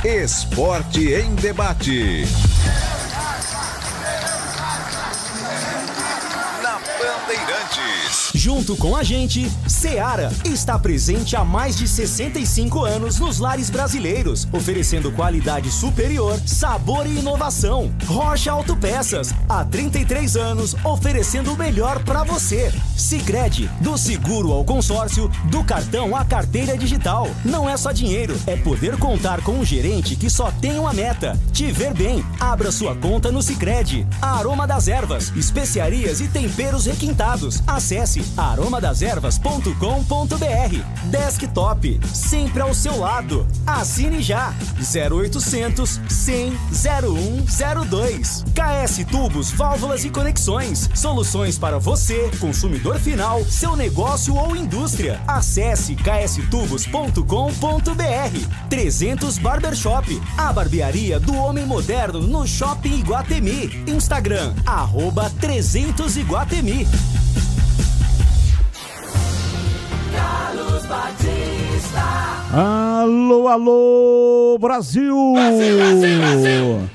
Esporte em Debate. Na Bandeirantes. Junto com a gente, Seara está presente há mais de 65 anos nos lares brasileiros, oferecendo qualidade superior, sabor e inovação. Rocha Autopeças, há 33 anos, oferecendo o melhor para você. Sicredi, do seguro ao consórcio, do cartão à carteira digital. Não é só dinheiro, é poder contar com um gerente que só tem uma meta: te ver bem. Abra sua conta no Sicredi. Aroma das Ervas, especiarias e temperos requintados. Acesse aromadeservas.com.br. Desktop, sempre ao seu lado. Assine já. 0800 100 0102. KS Tubos, Válvulas e Conexões. Soluções para você, consumidor final, seu negócio ou indústria. Acesse kstubos.com.br. 300 Barbershop, a barbearia do homem moderno no Shopping Iguatemi. Instagram, @300 Iguatemi. Carlos Batista. Alô, alô, Brasil! Brasil!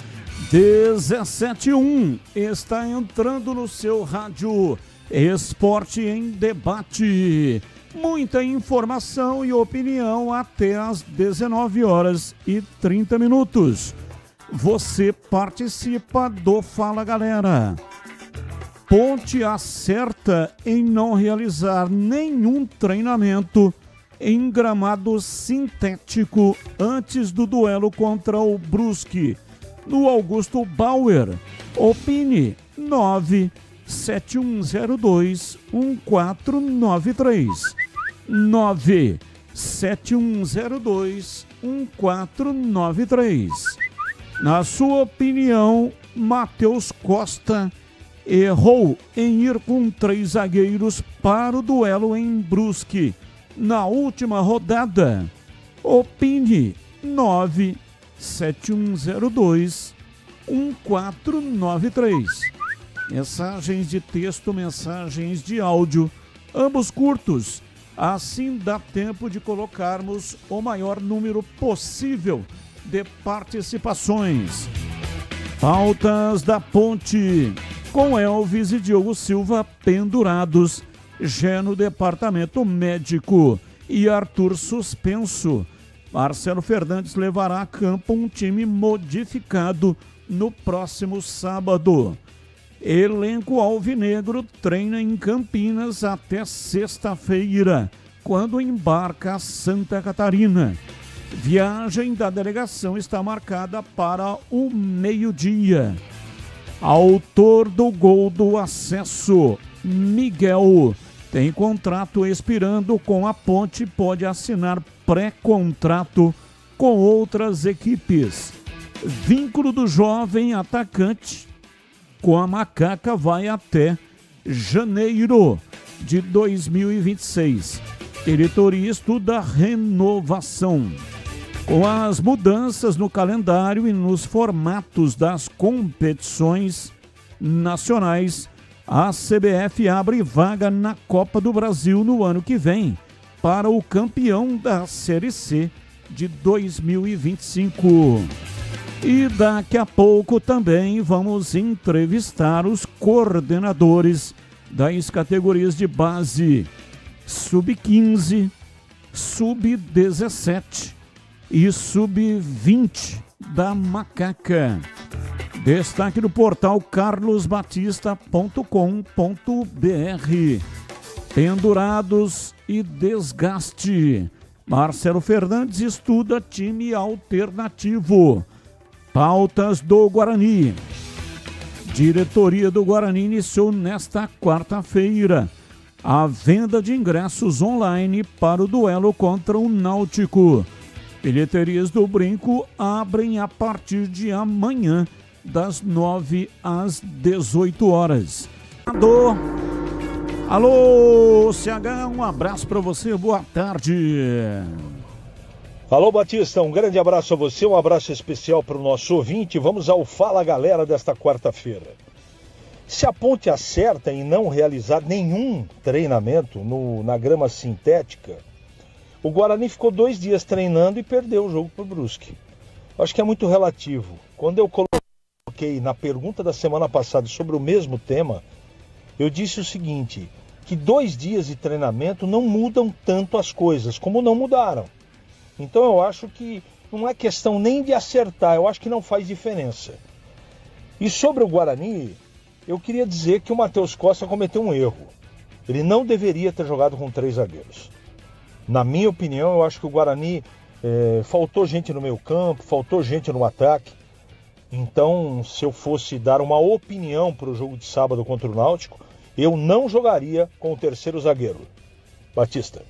17:01 está entrando no seu rádio Esporte em Debate. Muita informação e opinião até às 19h30. Você participa do Fala Galera. Ponte acerta em não realizar nenhum treinamento em gramado sintético antes do duelo contra o Brusque, no Augusto Bauer. Opine 97102-1493. 97102-1493. Na sua opinião, Matheus Costa errou em ir com 3 zagueiros para o duelo em Brusque na última rodada? Opine 97102-1493. Mensagens de texto, mensagens de áudio, ambos curtos. Assim dá tempo de colocarmos o maior número possível de participações. Pautas da Ponte, com Elvis e Diogo Silva pendurados já no departamento médico e Arthur suspenso. Marcelo Fernandes levará a campo um time modificado no próximo sábado. Elenco alvinegro treina em Campinas até sexta-feira, quando embarca a Santa Catarina. Viagem da delegação está marcada para o meio-dia. Autor do gol do acesso, Miguel, tem contrato expirando com a Ponte, pode assinar pré-contrato com outras equipes. Vínculo do jovem atacante com a Macaca vai até janeiro de 2026. Diretoria estuda renovação. Com as mudanças no calendário e nos formatos das competições nacionais, a CBF abre vaga na Copa do Brasil no ano que vem para o campeão da Série C de 2025. E daqui a pouco também vamos entrevistar os coordenadores das categorias de base Sub-15, Sub-17 e Sub-20 da Macaca. Destaque do portal carlosbatista.com.br. Pendurados e desgaste. Marcelo Fernandes estuda time alternativo. Pautas do Guarani. Diretoria do Guarani iniciou nesta quarta-feira a venda de ingressos online para o duelo contra o Náutico. Bilheterias do Brinco abrem a partir de amanhã, das 9 às 18 horas. Alô, CH, um abraço para você, boa tarde. Alô, Batista, um grande abraço a você, um abraço especial para o nosso ouvinte. Vamos ao Fala Galera desta quarta-feira. Se a Ponte acerta em não realizar nenhum treinamento na grama sintética, o Guarani ficou 2 dias treinando e perdeu o jogo para o Brusque. acho que é muito relativo. Quando eu coloquei na pergunta da semana passada sobre o mesmo tema, eu disse o seguinte, que 2 dias de treinamento não mudam tanto as coisas, como não mudaram. Então eu acho que não é questão nem de acertar, eu acho que não faz diferença. E sobre o Guarani, eu queria dizer que o Matheus Costa cometeu um erro. Ele não deveria ter jogado com 3 zagueiros. Na minha opinião, eu acho que o Guarani faltou gente no meio campo, faltou gente no ataque. Então, se eu fosse dar uma opinião para o jogo de sábado contra o Náutico, eu não jogaria com o 3º zagueiro. Batista.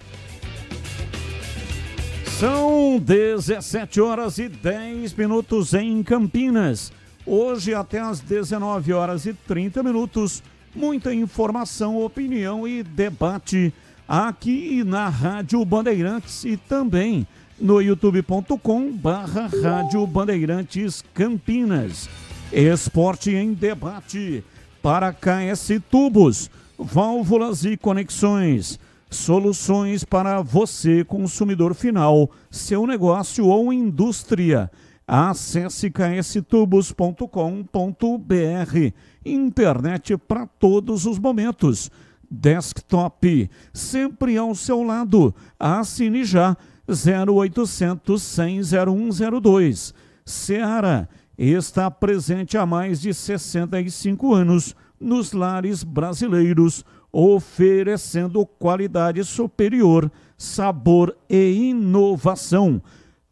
São 17h10 em Campinas. Hoje até às 19h30, muita informação, opinião e debate aqui na Rádio Bandeirantes e também no youtube.com/Rádio Bandeirantes Campinas. Esporte em debate para KS Tubos, válvulas e conexões. Soluções para você, consumidor final, seu negócio ou indústria. Acesse kstubos.com.br. Internet para todos os momentos. Desktop, sempre ao seu lado. Assine já 0800 100 0102. Seara está presente há mais de 65 anos nos lares brasileiros, oferecendo qualidade superior, sabor e inovação.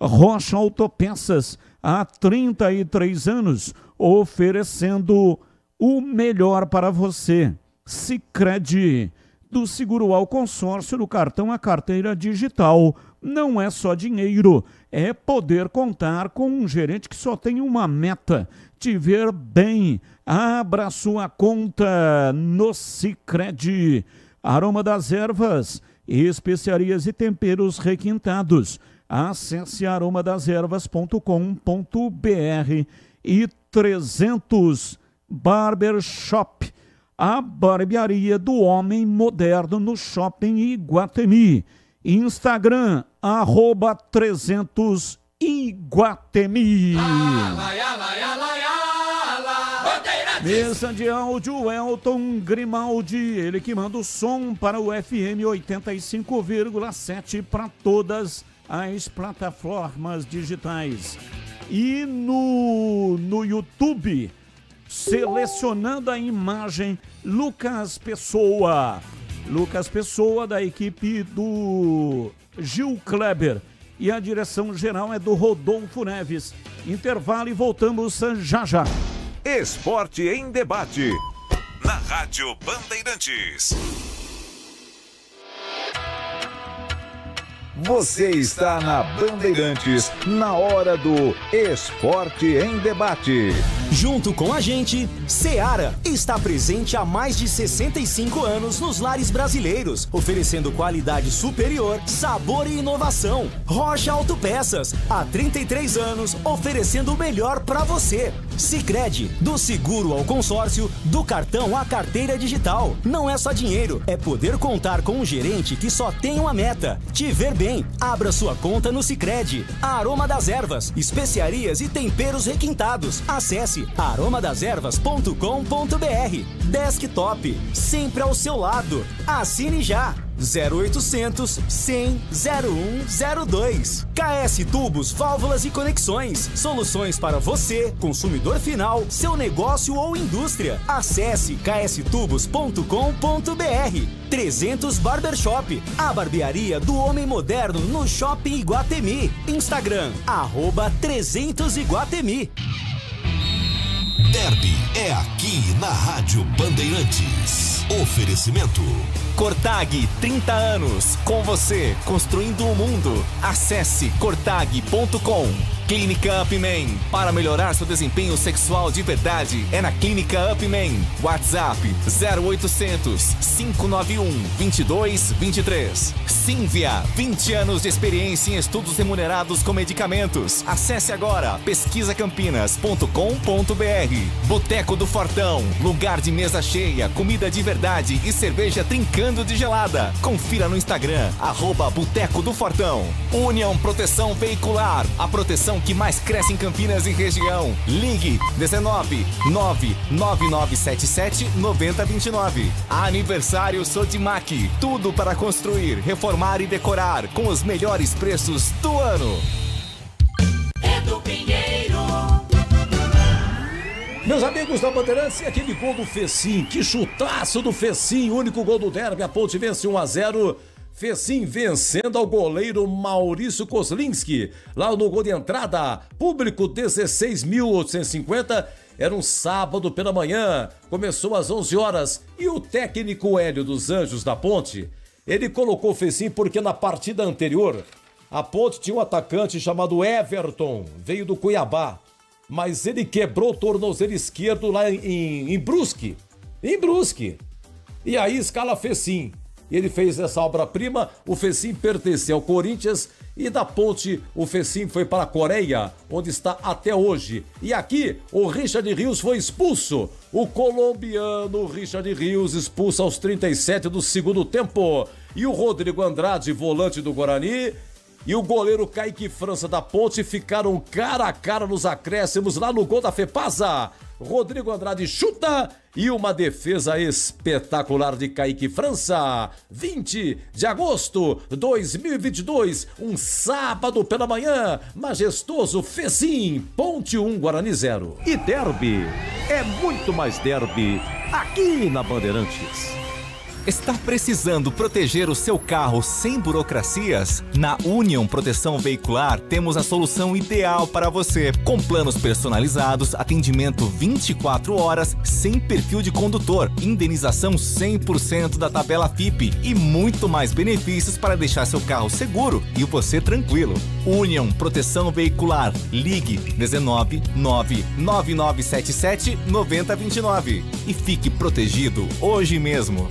Rocha Autopeças, há 33 anos, oferecendo o melhor para você. Sicredi, do seguro ao consórcio, do cartão à carteira digital. Não é só dinheiro, é poder contar com um gerente que só tem uma meta: te ver bem. Abra sua conta no Sicredi. Aroma das Ervas, especiarias e temperos requintados. Acesse aromadeservas.com.br. E 300 Barbershop, a barbearia do homem moderno no Shopping Iguatemi. Instagram, @300 Iguatemi. Mesa de áudio, Elton Grimaldi, ele que manda o som para o FM 85,7 para todas as plataformas digitais. E no YouTube, selecionando a imagem, Lucas Pessoa. Lucas Pessoa, da equipe do Gil Kleber. E a direção geral é do Rodolfo Neves. Intervalo e voltamos já já. Esporte em debate. Na Rádio Bandeirantes. Você está na Bandeirantes, na hora do Esporte em Debate. Junto com a gente, Seara está presente há mais de 65 anos nos lares brasileiros, oferecendo qualidade superior, sabor e inovação. Rocha Autopeças, há 33 anos, oferecendo o melhor para você. Sicredi, do seguro ao consórcio, do cartão à carteira digital. Não é só dinheiro, é poder contar com um gerente que só tem uma meta: te ver bem. Abra sua conta no Sicredi. Aroma das Ervas, especiarias e temperos requintados. Acesse aromadeservas.com.br. Desktop, sempre ao seu lado. Assine já. 0800 100 0102. KS Tubos, válvulas e conexões. Soluções para você, consumidor final, seu negócio ou indústria. Acesse kstubos.com.br. 300 Barbershop, a barbearia do homem moderno no Shopping Iguatemi. Instagram, @300 Iguatemi. Derby é aqui na Rádio Bandeirantes. Oferecimento Cortag, 30 anos, com você, construindo o mundo. Acesse cortag.com. Clínica Upman, para melhorar seu desempenho sexual de verdade, é na Clínica Upman. WhatsApp 0800 591 2223. Sínvia, 20 anos de experiência em estudos remunerados com medicamentos. Acesse agora pesquisacampinas.com.br. Boteco do Fortão, lugar de mesa cheia, comida de verdade e cerveja trincando de gelada. Confira no Instagram, @Boteco do Fortão. União Proteção Veicular, a proteção produção que mais cresce em Campinas e região. Ligue 19 99977 9029. Aniversário Sodimac. Tudo para construir, reformar e decorar com os melhores preços do ano. Edu Pinheiro. Meus amigos da Bandeirantes, aquele gol do Fecim, que chutaço do Fecim, único gol do derby, a Ponte vence 1-0. Fecim vencendo ao goleiro Maurício Kozlinski, lá no gol de entrada, público 16.850, era um sábado pela manhã, começou às 11 horas, e o técnico Hélio dos Anjos da Ponte, ele colocou o Fecim porque na partida anterior, a Ponte tinha um atacante chamado Everton, veio do Cuiabá, mas ele quebrou o tornozelo esquerdo lá em Brusque, e aí escala Fecim. Ele fez essa obra-prima, o Fecim pertencia ao Corinthians e da Ponte o Fecim foi para a Coreia, onde está até hoje. E aqui o Richard Rios foi expulso. O colombiano Richard Rios expulso aos 37 do segundo tempo. E o Rodrigo Andrade, volante do Guarani, e o goleiro Kaique França da Ponte ficaram cara a cara nos acréscimos lá no gol da Fepasa. Rodrigo Andrade chuta e uma defesa espetacular de Kaique França. 20 de agosto de 2022, um sábado pela manhã, majestoso Fecim, Ponte 1, Guarani 0. E derby é muito mais derby aqui na Bandeirantes. Está precisando proteger o seu carro sem burocracias? Na Union Proteção Veicular temos a solução ideal para você. Com planos personalizados, atendimento 24 horas, sem perfil de condutor, indenização 100% da tabela FIPE e muito mais benefícios para deixar seu carro seguro e você tranquilo. Union Proteção Veicular. Ligue 19 99977 9029 e fique protegido hoje mesmo.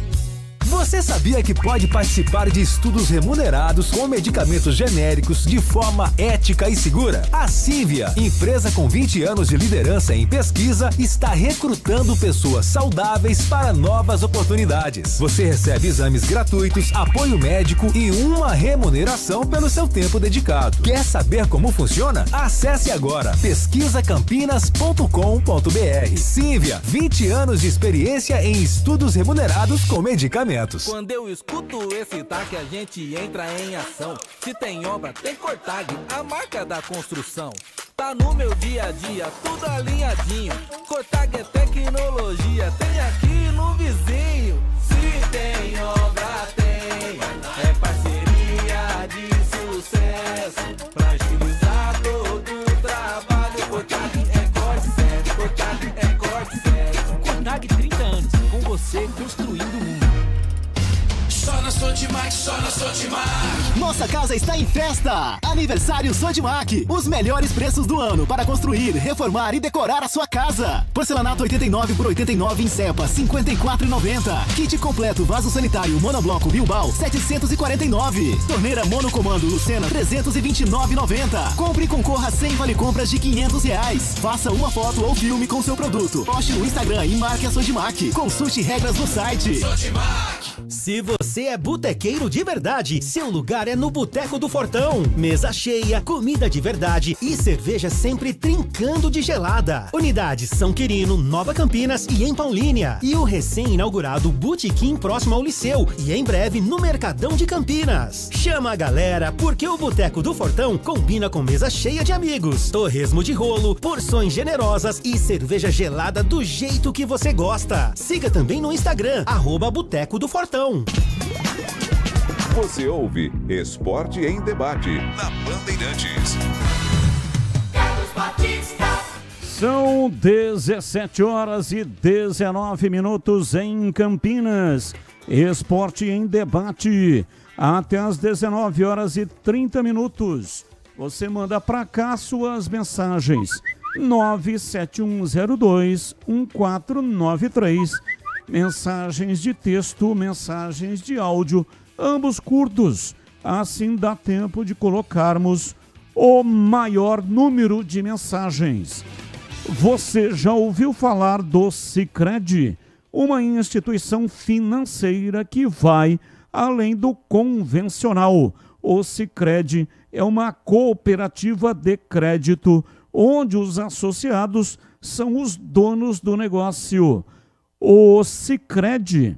Você sabia que pode participar de estudos remunerados com medicamentos genéricos de forma ética e segura? A Cívia, empresa com 20 anos de liderança em pesquisa, está recrutando pessoas saudáveis para novas oportunidades. Você recebe exames gratuitos, apoio médico e uma remuneração pelo seu tempo dedicado. Quer saber como funciona? Acesse agora pesquisacampinas.com.br. Cívia, 20 anos de experiência em estudos remunerados com medicamentos. Quando eu escuto esse TAG, a gente entra em ação. Se tem obra, tem Cortag, a marca da construção. Tá no meu dia a dia, tudo alinhadinho. Cortag é tecnologia, tem aqui no vizinho. Se tem obra, tem. É parceria de sucesso pra agilizar todo o trabalho. Cortag é corte sério, Cortag é corte sério. Cortag 30 anos, com você construindo o mundo. Só na Sodimac, só na Sodimac. Nossa casa está em festa! Aniversário Sodimac. Os melhores preços do ano para construir, reformar e decorar a sua casa. Porcelanato 89 por 89 em Cepa, 54,90. Kit completo vaso sanitário monobloco Bilbao, 749. Torneira monocomando Lucena, 329,90. Compre e concorra a 100 vale compras de R$500. Faça uma foto ou filme com seu produto. Poste no Instagram e marque a Sodimac. Consulte regras no site. Sodimac. Se você é botequeiro de verdade, seu lugar é no Boteco do Fortão. Mesa cheia, comida de verdade e cerveja sempre trincando de gelada. Unidades São Quirino, Nova Campinas e em Paulínia. E o recém-inaugurado Botequim próximo ao Liceu e em breve no Mercadão de Campinas. Chama a galera porque o Boteco do Fortão combina com mesa cheia de amigos, torresmo de rolo, porções generosas e cerveja gelada do jeito que você gosta. Siga também no Instagram, @Boteco do Fortão. Você ouve Esporte em Debate na Bandeirantes. Carlos Batista. São 17 horas e 19 minutos em Campinas. Esporte em Debate até às 19 horas e 30 minutos. Você manda para cá suas mensagens. 971021493. Mensagens de texto, mensagens de áudio, ambos curtos. Assim dá tempo de colocarmos o maior número de mensagens. Você já ouviu falar do Sicredi? Uma instituição financeira que vai além do convencional. O Sicredi é uma cooperativa de crédito onde os associados são os donos do negócio. O Sicredi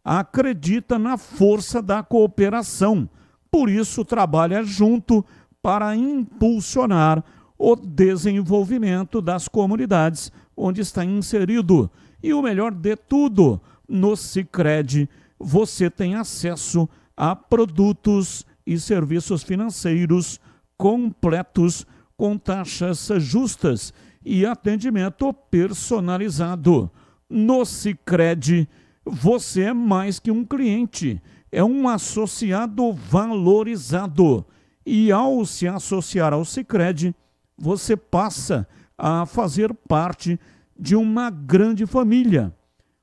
acredita na força da cooperação, por isso trabalha junto para impulsionar o desenvolvimento das comunidades onde está inserido. E o melhor de tudo, no Sicredi você tem acesso a produtos e serviços financeiros completos com taxas justas e atendimento personalizado. No Sicredi você é mais que um cliente, é um associado valorizado. E ao se associar ao Sicredi, você passa a fazer parte de uma grande família,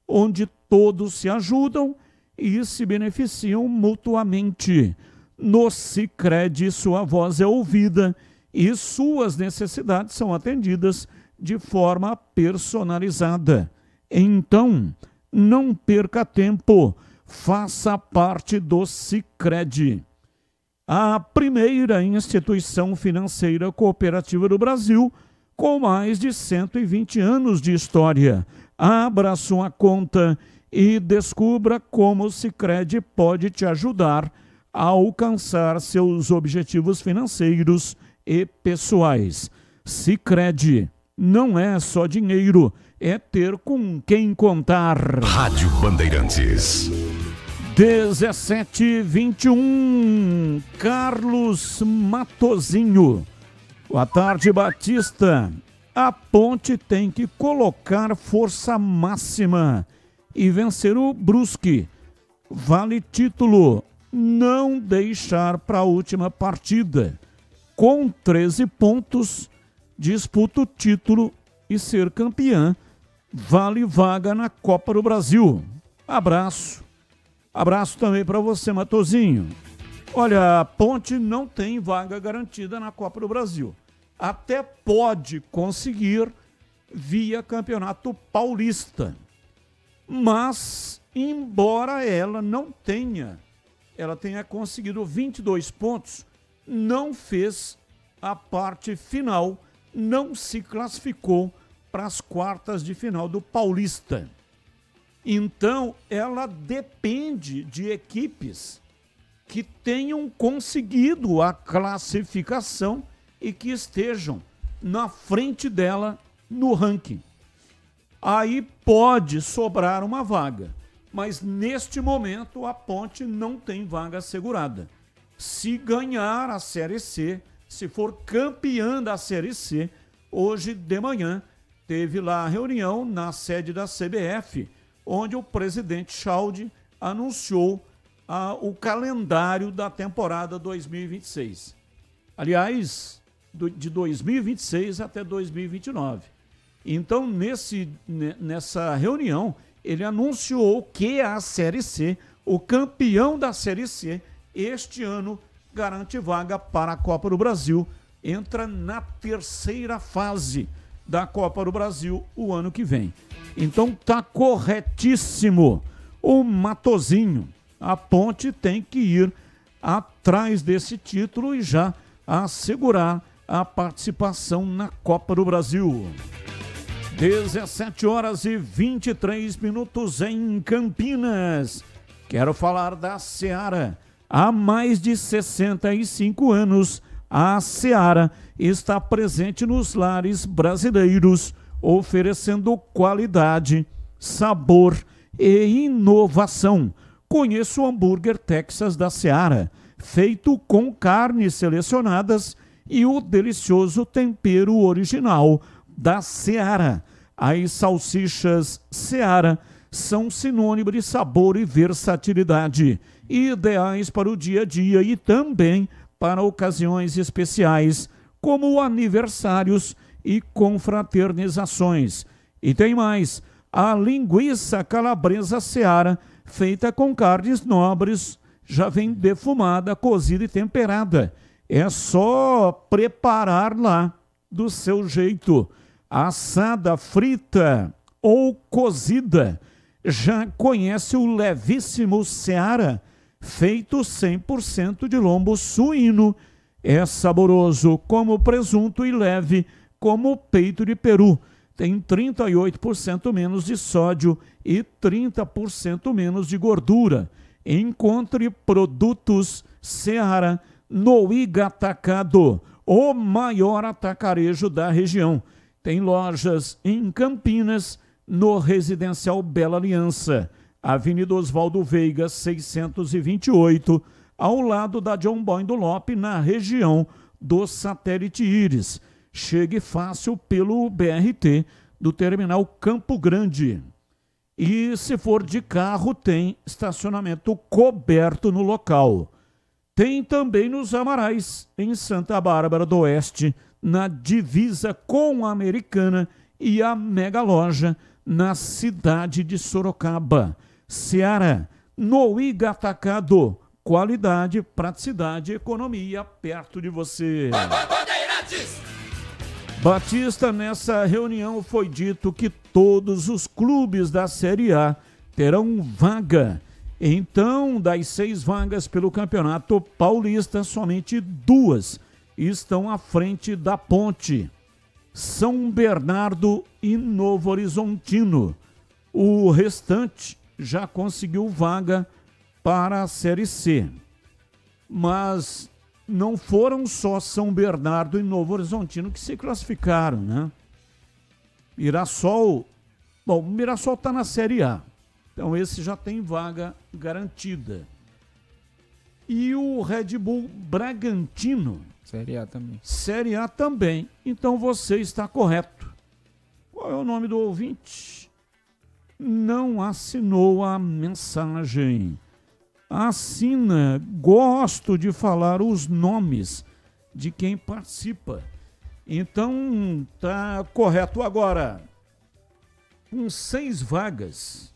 onde todos se ajudam e se beneficiam mutuamente. No Sicredi, sua voz é ouvida e suas necessidades são atendidas de forma personalizada. Então, não perca tempo, faça parte do Sicredi. A primeira instituição financeira cooperativa do Brasil, com mais de 120 anos de história. Abra sua conta e descubra como o Sicredi pode te ajudar a alcançar seus objetivos financeiros e pessoais. Sicredi não é só dinheiro, é ter com quem contar. Rádio Bandeirantes. 17h21, Carlos Matozinho. Boa tarde, Batista. A Ponte tem que colocar força máxima e vencer o Brusque. Vale título, não deixar para a última partida. Com 13 pontos, disputa o título e ser campeã. Vale vaga na Copa do Brasil. Abraço. Abraço também para você, Matozinho. Olha, a Ponte não tem vaga garantida na Copa do Brasil. Até pode conseguir via Campeonato Paulista. Mas, embora ela tenha conseguido 22 pontos, não fez a parte final, não se classificou para as quartas de final do Paulista. Então, ela depende de equipes que tenham conseguido a classificação e que estejam na frente dela no ranking. Aí pode sobrar uma vaga, mas neste momento a Ponte não tem vaga assegurada. Se ganhar a Série C, se for campeã da Série C, hoje de manhã teve lá a reunião na sede da CBF, onde o presidente Schaldi anunciou o calendário da temporada 2026. Aliás, de 2026 até 2029. Então, nessa reunião, ele anunciou que a Série C, o campeão da Série C, este ano garante vaga para a Copa do Brasil, entra na terceira fase da Copa do Brasil o ano que vem. Então tá corretíssimo o Matozinho. A Ponte tem que ir atrás desse título e já assegurar a participação na Copa do Brasil. 17h23 em Campinas. Quero falar da Seara. Há mais de 65 anos, a Seara está presente nos lares brasileiros, oferecendo qualidade, sabor e inovação. Conheça o hambúrguer Texas da Seara, feito com carnes selecionadas e o delicioso tempero original da Seara. As salsichas Seara são sinônimo de sabor e versatilidade, ideais para o dia a dia e também para ocasiões especiais, como aniversários e confraternizações. E tem mais, a linguiça calabresa Seara, feita com carnes nobres, já vem defumada, cozida e temperada. É só preparar lá do seu jeito, assada, frita ou cozida. Já conhece o levíssimo Seara? feito 100% de lombo suíno. É saboroso como presunto e leve como peito de peru. Tem 38% menos de sódio e 30% menos de gordura. Encontre produtos Seara no Iga Atacado, o maior atacarejo da região. Tem lojas em Campinas, no Residencial Bela Aliança, Avenida Oswaldo Veiga, 628, ao lado da John Boy do Lope, na região do Satélite Íris. Chegue fácil pelo BRT do Terminal Campo Grande. E se for de carro, tem estacionamento coberto no local. Tem também nos Amarais, em Santa Bárbara do Oeste, na divisa com a Americana, e a Mega Loja na cidade de Sorocaba. Seara, no Iga Atacado. Qualidade, praticidade e economia perto de você. Batista, nessa reunião foi dito que todos os clubes da Série A terão vaga. Então, das 6 vagas pelo Campeonato Paulista, somente 2 estão à frente da Ponte. São Bernardo e Novo Horizontino. O restante já conseguiu vaga para a Série C. Mas não foram só São Bernardo e Novo Horizontino que se classificaram, né? Mirassol, bom, o Mirassol está na Série A, então esse já tem vaga garantida. E o Red Bull Bragantino, Série A também. Série A também, então você está correto. Qual é o nome do ouvinte? Não assinou a mensagem. Assina, gosto de falar os nomes de quem participa. Então, tá correto. Agora, com 6 vagas,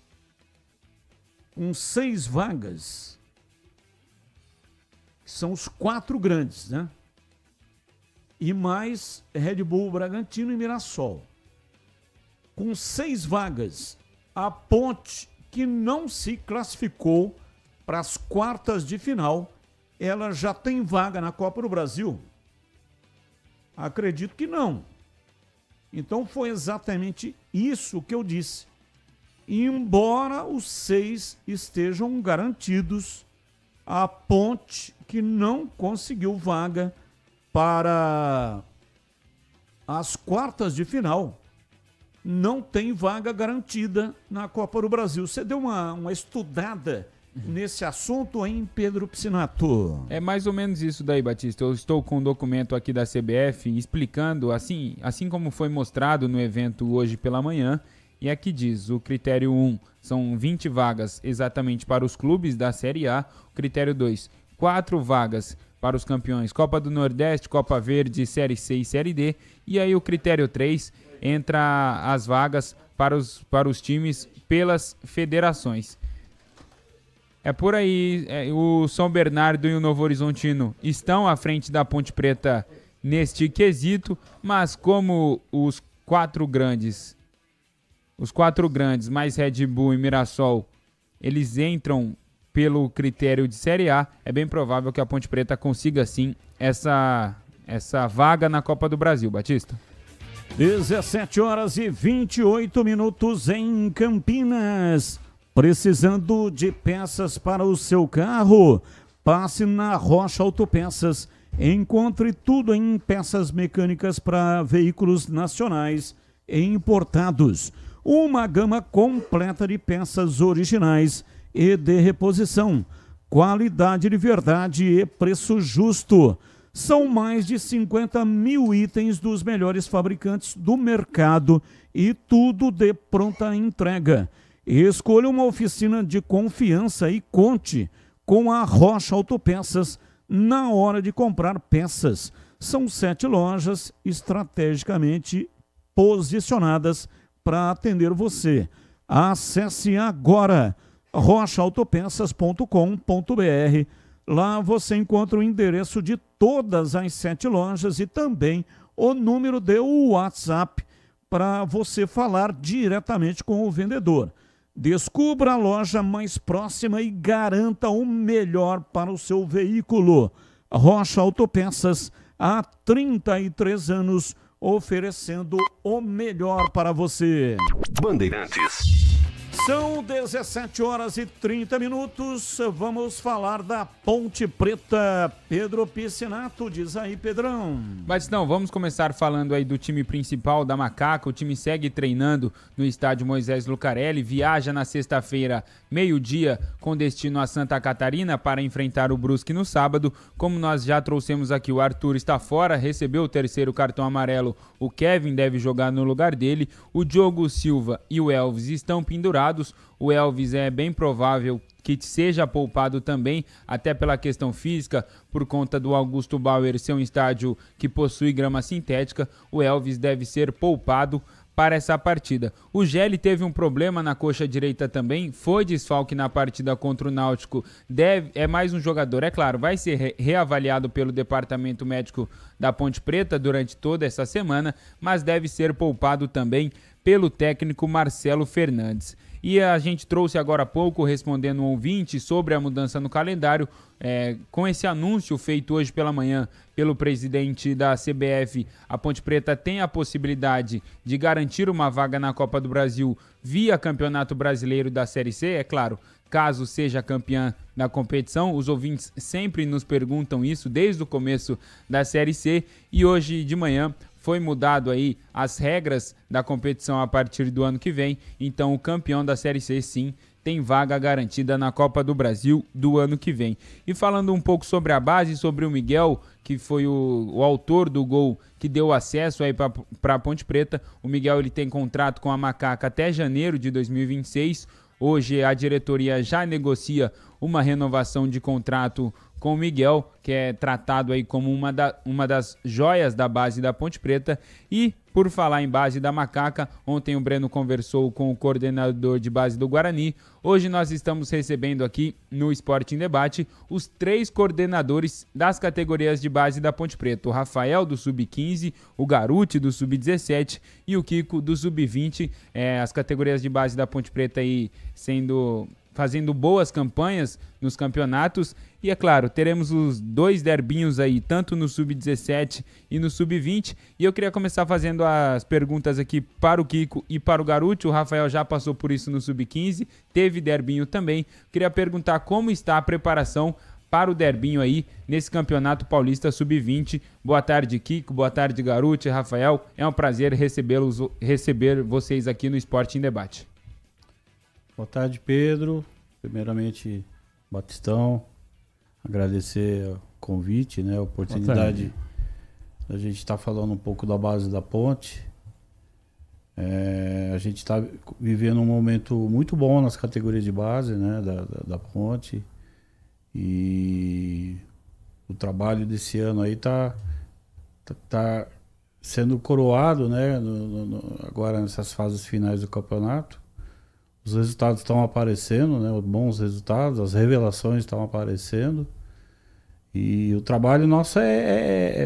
que são os 4 grandes, né? E mais Red Bull, Bragantino e Mirassol. Com 6 vagas, a Ponte, que não se classificou para as quartas de final, ela já tem vaga na Copa do Brasil? Acredito que não. Então foi exatamente isso que eu disse. Embora os 6 estejam garantidos, a Ponte, que não conseguiu vaga para as quartas de final, não tem vaga garantida na Copa do Brasil. Você deu uma estudada nesse assunto, hein, Pedro Piscinato? É mais ou menos isso daí, Batista. Eu estou com um documento aqui da CBF explicando, assim como foi mostrado no evento hoje pela manhã, e aqui diz, o critério 1 são 20 vagas exatamente para os clubes da Série A, o critério 2, 4 vagas para os campeões Copa do Nordeste, Copa Verde, Série C e Série D, e aí o critério 3 entra as vagas para os times pelas federações. É por aí, o São Bernardo e o Novo Horizontino estão à frente da Ponte Preta neste quesito, mas como os quatro grandes mais Red Bull e Mirassol, eles entram pelo critério de Série A, é bem provável que a Ponte Preta consiga sim essa vaga na Copa do Brasil, Batista. 17h28 em Campinas. Precisando de peças para o seu carro? Passe na Rocha Autopeças. Encontre tudo em peças mecânicas para veículos nacionais e importados. Uma gama completa de peças originais e de reposição. Qualidade de verdade e preço justo. São mais de 50 mil itens dos melhores fabricantes do mercado e tudo de pronta entrega. Escolha uma oficina de confiança e conte com a Rocha Autopeças na hora de comprar peças. São 7 lojas estrategicamente posicionadas para atender você. Acesse agora rochaautopeças.com.br. Lá você encontra o endereço de todas as 7 lojas e também o número de WhatsApp para você falar diretamente com o vendedor. Descubra a loja mais próxima e garanta o melhor para o seu veículo. Rocha Autopeças, há 33 anos, oferecendo o melhor para você. Bandeirantes. São 17h30. Vamos falar da Ponte Preta. Pedro Piscinato, diz aí, Pedrão. Batistão, vamos começar falando aí do time principal da Macaca. O time segue treinando no estádio Moisés Lucarelli, viaja na sexta-feira, meio-dia, com destino a Santa Catarina para enfrentar o Brusque no sábado. Como nós já trouxemos aqui, o Arthur está fora, recebeu o terceiro cartão amarelo. O Kevin deve jogar no lugar dele. O Diogo Silva e o Elvis estão pendurados. O Elvis é bem provável que seja poupado também, até pela questão física, por conta do Augusto Bauer ser um estádio que possui grama sintética. O Elvis deve ser poupado para essa partida. O Gelli teve um problema na coxa direita também, foi desfalque na partida contra o Náutico, é mais um jogador, é claro, vai ser reavaliado pelo departamento médico da Ponte Preta durante toda essa semana, mas deve ser poupado também pelo técnico Marcelo Fernandes. E a gente trouxe agora há pouco, respondendo um ouvinte sobre a mudança no calendário, com esse anúncio feito hoje pela manhã pelo presidente da CBF, a Ponte Preta tem a possibilidade de garantir uma vaga na Copa do Brasil via Campeonato Brasileiro da Série C, é claro, caso seja campeã da competição. Os ouvintes sempre nos perguntam isso desde o começo da Série C, e hoje de manhã foi mudado aí as regras da competição a partir do ano que vem, então o campeão da Série C sim tem vaga garantida na Copa do Brasil do ano que vem. E falando um pouco sobre a base, sobre o Miguel, que foi o autor do gol que deu acesso aí para a Ponte Preta, o Miguel ele tem contrato com a Macaca até janeiro de 2026, hoje a diretoria já negocia uma renovação de contrato com o Miguel, que é tratado aí como uma das joias da base da Ponte Preta. E, por falar em base da Macaca, ontem o Breno conversou com o coordenador de base do Guarani. Hoje nós estamos recebendo aqui no Esporte em Debate os 3 coordenadores das categorias de base da Ponte Preta. O Rafael, do Sub-15, o Garuti, do Sub-17 e o Kiko, do Sub-20. As categorias de base da Ponte Preta aí fazendo boas campanhas nos campeonatos. E é claro, teremos os 2 derbinhos aí, tanto no Sub-17 e no Sub-20. E eu queria começar fazendo as perguntas aqui para o Kiko e para o Garuti. O Rafael já passou por isso no Sub-15, teve derbinho também. Queria perguntar como está a preparação para o derbinho aí nesse Campeonato Paulista Sub-20. Boa tarde, Kiko. Boa tarde, Garuti, Rafael. É um prazer receber vocês aqui no Esporte em Debate. Boa tarde, Pedro. Primeiramente, Batistão, agradecer o convite, né, a oportunidade da gente estar falando um pouco da base da Ponte. A gente está vivendo um momento muito bom nas categorias de base, né, da Ponte, e o trabalho desse ano aí tá sendo coroado, né, agora nessas fases finais do campeonato. Os resultados estão aparecendo, né? Bons resultados, as revelações estão aparecendo. E o trabalho nosso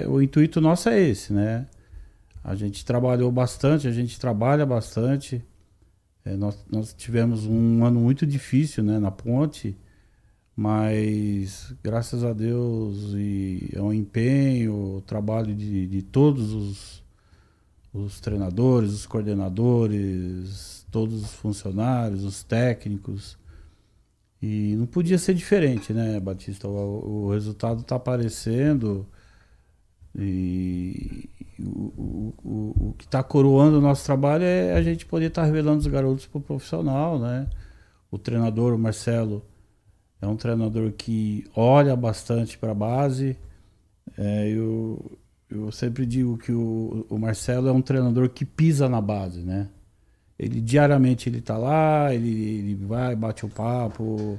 o intuito nosso é esse, né? A gente trabalhou bastante, a gente trabalha bastante. Nós tivemos um ano muito difícil, né, na Ponte, mas graças a Deus e ao empenho, o trabalho de todos os treinadores, os coordenadores, todos os funcionários, os técnicos, e não podia ser diferente, né, Batista? O resultado está aparecendo, e o que está coroando o nosso trabalho é a gente poder estar revelando os garotos para o profissional, né? O treinador, o Marcelo, é um treinador que olha bastante para a base. Eu sempre digo que o Marcelo é um treinador que pisa na base, né? Diariamente ele tá lá, ele vai, bate o papo,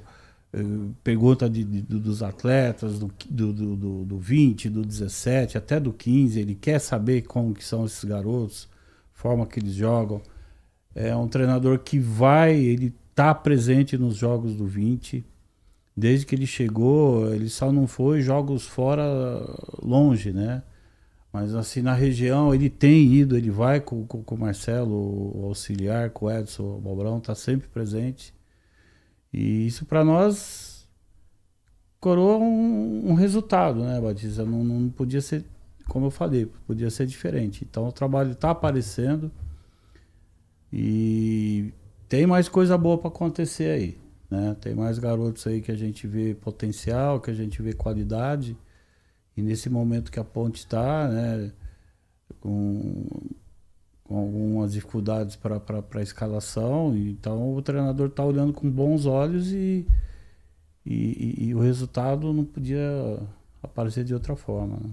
pergunta dos atletas, do 20, do 17, até do 15, ele quer saber como que são esses garotos, forma que eles jogam. É um treinador que ele tá presente nos jogos do 20, desde que ele chegou, ele só não foi jogos fora longe, né? Mas assim, na região ele tem ido, ele vai com o Marcelo, o auxiliar, com o Edson, o Bobrão, tá sempre presente. E isso para nós coroa um resultado, né, Batista? Não podia ser, como eu falei, podia ser diferente. Então o trabalho tá aparecendo e tem mais coisa boa para acontecer aí, né? Tem mais garotos aí que a gente vê potencial, que a gente vê qualidade. E nesse momento que a Ponte está, né, com algumas dificuldades para a escalação, então o treinador está olhando com bons olhos e o resultado não podia aparecer de outra forma, né?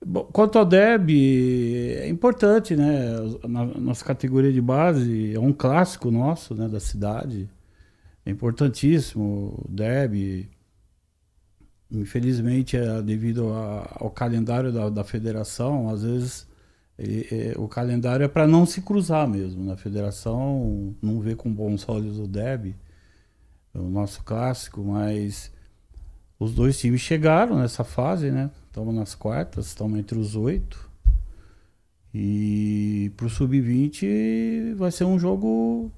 Bom, quanto ao derby, é importante, né? Nossa categoria de base é um clássico nosso, né, da cidade. É importantíssimo o derby. Infelizmente, devido ao calendário da federação, às vezes o calendário é para não se cruzar mesmo. Na federação não vê com bons olhos o derby, o nosso clássico, mas os dois times chegaram nessa fase, né? Estamos nas quartas, estamos entre os 8. E pro Sub-20 vai ser um jogo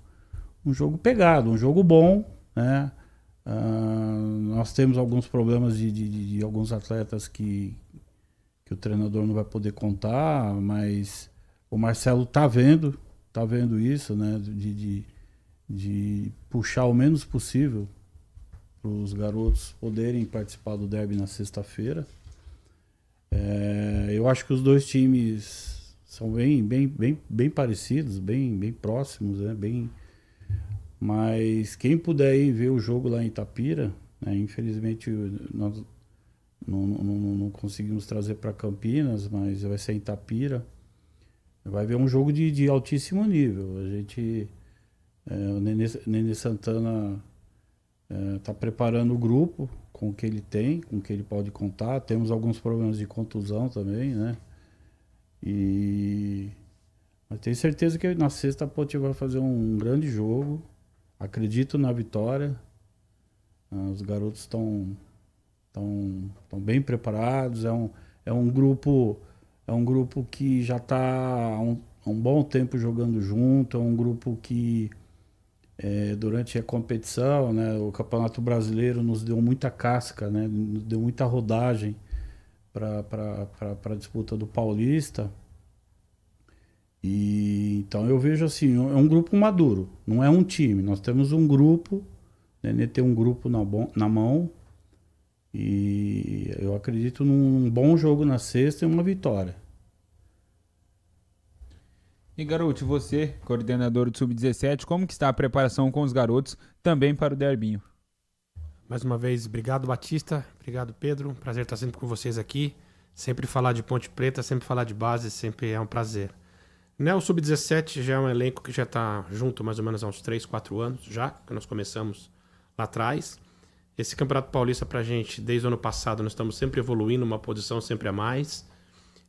pegado, um jogo bom, né? Nós temos alguns problemas de alguns atletas que o treinador não vai poder contar, mas o Marcelo tá vendo isso, né? De puxar o menos possível para os garotos poderem participar do derby na sexta-feira. Eu acho que os dois times são bem parecidos, bem próximos, né? Mas quem puder ir ver o jogo lá em Itapira, né, infelizmente nós não conseguimos trazer para Campinas, mas vai ser em Itapira, vai ver um jogo de altíssimo nível. A gente, o Nenê Santana está preparando o grupo com o que ele tem, com o que ele pode contar. Temos alguns problemas de contusão também, né? Mas tenho certeza que na sexta a Ponte vai fazer um grande jogo. Acredito na vitória. Os garotos estão bem preparados. É um grupo que já está há um bom tempo jogando junto. É um grupo que durante a competição, né, o Campeonato Brasileiro nos deu muita casca, né, nos deu muita rodagem para a disputa do Paulista. Então eu vejo assim, é um grupo maduro, não é um time. Nós temos um grupo, né, tem um grupo na mão, e eu acredito num bom jogo na sexta e uma vitória. E garoto, você, coordenador do Sub-17, como que está a preparação com os garotos também para o derbinho? Mais uma vez, obrigado Batista, obrigado Pedro, prazer estar sempre com vocês aqui. Sempre falar de Ponte Preta, sempre falar de base, sempre é um prazer. Né, o Sub-17 já é um elenco que já está junto mais ou menos há uns 3, 4 anos já, que nós começamos lá atrás. Esse Campeonato Paulista pra gente, desde o ano passado, nós estamos sempre evoluindo, uma posição sempre a mais.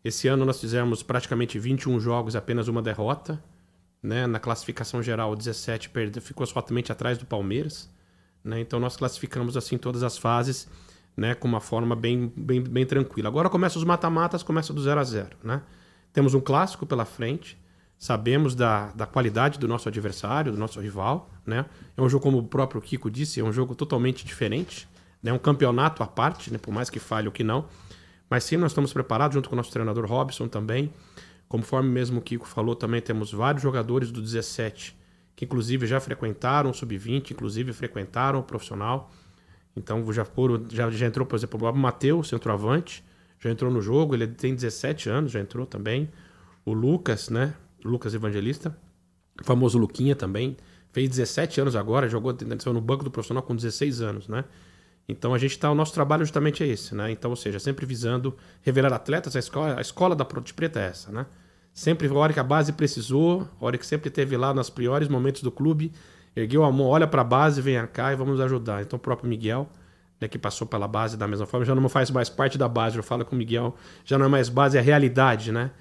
Esse ano nós fizemos praticamente 21 jogos, apenas uma derrota. Né? Na classificação geral, o 17 ficou somente atrás do Palmeiras. Né? Então nós classificamos assim todas as fases, né, com uma forma bem tranquila. Agora começa os mata-matas, começa do 0 a 0. Né? Temos um clássico pela frente. Sabemos da qualidade do nosso adversário, do nosso rival, né? É um jogo, como o próprio Kiko disse, é um jogo totalmente diferente, né? É um campeonato à parte, né? Por mais que falhe ou que não. Mas sim, nós estamos preparados, junto com o nosso treinador Robson também. Conforme mesmo o Kiko falou, também temos vários jogadores do 17, que inclusive já frequentaram o Sub-20, inclusive frequentaram o profissional. Então já entrou, por exemplo, o Matheus, centroavante, já entrou no jogo, ele tem 17 anos, já entrou também. O Lucas, né? Lucas Evangelista, o famoso Luquinha também, fez 17 anos agora, jogou no banco do profissional com 16 anos, né? Então o nosso trabalho justamente é esse, né? Então, ou seja, sempre visando revelar atletas, a escola da Ponte Preta é essa, né? Sempre, a hora que a base precisou, a hora que sempre teve lá nos piores momentos do clube, ergueu a mão, olha para a base, venha cá e vamos ajudar. Então o próprio Miguel, né, que passou pela base da mesma forma, já não faz mais parte da base, eu falo com o Miguel, já não é mais base, é a realidade, né?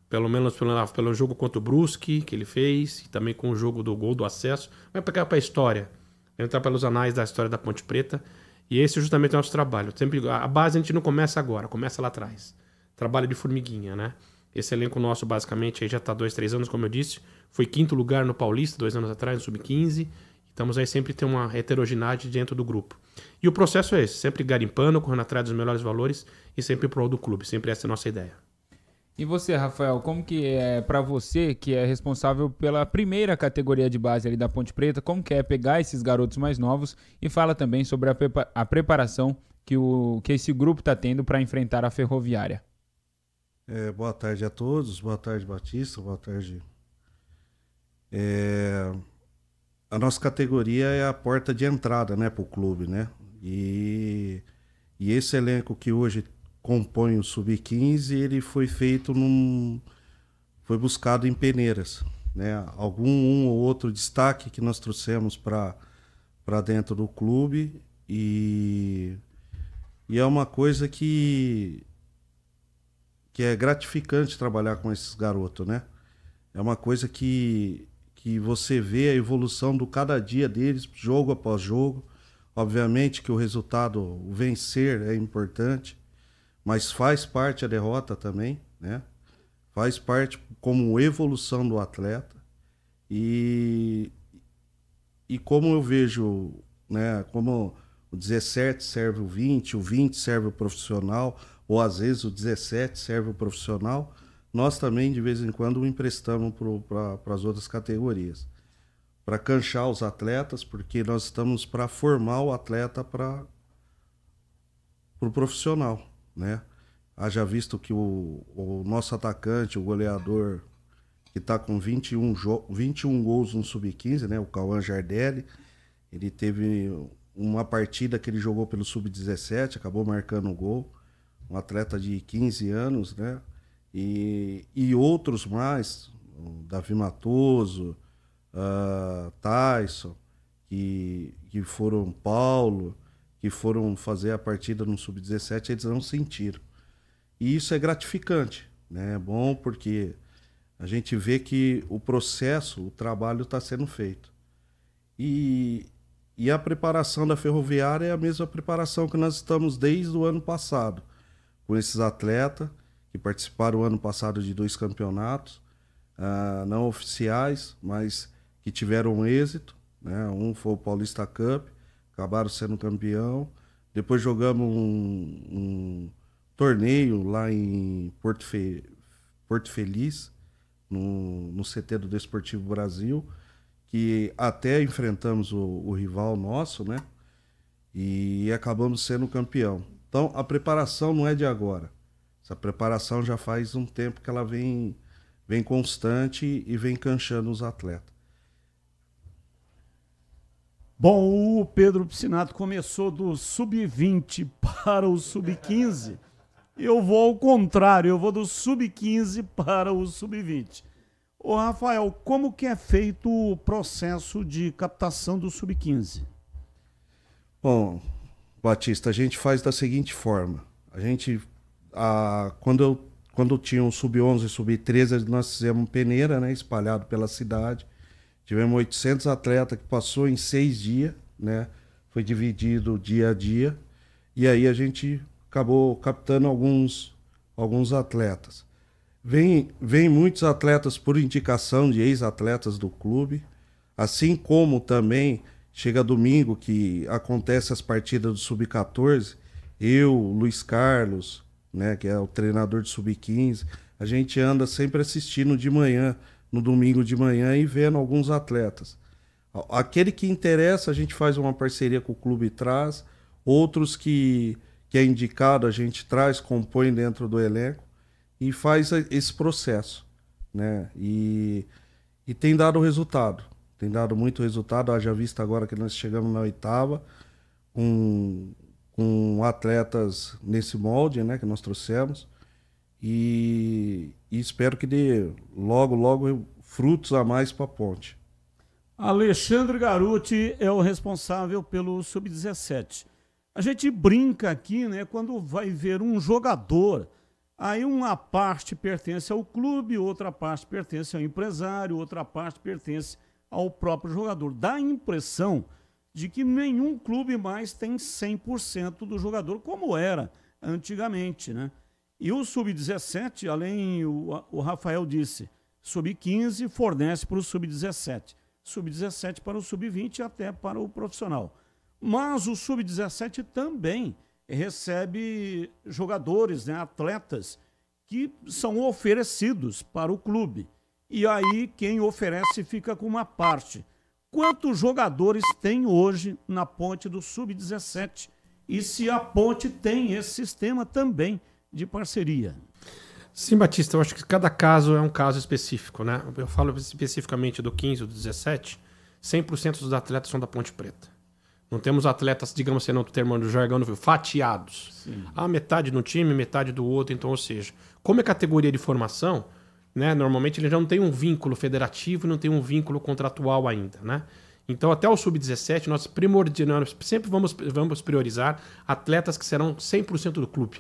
Pelo menos pelo jogo contra o Brusque que ele fez, e também com o jogo do gol do acesso. Vai pegar para a história, vai entrar pelos anais da história da Ponte Preta. E esse justamente é o nosso trabalho. Sempre, a base a gente não começa agora, começa lá atrás. trabalho de formiguinha, né? Esse elenco nosso, basicamente, aí já está 2, 3 anos, como eu disse. Foi 5º lugar no Paulista, 2 anos atrás, no Sub-15. Estamos aí sempre tem uma heterogeneidade dentro do grupo. E o processo é esse, sempre garimpando, correndo atrás dos melhores valores e sempre pro do clube. Sempre essa é a nossa ideia. E você, Rafael, como que é para você, que é responsável pela primeira categoria de base ali da Ponte Preta, como que é pegar esses garotos mais novos e fala também sobre a preparação que esse grupo está tendo para enfrentar a Ferroviária? Boa tarde a todos, boa tarde Batista, boa tarde. A nossa categoria é a porta de entrada, né, para o clube, né? E esse elenco que hoje compõe o Sub-15, ele foi feito foi buscado em peneiras, né? Um ou outro destaque que nós trouxemos para dentro do clube e é uma coisa que é gratificante trabalhar com esses garotos, né? É uma coisa que você vê a evolução do cada dia deles, jogo após jogo. Obviamente que o resultado, o vencer é importante, mas faz parte a derrota também, né? Faz parte como evolução do atleta. E como eu vejo, né, como o 17 serve o 20 serve o profissional, ou às vezes o 17 serve o profissional, nós também de vez em quando o emprestamos para as outras categorias. Para canchar os atletas, porque nós estamos para formar o atleta para o profissional, né? Haja visto que o nosso atacante, o goleador, que está com 21 gols no Sub-15, né? O Cauã Jardelli, ele teve uma partida que ele jogou pelo Sub-17, acabou marcando um gol, um atleta de 15 anos, né? E outros mais, o Davi Matoso, Tyson, que foram Paulo, que foram fazer a partida no Sub-17, eles não sentiram. E isso é gratificante, né? É bom porque a gente vê que o processo, o trabalho está sendo feito. E a preparação da Ferroviária é a mesma preparação que nós estamos desde o ano passado, com esses atletas que participaram ano passado de 2 campeonatos, não oficiais, mas que tiveram êxito, né? Um foi o Paulista Cup, acabaram sendo campeão. Depois jogamos um torneio lá em Porto Feliz, no CT do Desportivo Brasil, que até enfrentamos o rival nosso, né? E acabamos sendo campeão. Então a preparação não é de agora. Essa preparação já faz um tempo que ela vem constante e vem canchando os atletas. Bom, o Pedro Piscinato começou do Sub-20 para o Sub-15. Eu vou ao contrário, eu vou do Sub-15 para o Sub-20. Ô Rafael, como que é feito o processo de captação do Sub-15? Bom, Batista, a gente faz da seguinte forma. Quando tinha o Sub-11 e Sub-13, nós fizemos peneira, né, espalhado pela cidade. Tivemos 800 atletas que passou em 6 dias, né? Foi dividido dia a dia. E aí a gente acabou captando alguns atletas. Vem muitos atletas por indicação de ex-atletas do clube, assim como também chega domingo que acontece as partidas do Sub-14, eu, Luiz Carlos, né, que é o treinador de Sub-15, a gente anda sempre assistindo de manhã, no domingo de manhã, e vendo alguns atletas. Aquele que interessa, a gente faz uma parceria com o clube e traz, outros que é indicado, a gente traz, compõe dentro do elenco e faz esse processo, né? E tem dado resultado, tem dado muito resultado. Haja vista agora que nós chegamos na 8ª, com atletas nesse molde, né, que nós trouxemos, e espero que dê logo frutos a mais para a Ponte. Alexandre Garuti é o responsável pelo Sub-17. A gente brinca aqui, né, quando vai ver um jogador, aí uma parte pertence ao clube, outra parte pertence ao empresário, outra parte pertence ao próprio jogador. Dá a impressão de que nenhum clube mais tem 100% do jogador, como era antigamente, né? E o sub-17, além, o Rafael disse, sub-15 fornece para o sub-17. Sub-17 para o sub-20 e até para o profissional. Mas o sub-17 também recebe jogadores, né, atletas, que são oferecidos para o clube. E aí quem oferece fica com uma parte. Quantos jogadores tem hoje na Ponte do sub-17? E se a Ponte tem esse sistema também de parceria? Sim, Batista, eu acho que cada caso é um caso específico, né? Eu falo especificamente do 15 ou do 17, 100% dos atletas são da Ponte Preta. Não temos atletas, digamos assim, no termo do jargão, fatiados. Sim. Metade no time, metade do outro. Então, ou seja, como é categoria de formação, né, normalmente ele já não tem um vínculo federativo e não tem um vínculo contratual ainda, né? Então, até o sub-17, nós sempre vamos priorizar atletas que serão 100% do clube.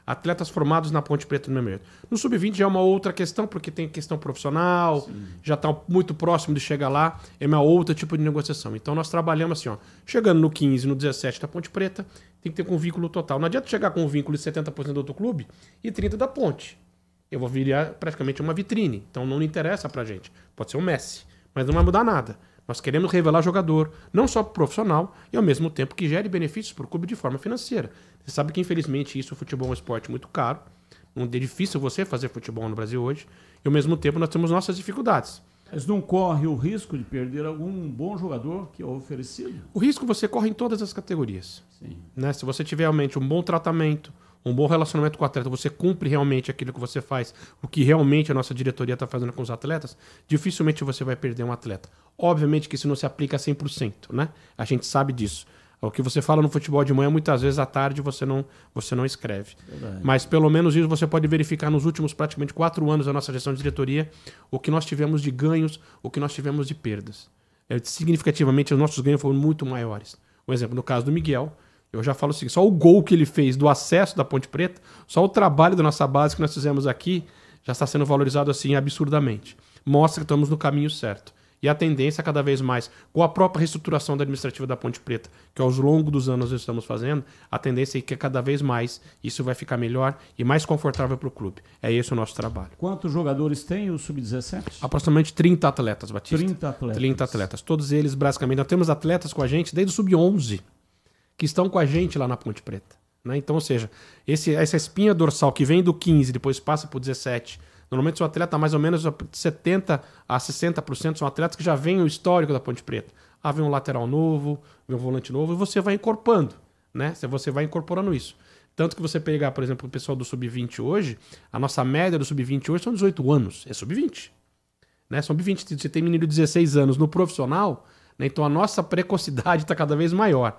Atletas formados na Ponte Preta no momento. No sub-20 já é uma outra questão, porque tem questão profissional, sim, já está muito próximo de chegar lá, é uma outra tipo de negociação. Então nós trabalhamos assim, ó, chegando no 15, no 17 da Ponte Preta, tem que ter com vínculo total. Não adianta chegar com um vínculo de 70% do outro clube e 30% da Ponte. Eu vou virar praticamente uma vitrine, então não interessa pra gente. Pode ser um Messi, mas não vai mudar nada. Nós queremos revelar jogador, não só profissional, e ao mesmo tempo que gere benefícios para o clube de forma financeira. Você sabe que, infelizmente, o futebol é um esporte muito caro. É difícil você fazer futebol no Brasil hoje. E, ao mesmo tempo, nós temos nossas dificuldades. Mas não corre o risco de perder algum bom jogador que é oferecido? O risco você corre em todas as categorias. Sim. Né? Se você tiver realmente um bom tratamento, um bom relacionamento com o atleta, você cumpre realmente aquilo que você faz, o que realmente a nossa diretoria está fazendo com os atletas, dificilmente você vai perder um atleta. Obviamente que isso não se aplica a 100%, né? A gente sabe disso. O que você fala no futebol de manhã, muitas vezes à tarde você não escreve. Verdade. Mas pelo menos isso você pode verificar nos últimos praticamente 4 anos da nossa gestão de diretoria, o que nós tivemos de ganhos, o que nós tivemos de perdas. Significativamente, os nossos ganhos foram muito maiores. Um exemplo, no caso do Miguel, eu já falo o seguinte, só o gol que ele fez do acesso da Ponte Preta, só o trabalho da nossa base que nós fizemos aqui, já está sendo valorizado assim absurdamente. Mostra que estamos no caminho certo. E a tendência cada vez mais, com a própria reestruturação da administrativa da Ponte Preta, que ao longo dos anos nós estamos fazendo, a tendência é que cada vez mais isso vai ficar melhor e mais confortável para o clube. É esse o nosso trabalho. Quantos jogadores tem o Sub-17? Aproximadamente 30 atletas, Batista. 30 atletas. 30 atletas. Todos eles, basicamente, nós temos atletas com a gente desde o Sub-11, que estão com a gente lá na Ponte Preta. Né? Então, ou seja, essa espinha dorsal que vem do 15, depois passa para o 17... Normalmente são atletas, mais ou menos 70% a 60% são atletas que já vêm o histórico da Ponte Preta. Vem um lateral novo, vem um volante novo, e você vai incorporando, né? Você vai incorporando isso. Tanto que você pegar, por exemplo, o pessoal do Sub-20 hoje, a nossa média do Sub-20 hoje são 18 anos. É Sub-20. Né? Sub-20, você tem menino de 16 anos no profissional, né? Então a nossa precocidade está cada vez maior.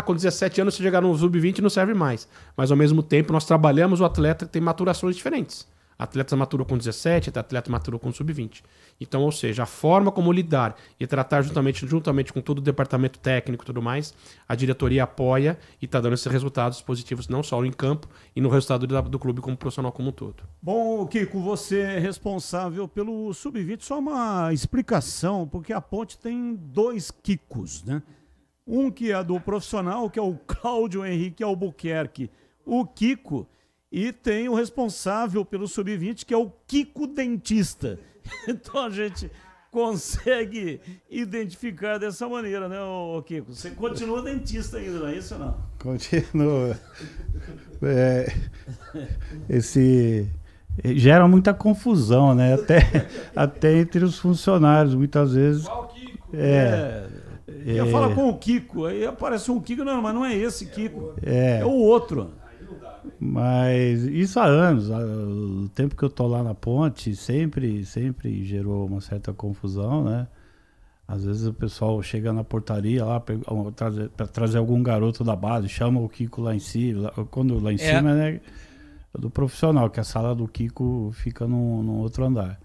Com 17 anos você chegar no Sub-20 não serve mais. Mas ao mesmo tempo nós trabalhamos o atleta que tem maturações diferentes. Atletas maturou com 17, atleta maturou com sub-20. Então, ou seja, a forma como lidar e tratar juntamente com todo o departamento técnico e tudo mais, a diretoria apoia e está dando esses resultados positivos, não só em campo e no resultado do clube como profissional como um todo. Bom, Kiko, você é responsável pelo sub-20, só uma explicação, porque a Ponte tem 2 Kikos, né? Um que é do profissional, que é o Cláudio Henrique Albuquerque, o Kiko. E tem o responsável pelo Sub-20, que é o Kiko Dentista. Então a gente consegue identificar dessa maneira, né, Kiko? Você continua dentista ainda, não é isso ou não? Continua. Gera muita confusão, né? Até entre os funcionários, muitas vezes. Qual Kiko? Ia falar com o Kiko, aí aparece um Kiko, não, mas não é esse Kiko. É o outro. Mas isso há anos, o tempo que eu tô lá na Ponte sempre gerou uma certa confusão, né? Às vezes o pessoal chega na portaria lá para trazer algum garoto da base, chama o Kiko lá em cima, quando lá em cima, né, do profissional, que a sala do Kiko fica num outro andar.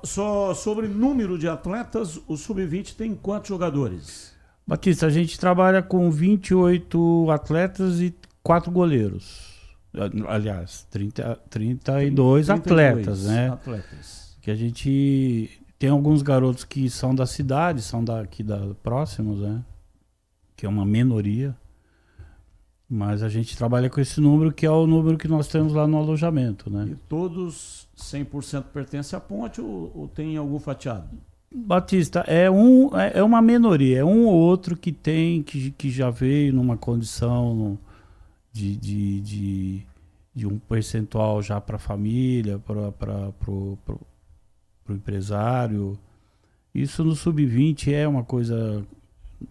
Só sobre número de atletas, o Sub-20 tem quantos jogadores? Batista, a gente trabalha com 28 atletas e 4 goleiros. Aliás, 32 atletas, né? Atletas. Que a gente tem alguns garotos que são da cidade, são daqui próximos, né? Que é uma minoria. Mas a gente trabalha com esse número, que é o número que nós temos lá no alojamento, né? E todos 100% pertencem à ponte ou tem algum fatiado? Batista, é uma minoria, é um ou outro que tem, que já veio numa condição de um percentual já para a família, para o empresário. Isso no sub-20 é uma coisa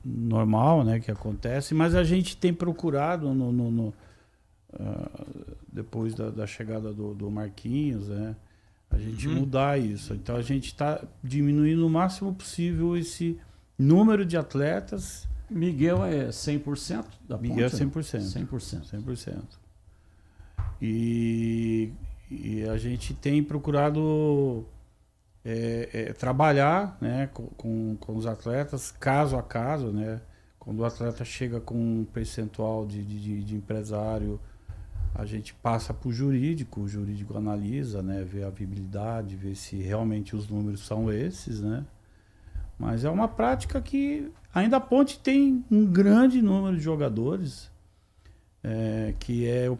normal, né, que acontece, mas a gente tem procurado depois da chegada do Marquinhos, né, a gente mudar isso. Então a gente está diminuindo o máximo possível esse número de atletas. Miguel é 100% da ponte? Miguel é 100%. 100%. E a gente tem procurado trabalhar, né, com os atletas caso a caso, né? Quando o atleta chega com um percentual de empresário, a gente passa para o jurídico analisa, né, vê a viabilidade, vê se realmente os números são esses, né? Mas é uma prática que ainda a ponte tem um grande número de jogadores, que é o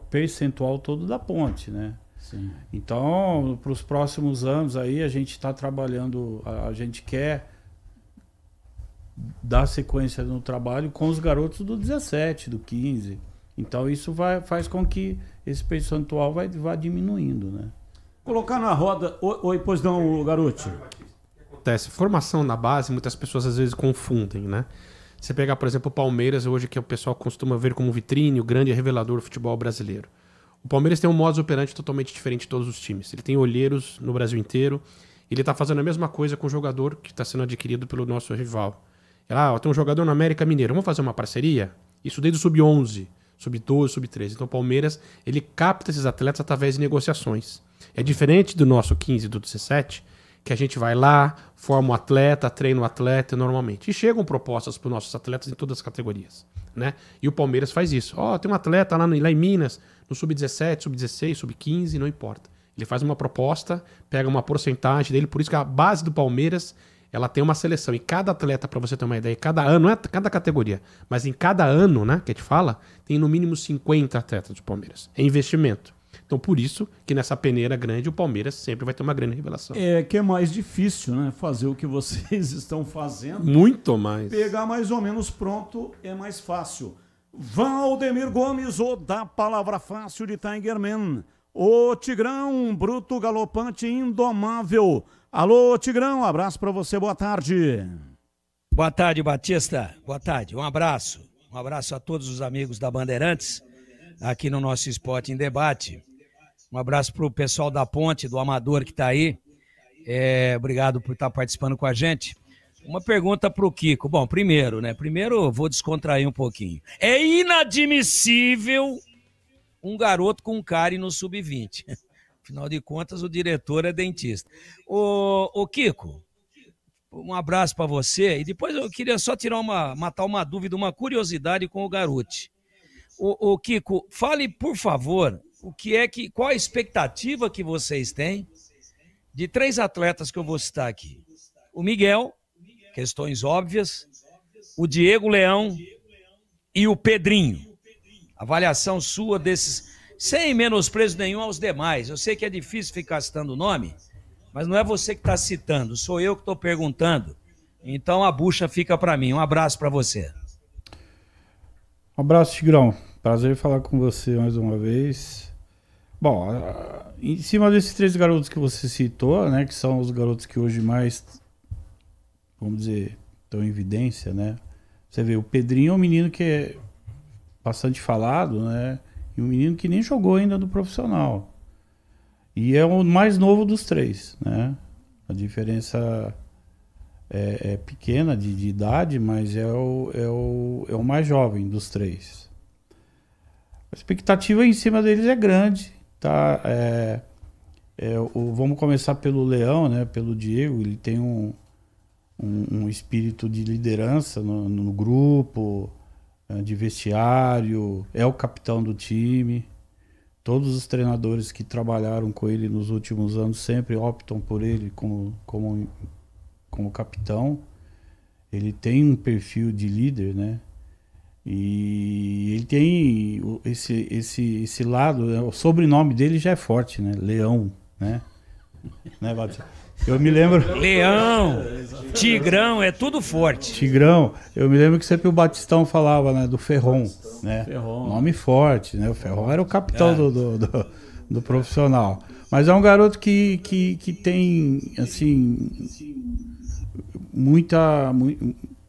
percentual todo da ponte, né? Sim. Então, para os próximos anos aí, a gente está trabalhando, a gente quer dar sequência no trabalho com os garotos do 17, do 15. Então, isso faz com que esse percentual vá diminuindo, né? Colocar na roda... Oi, pois não, Garoto. Acontece, formação na base, muitas pessoas às vezes confundem, né? Você pegar, por exemplo, o Palmeiras, hoje que o pessoal costuma ver como vitrine, o grande revelador do futebol brasileiro. O Palmeiras tem um modus operandi totalmente diferente de todos os times. Ele tem olheiros no Brasil inteiro. Ele está fazendo a mesma coisa com o jogador que está sendo adquirido pelo nosso rival. Tem um jogador no América Mineiro, vamos fazer uma parceria? Isso desde o sub-11, sub-12, sub-13. Então o Palmeiras, ele capta esses atletas através de negociações. É diferente do nosso 15 e do 17, que a gente vai lá, forma o atleta, treina o atleta normalmente. E chegam propostas para os nossos atletas em todas as categorias, né? E o Palmeiras faz isso. Tem um atleta lá em Minas, no sub-17, sub-16, sub-15, não importa. Ele faz uma proposta, pega uma porcentagem dele, por isso que a base do Palmeiras, ela tem uma seleção. E cada atleta, para você ter uma ideia, cada ano, não é cada categoria, mas em cada ano, né, que a gente fala, tem no mínimo 50 atletas do Palmeiras. É investimento. Então, por isso que nessa peneira grande, o Palmeiras sempre vai ter uma grande revelação. É que é mais difícil, né? Fazer o que vocês estão fazendo. Muito mais. Pegar mais ou menos pronto é mais fácil. Valdemir Gomes, o da palavra fácil de Tigerman. O Tigrão, bruto, galopante, indomável. Alô, Tigrão, abraço pra você, boa tarde. Boa tarde, Batista. Boa tarde, um abraço. Um abraço a todos os amigos da Bandeirantes, aqui no nosso Esporte em Debate. Um abraço para o pessoal da Ponte, do Amador que está aí. Obrigado por estar participando com a gente. Uma pergunta para o Kiko. Bom, primeiro, né? Primeiro vou descontrair um pouquinho. É inadmissível um garoto com cárie no sub-20. Afinal de contas, o diretor é dentista. Ô Kiko, um abraço para você. E depois eu queria só matar uma dúvida, uma curiosidade com o Garuti. Ô Kiko, fale, por favor, qual a expectativa que vocês têm de 3 atletas que eu vou citar aqui. O Miguel, questões óbvias, o Diego Leão e o Pedrinho. Avaliação sua desses, sem menosprezo nenhum aos demais. Eu sei que é difícil ficar citando o nome, mas não é você que está citando, sou eu que estou perguntando. Então a bucha fica para mim. Um abraço para você. Um abraço, Tigrão. Prazer falar com você mais uma vez. Bom, em cima desses 3 garotos que você citou, né, que são os garotos que hoje mais, vamos dizer, estão em evidência, né? Você vê, o Pedrinho é um menino que é bastante falado, né? E um menino que nem jogou ainda no profissional. E é o mais novo dos 3, né? A diferença é pequena de idade, mas é o mais jovem dos 3. A expectativa em cima deles é grande, tá? Vamos começar pelo Leão, né? Pelo Diego. Ele tem um espírito de liderança no grupo, de vestiário, é o capitão do time. Todos os treinadores que trabalharam com ele nos últimos anos sempre optam por ele como capitão. Ele tem um perfil de líder, né? E ele tem esse lado, né? O sobrenome dele já é forte, né? Leão, né? Né, Batista? Eu me lembro... Leão, Tigrão, é tudo forte. Tigrão. Eu me lembro que sempre o Batistão falava, né? Do Ferron, né? Ferron. Nome forte, né? O Ferron era o capitão do profissional. Mas é um garoto que tem, assim...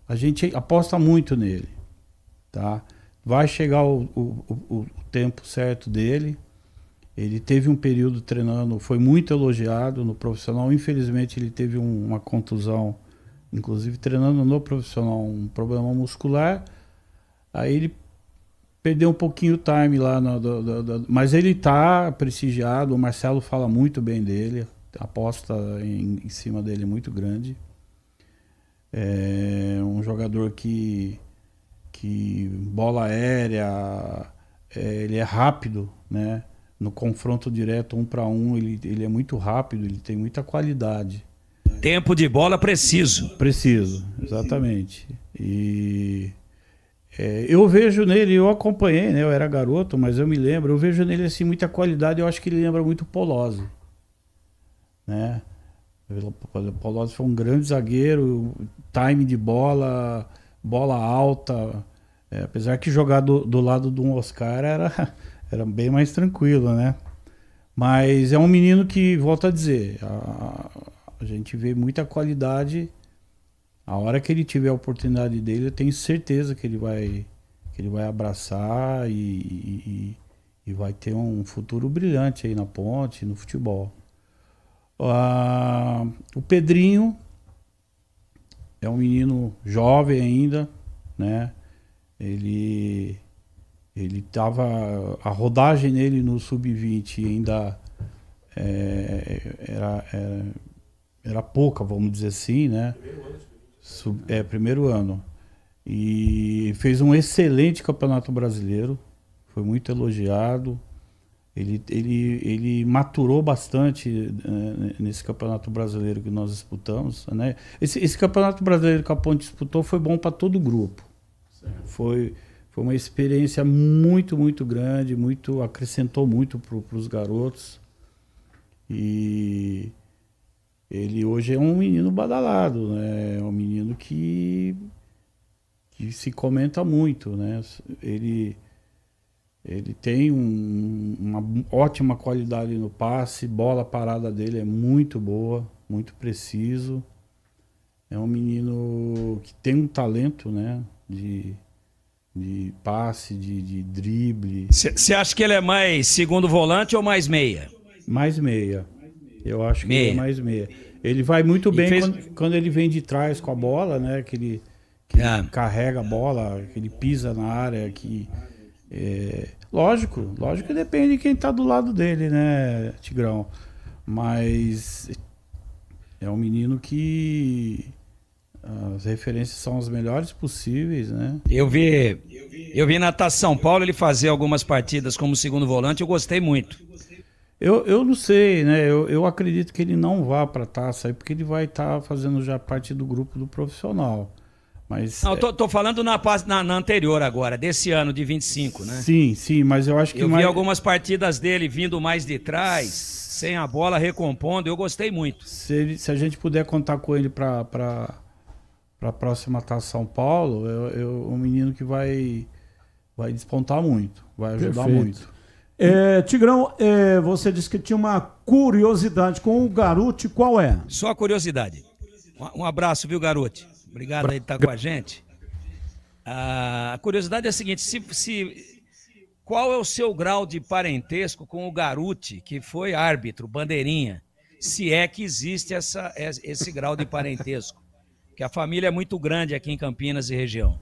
A gente aposta muito nele, tá? Vai chegar o tempo certo dele. Ele teve um período treinando, foi muito elogiado no profissional. Infelizmente ele teve uma contusão, inclusive treinando no profissional, um problema muscular. Aí ele perdeu um pouquinho o time lá, mas ele tá prestigiado. O Marcelo fala muito bem dele, a aposta em cima dele é muito grande. É um jogador que bola aérea, ele é rápido, né? No confronto direto 1 para 1, ele é muito rápido, ele tem muita qualidade. Tempo de bola preciso. Preciso, exatamente. E eu vejo nele, eu acompanhei, né? Eu era garoto, mas eu me lembro, eu vejo nele assim muita qualidade. Eu acho que ele lembra muito Polozzi, né? Polozzi foi um grande zagueiro, time de bola alta. Apesar que jogar do lado do Oscar era bem mais tranquilo, né? Mas é um menino que, volto a dizer, a gente vê muita qualidade. A hora que ele tiver a oportunidade dele, eu tenho certeza que ele vai abraçar e vai ter um futuro brilhante aí na Ponte, no futebol. O Pedrinho é um menino jovem ainda, né? Ele tava, a rodagem nele no sub-20 ainda era pouca, vamos dizer assim, né? Primeiro ano. E fez um excelente Campeonato Brasileiro, foi muito elogiado. Ele maturou bastante nesse Campeonato Brasileiro que nós disputamos, né? Esse Campeonato Brasileiro que a Ponte disputou foi bom para todo o grupo. Foi uma experiência muito, muito grande, acrescentou muito para os garotos. E ele hoje é um menino badalado, né? É um menino que se comenta muito, né? Ele tem uma ótima qualidade no passe, bola parada dele é muito boa, muito preciso. É um menino que tem um talento, né? De passe, de drible. Você acha que ele é mais segundo volante ou mais meia? Mais meia. Eu acho que ele é mais meia. Ele vai muito bem quando ele vem de trás com a bola, né? Que ele carrega a bola, que ele pisa na área, lógico que depende de quem tá do lado dele, né, Tigrão? Mas é um menino que as referências são as melhores possíveis, né? Eu vi na Taça São Paulo ele fazer algumas partidas como segundo volante, eu gostei muito. Eu não sei, né? Eu acredito que ele não vá para a Taça aí, porque ele vai estar fazendo já parte do grupo do profissional. Mas não, tô falando na anterior agora, desse ano de 25, né? Sim, mas eu acho que... Eu vi algumas partidas dele vindo mais de trás, sem a bola, recompondo, eu gostei muito. Se a gente puder contar com ele para a próxima Taça São Paulo, um menino que vai despontar muito, vai ajudar muito. Tigrão, você disse que tinha uma curiosidade com o Garuti, qual é? Só curiosidade. Um abraço, viu, Garuti? Obrigado aí por estar com a gente. A curiosidade é a seguinte, qual é o seu grau de parentesco com o Garuti, que foi árbitro, bandeirinha? Se é que existe esse grau de parentesco. Porque a família é muito grande aqui em Campinas e região.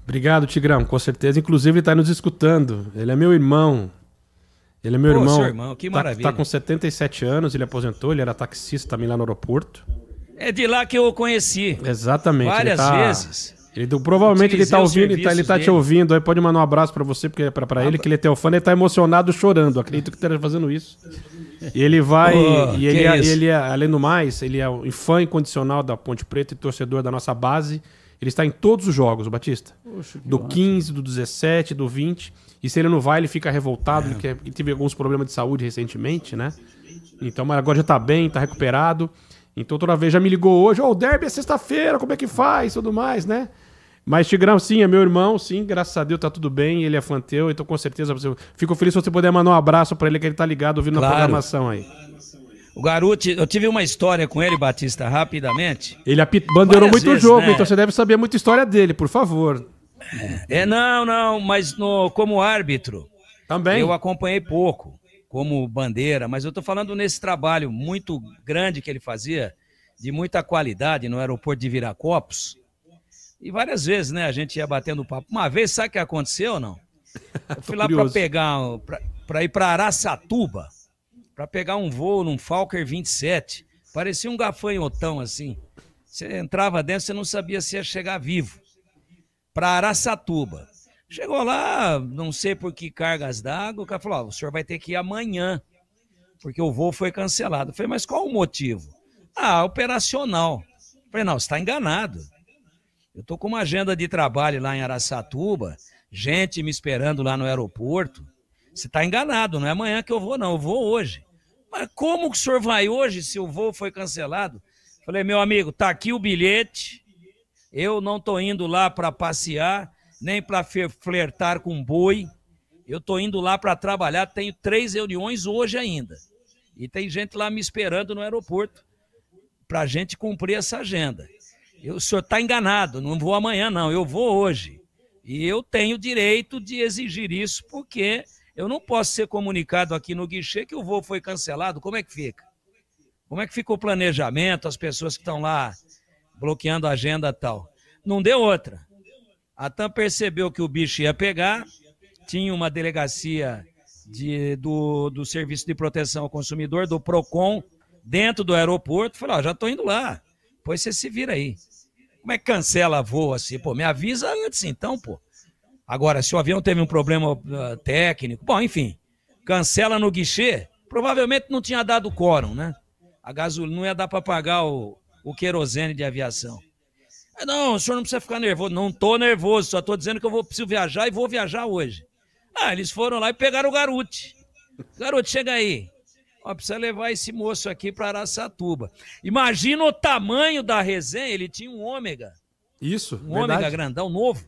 Obrigado, Tigrão, com certeza. Inclusive, ele está nos escutando. Ele é meu irmão. Ele é meu irmão. Seu irmão, que maravilha. Tá com 77 anos, ele aposentou, ele era taxista também lá no aeroporto. É de lá que eu o conheci. Exatamente. Várias vezes. Provavelmente ele tá ouvindo, ele tá te ouvindo. Aí pode mandar um abraço para você, porque para ele, que ele é teu fã, ele tá emocionado, chorando. Acredito que esteja fazendo isso. E ele vai. Ele é, além do mais, ele é um fã incondicional da Ponte Preta e torcedor da nossa base. Ele está em todos os jogos, o Batista. Poxa, do 15, do 17, do 20. E se ele não vai, ele fica revoltado, porque ele teve alguns problemas de saúde recentemente, né? Então, mas agora já tá bem, tá recuperado. Então toda vez já me ligou hoje, o derby é sexta-feira, como é que faz, tudo mais, né? Mas Tigrão, sim, é meu irmão, sim, graças a Deus tá tudo bem, ele é fã teu, então com certeza fico feliz se você puder mandar um abraço pra ele, que ele tá ligado ouvindo a programação aí. O Garuti, eu tive uma história com ele, Batista, rapidamente. Ele bandeirou muito o jogo, né? então você deve saber muita história dele, por favor. Não, mas como árbitro, também eu acompanhei pouco, como bandeira, mas eu tô falando nesse trabalho muito grande que ele fazia, de muita qualidade no aeroporto de Viracopos. E várias vezes, né, a gente ia batendo papo. Uma vez, sabe o que aconteceu ou não? Eu fui lá para ir para Araçatuba, para pegar um voo num Falker 27. Parecia um gafanhotão assim. Você entrava dentro, você não sabia se ia chegar vivo. Para Araçatuba. Chegou lá, não sei por que cargas d'água, o cara falou, o senhor vai ter que ir amanhã, porque o voo foi cancelado. Eu falei, mas qual o motivo? Operacional. Eu falei, não, você está enganado. Eu estou com uma agenda de trabalho lá em Araçatuba, gente me esperando lá no aeroporto. Você está enganado, não é amanhã que eu vou, não, eu vou hoje. Mas como que o senhor vai hoje se o voo foi cancelado? Falei, meu amigo, tá aqui o bilhete, eu não estou indo lá para passear, nem para flertar com boi, eu estou indo lá para trabalhar, tenho 3 reuniões hoje ainda. E tem gente lá me esperando no aeroporto para a gente cumprir essa agenda. O senhor está enganado, não vou amanhã não, eu vou hoje. E eu tenho direito de exigir isso, porque eu não posso ser comunicado aqui no guichê que o voo foi cancelado. Como é que fica? Como é que fica o planejamento, as pessoas que estão lá bloqueando a agenda e tal? Não deu outra. A TAM percebeu que o bicho ia pegar, tinha uma delegacia do Serviço de Proteção ao Consumidor, do PROCON, dentro do aeroporto. Falei, já estou indo lá, depois você se vira aí. Como é que cancela voo assim? Pô, me avisa antes então, pô. Agora, se o avião teve um problema técnico, bom, enfim, cancela no guichê, provavelmente não tinha dado quórum, né? A gasolina não ia dar para pagar o querosene de aviação. Não, o senhor não precisa ficar nervoso. Não estou nervoso, só estou dizendo que eu preciso viajar e vou viajar hoje. Eles foram lá e pegaram o Garuti. Garuti, chega aí. Precisa levar esse moço aqui para Araçatuba. Imagina o tamanho da resenha, ele tinha um ômega. Isso, verdade. Ômega grandão novo.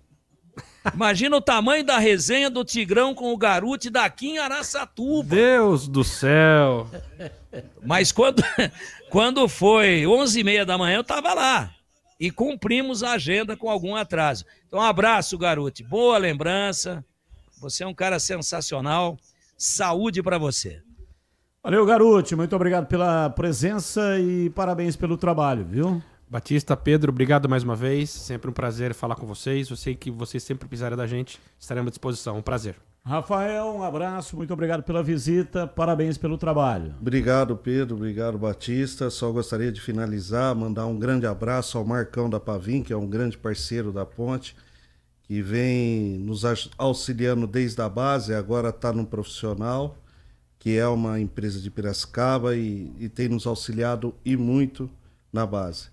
Imagina o tamanho da resenha do Tigrão com o Garuti daqui em Araçatuba. Deus do céu. Mas quando foi 11h30 da manhã, eu estava lá. E cumprimos a agenda com algum atraso. Então, um abraço, Garuti. Boa lembrança. Você é um cara sensacional. Saúde para você. Valeu, Garuti. Muito obrigado pela presença e parabéns pelo trabalho, viu? Batista, Pedro, obrigado mais uma vez. Sempre um prazer falar com vocês. Eu sei que vocês sempre precisarem da gente. Estaremos à disposição. Um prazer. Rafael, um abraço. Muito obrigado pela visita. Parabéns pelo trabalho. Obrigado, Pedro. Obrigado, Batista. Só gostaria de finalizar, mandar um grande abraço ao Marcão da Pavim, que é um grande parceiro da Ponte, que vem nos auxiliando desde a base, agora está no profissional, que é uma empresa de Piracicaba e tem nos auxiliado e muito na base.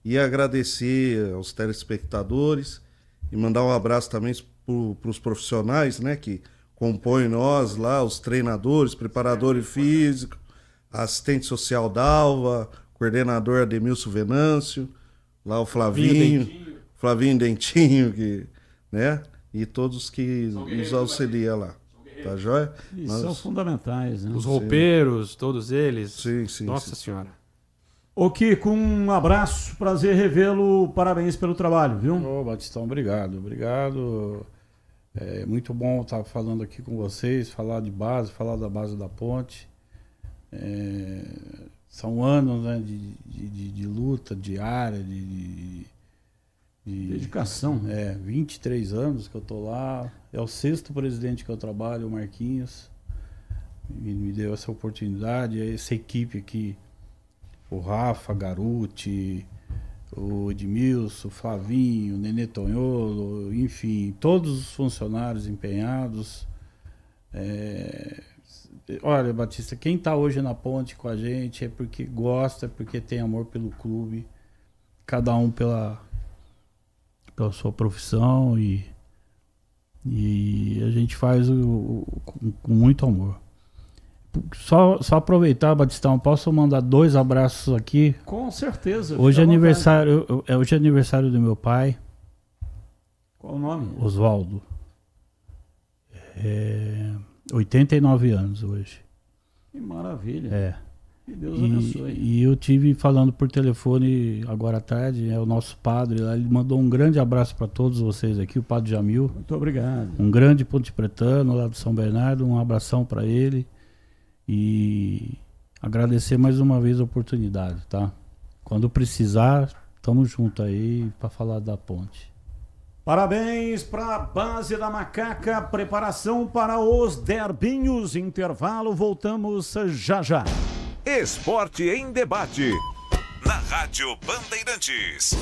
E agradecer aos telespectadores e mandar um abraço também para os profissionais, né, que compõem nós lá, os treinadores, preparador físico, assistente social Dalva, coordenador Ademilson Venâncio, lá o Flavinho Dentinho, que, né, e todos que nos auxiliam lá. Tá joia? São fundamentais, né? Os roupeiros, todos eles. Sim. Nossa Senhora. Ô Kiko, um abraço, prazer revê-lo, parabéns pelo trabalho, viu? Ô Batistão, obrigado. É muito bom estar falando aqui com vocês, falar de base, falar da base da Ponte. São anos, né, de luta diária, de dedicação. 23 anos que eu tô lá. É o 6º presidente que eu trabalho, o Marquinhos. Me deu essa oportunidade, essa equipe aqui. O Rafa, Garuti, o Edmilson, o Flavinho, o Nenê Tonholo, enfim, todos os funcionários empenhados. Olha, Batista, quem está hoje na Ponte com a gente é porque gosta, é porque tem amor pelo clube, cada um pela pela sua profissão e a gente faz com muito amor. Só aproveitar, Batistão, posso mandar 2 abraços aqui? Com certeza. Hoje é aniversário do meu pai. Qual o nome? Oswaldo. 89 anos hoje. Que maravilha. É. Que Deus abençoe. E eu tive falando por telefone agora à tarde, o nosso padre lá, ele mandou um grande abraço para todos vocês aqui, o padre Jamil. Muito obrigado. Um grande pontepretano lá do São Bernardo, um abração para ele. E agradecer mais uma vez a oportunidade, tá? Quando precisar, tamo junto aí para falar da ponte. Parabéns para a base da Macaca, preparação para os derbinhos, intervalo, voltamos já já. Esporte em debate, na Rádio Bandeirantes.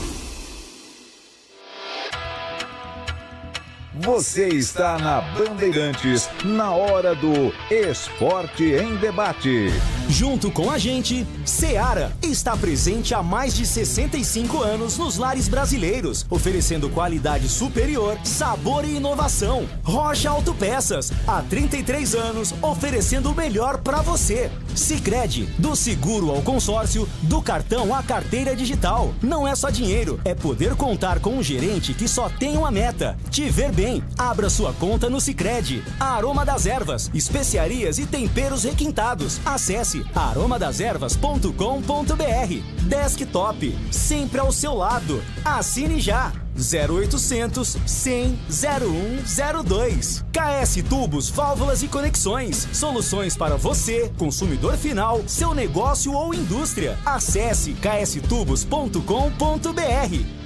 Você está na Bandeirantes, na hora do Esporte em Debate. Junto com a gente, Seara está presente há mais de 65 anos nos lares brasileiros, oferecendo qualidade superior, sabor e inovação. Rocha Autopeças, há 33 anos, oferecendo o melhor para você. Sicredi, do seguro ao consórcio, do cartão à carteira digital. Não é só dinheiro, é poder contar com um gerente que só tem uma meta: te ver bem. Abra sua conta no Sicredi. Aroma das Ervas, especiarias e temperos requintados. Acesse aromadeservas.com.br. Desktop, sempre ao seu lado. Assine já. 0800 100 0102. KS Tubos, Válvulas e Conexões. Soluções para você, consumidor final, seu negócio ou indústria. Acesse kstubos.com.br.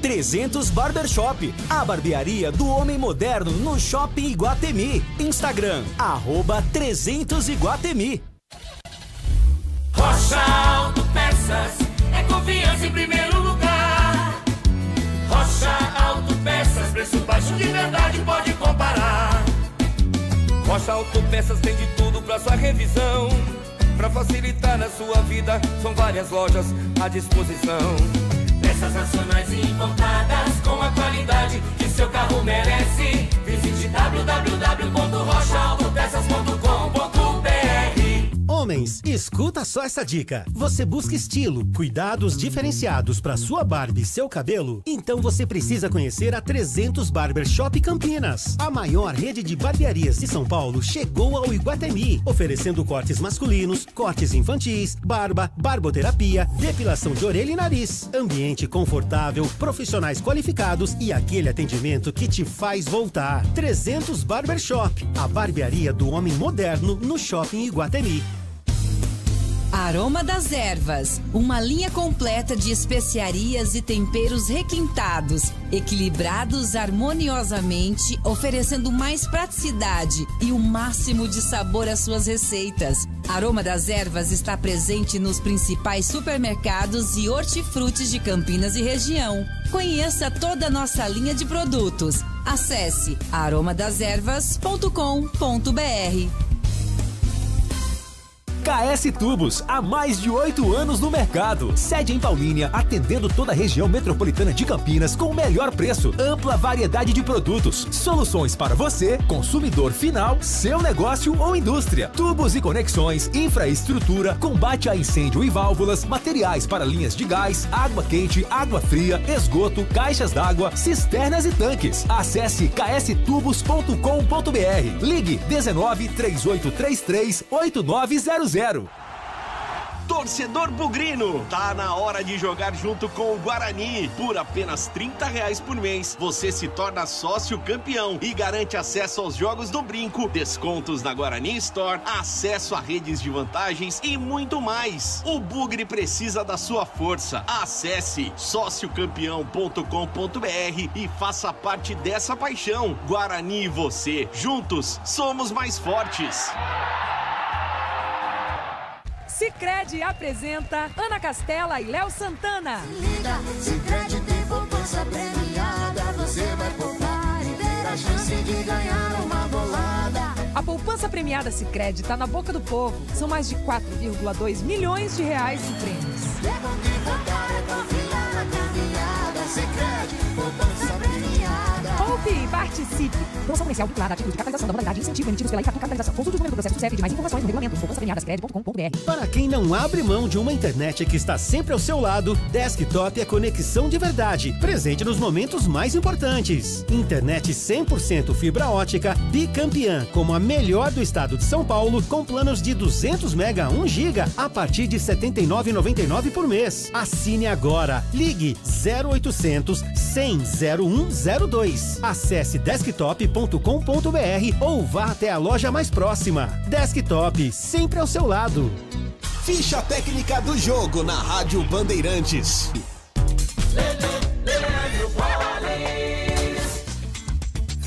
300 Barbershop, a barbearia do homem moderno no Shopping Iguatemi. Instagram, @300Iguatemi. Rocha Autopeças, é confiança em primeiro lugar. Rocha Autopeças, preço baixo de verdade, pode comparar. Rocha Autopeças tem de tudo pra sua revisão. Pra facilitar na sua vida, são várias lojas à disposição. Peças nacionais e importadas com a qualidade que seu carro merece. Visite www.rochaautopeças.com.br. Homens, escuta só essa dica. Você busca estilo, cuidados diferenciados para sua barba e seu cabelo? Então você precisa conhecer a 300 Barbershop Campinas. A maior rede de barbearias de São Paulo chegou ao Iguatemi, oferecendo cortes masculinos, cortes infantis, barba, barboterapia, depilação de orelha e nariz. Ambiente confortável, profissionais qualificados e aquele atendimento que te faz voltar. 300 Barbershop, a barbearia do homem moderno no Shopping Iguatemi. Aroma das Ervas, uma linha completa de especiarias e temperos requintados, equilibrados harmoniosamente, oferecendo mais praticidade e o máximo de sabor às suas receitas. Aroma das Ervas está presente nos principais supermercados e hortifrutis de Campinas e região. Conheça toda a nossa linha de produtos. Acesse aromadeservas.com.br. KS Tubos, há mais de 8 anos no mercado. Sede em Paulínia, atendendo toda a região metropolitana de Campinas com o melhor preço, ampla variedade de produtos, soluções para você, consumidor final, seu negócio ou indústria. Tubos e conexões, infraestrutura, combate a incêndio e válvulas, materiais para linhas de gás, água quente, água fria, esgoto, caixas d'água, cisternas e tanques. Acesse kstubos.com.br. Ligue 19 3833 8900. Torcedor bugrino, tá na hora de jogar junto com o Guarani. Por apenas R$30 por mês, você se torna sócio campeão e garante acesso aos jogos do Brinco, descontos na Guarani Store, acesso a redes de vantagens e muito mais. O Bugre precisa da sua força. Acesse sociocampeão.com.br e faça parte dessa paixão. Guarani e você, juntos, somos mais fortes. Sicredi apresenta Ana Castela e Léo Santana. Se liga, Sicredi tem poupança premiada. Você vai poupar e ter a chance de ganhar uma bolada. A poupança premiada Sicredi tá na boca do povo. São mais de 4,2 milhões de reais em prêmios. É bom que contar, é confiar na caminhada. Sicredi, poupança premiada. Promoção comercial vinculada a título de capitalização da modalidade incentivo emitidos pela Icatu Capitalização. Consulte o número do processo do CEP de mais informações no regulamento em poupançapremiadascred.com.br. Para quem não abre mão de uma internet que está sempre ao seu lado, Desktop é conexão de verdade, presente nos momentos mais importantes. Internet 100% fibra ótica, bicampeã, como a melhor do estado de São Paulo, com planos de 200 MB a 1 GB a partir de R$ 79,99 por mês. Assine agora. Ligue 0800 100 0102. Acesse desktop.com.br ou vá até a loja mais próxima. Desktop, sempre ao seu lado. Ficha técnica do jogo na Rádio Bandeirantes.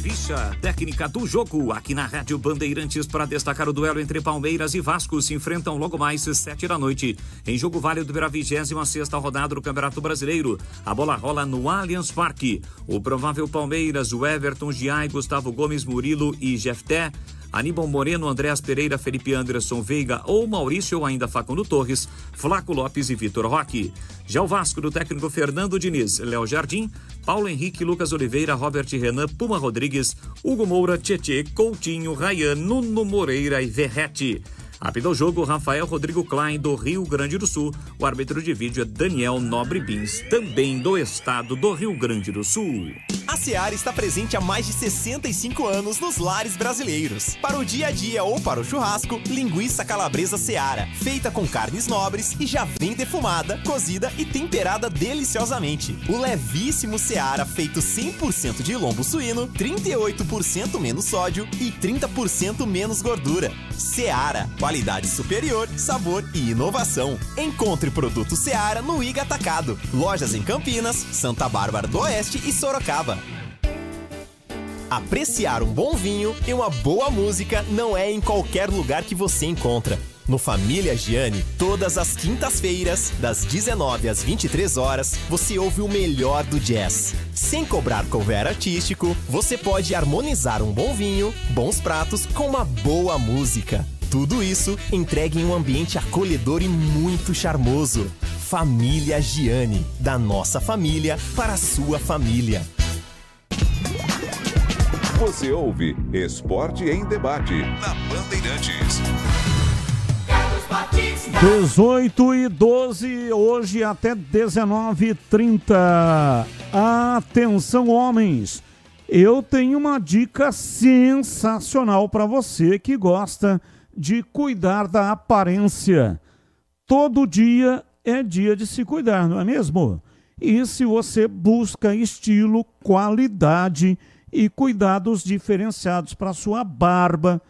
Ficha técnica do jogo aqui na Rádio Bandeirantes para destacar o duelo entre Palmeiras e Vasco. Se enfrentam logo mais 7 da noite em jogo válido pela 26ª rodada do Campeonato Brasileiro. A bola rola no Allianz Parque. O provável Palmeiras, o Everton, Giai, Gustavo Gomes, Murilo e Jefté, Aníbal Moreno, Andréas Pereira, Felipe Anderson Veiga ou Maurício ou ainda Facundo Torres, Flaco Lopes e Vitor Roque. Já o Vasco do técnico Fernando Diniz, Léo Jardim, Paulo Henrique, Lucas Oliveira, Robert Renan, Puma Rodrigues, Hugo Moura, Tietê, Coutinho, Rayan, Nuno Moreira e Verrete. Apita o jogo Rafael Rodrigo Klein, do Rio Grande do Sul. O árbitro de vídeo é Daniel Nobre Bins, também do estado do Rio Grande do Sul. A Seara está presente há mais de 65 anos nos lares brasileiros. Para o dia a dia ou para o churrasco, linguiça calabresa Seara, feita com carnes nobres e já vem defumada, cozida e temperada deliciosamente. O levíssimo Seara, feito 100% de lombo suíno, 38% menos sódio e 30% menos gordura. Seara, qualidade superior, sabor e inovação. Encontre produto Seara no Iga Atacado. Lojas em Campinas, Santa Bárbara do Oeste e Sorocaba. Apreciar um bom vinho e uma boa música não é em qualquer lugar que você encontra. No Família Gianni, todas as quintas-feiras, das 19 às 23 horas, você ouve o melhor do jazz. Sem cobrar cover artístico, você pode harmonizar um bom vinho, bons pratos com uma boa música. Tudo isso entregue em um ambiente acolhedor e muito charmoso. Família Gianni, da nossa família para a sua família. Você ouve Esporte em Debate na Bandeirantes. 18h12, hoje até 19h30. Atenção, homens! Eu tenho uma dica sensacional para você que gosta de cuidar da aparência. Todo dia é dia de se cuidar, não é mesmo? E se você busca estilo, qualidade e cuidados diferenciados para sua barba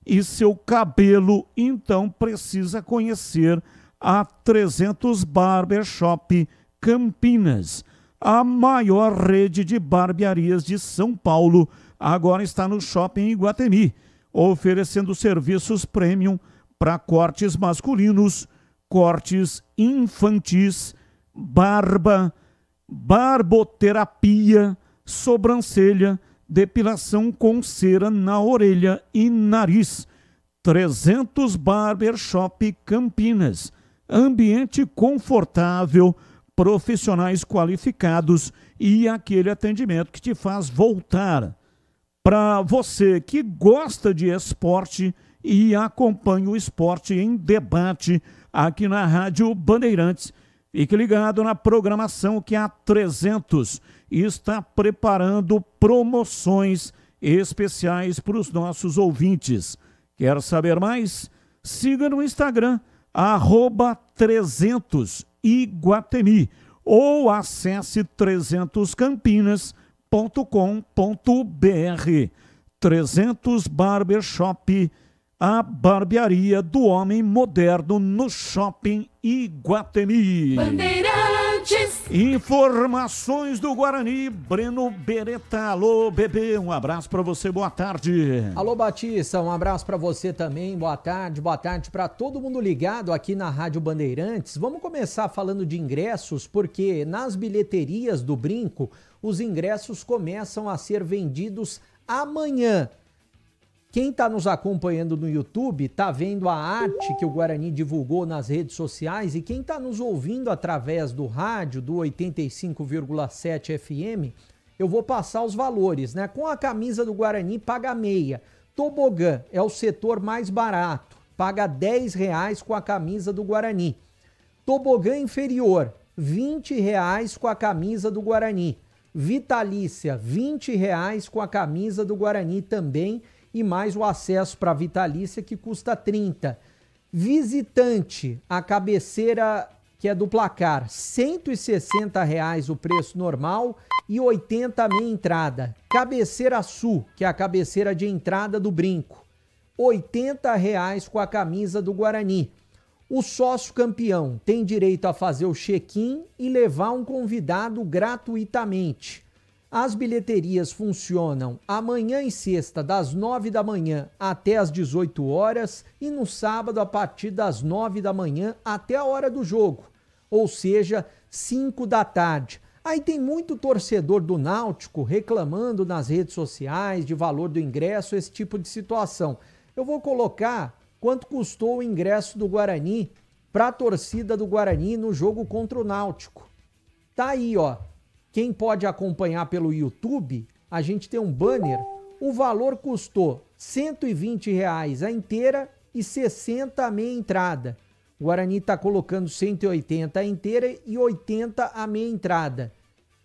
e seu cabelo, então precisa conhecer a 300 Barbershop Campinas. A maior rede de barbearias de São Paulo agora está no Shopping Iguatemi, oferecendo serviços premium para cortes masculinos, cortes infantis, barba, barboterapia, sobrancelha, depilação com cera na orelha e nariz. 300 Barbershop Campinas. Ambiente confortável, profissionais qualificados e aquele atendimento que te faz voltar. Para você que gosta de esporte e acompanha o Esporte em Debate aqui na Rádio Bandeirantes, fique ligado na programação que a 300 está preparando promoções especiais para os nossos ouvintes. Quer saber mais? Siga no Instagram, @300Iguatemi ou acesse 300campinas.com.br. 300 Barbershop, a barbearia do homem moderno no Shopping Iguatemi. Bandeirantes. Informações do Guarani, Breno Beretta. Alô, bebê, um abraço para você, boa tarde. Alô, Batista, um abraço para você também, boa tarde para todo mundo ligado aqui na Rádio Bandeirantes. Vamos começar falando de ingressos, porque nas bilheterias do Brinco, os ingressos começam a ser vendidos amanhã. Quem está nos acompanhando no YouTube está vendo a arte que o Guarani divulgou nas redes sociais, e quem está nos ouvindo através do rádio do 85,7 FM eu vou passar os valores, né? Com a camisa do Guarani, paga meia. Tobogã é o setor mais barato, paga R$10 com a camisa do Guarani. Tobogã inferior, R$20 com a camisa do Guarani. Vitalícia, R$20 com a camisa do Guarani também, e mais o acesso para a Vitalícia, que custa R$30. Visitante, a cabeceira que é do placar, R$160 o preço normal e R$80 a meia entrada. Cabeceira Sul, que é a cabeceira de entrada do Brinco, R$80 com a camisa do Guarani. O sócio campeão tem direito a fazer o check-in e levar um convidado gratuitamente. As bilheterias funcionam amanhã e sexta, das 9 da manhã até as 18 horas e no sábado a partir das 9 da manhã até a hora do jogo, ou seja, 5 da tarde. Aí tem muito torcedor do Náutico reclamando nas redes sociais de valor do ingresso, esse tipo de situação. Eu vou colocar quanto custou o ingresso do Guarani para a torcida do Guarani no jogo contra o Náutico. Tá aí, ó. Quem pode acompanhar pelo YouTube, a gente tem um banner. O valor custou R$120 a inteira e R$60 a meia entrada. O Guarani está colocando 180 a inteira e 80 a meia entrada.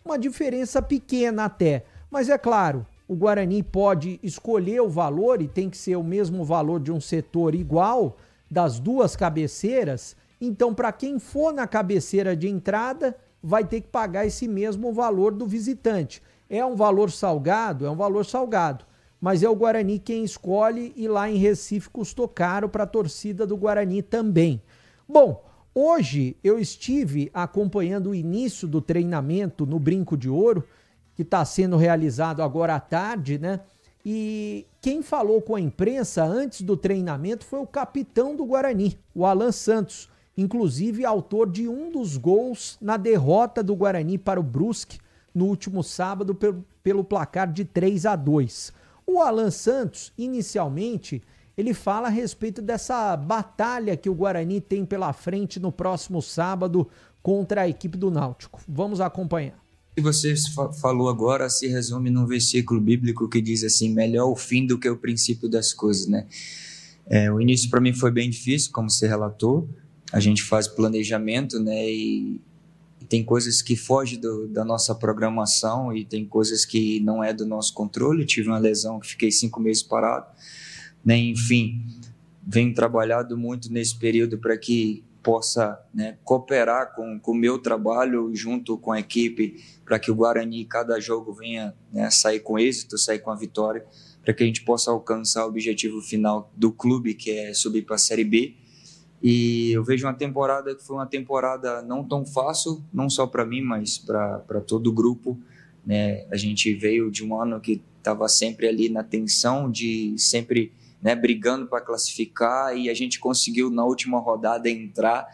Uma diferença pequena até, mas é claro, o Guarani pode escolher o valor e tem que ser o mesmo valor de um setor igual das duas cabeceiras. Então, para quem for na cabeceira de entrada, vai ter que pagar esse mesmo valor do visitante. É um valor salgado? É um valor salgado. Mas é o Guarani quem escolhe e lá em Recife custou caro para a torcida do Guarani também. Bom, hoje eu estive acompanhando o início do treinamento no Brinco de Ouro, que está sendo realizado agora à tarde, né? E quem falou com a imprensa antes do treinamento foi o capitão do Guarani, o Alan Santos, inclusive autor de um dos gols na derrota do Guarani para o Brusque no último sábado pelo placar de 3-2. O Alan Santos, inicialmente, ele fala a respeito dessa batalha que o Guarani tem pela frente no próximo sábado contra a equipe do Náutico. Vamos acompanhar. O que você falou agora se resume num versículo bíblico que diz assim: melhor o fim do que o princípio das coisas, né? O início para mim foi bem difícil, como você relatou. A gente faz planejamento, né? E tem coisas que fogem da nossa programação e tem coisas que não é do nosso controle. Eu tive uma lesão que fiquei 5 meses parado, né? Enfim, venho trabalhando muito nesse período para que possa, né, cooperar com o meu trabalho junto com a equipe, para que o Guarani, cada jogo, venha, né, sair com êxito, sair com a vitória, para que a gente possa alcançar o objetivo final do clube, que é subir para a Série B. E eu vejo uma temporada que foi uma temporada não tão fácil, não só para mim, mas para todo o grupo, né? A gente veio de um ano que estava sempre ali na tensão, de sempre, né, brigando para classificar, e a gente conseguiu na última rodada entrar.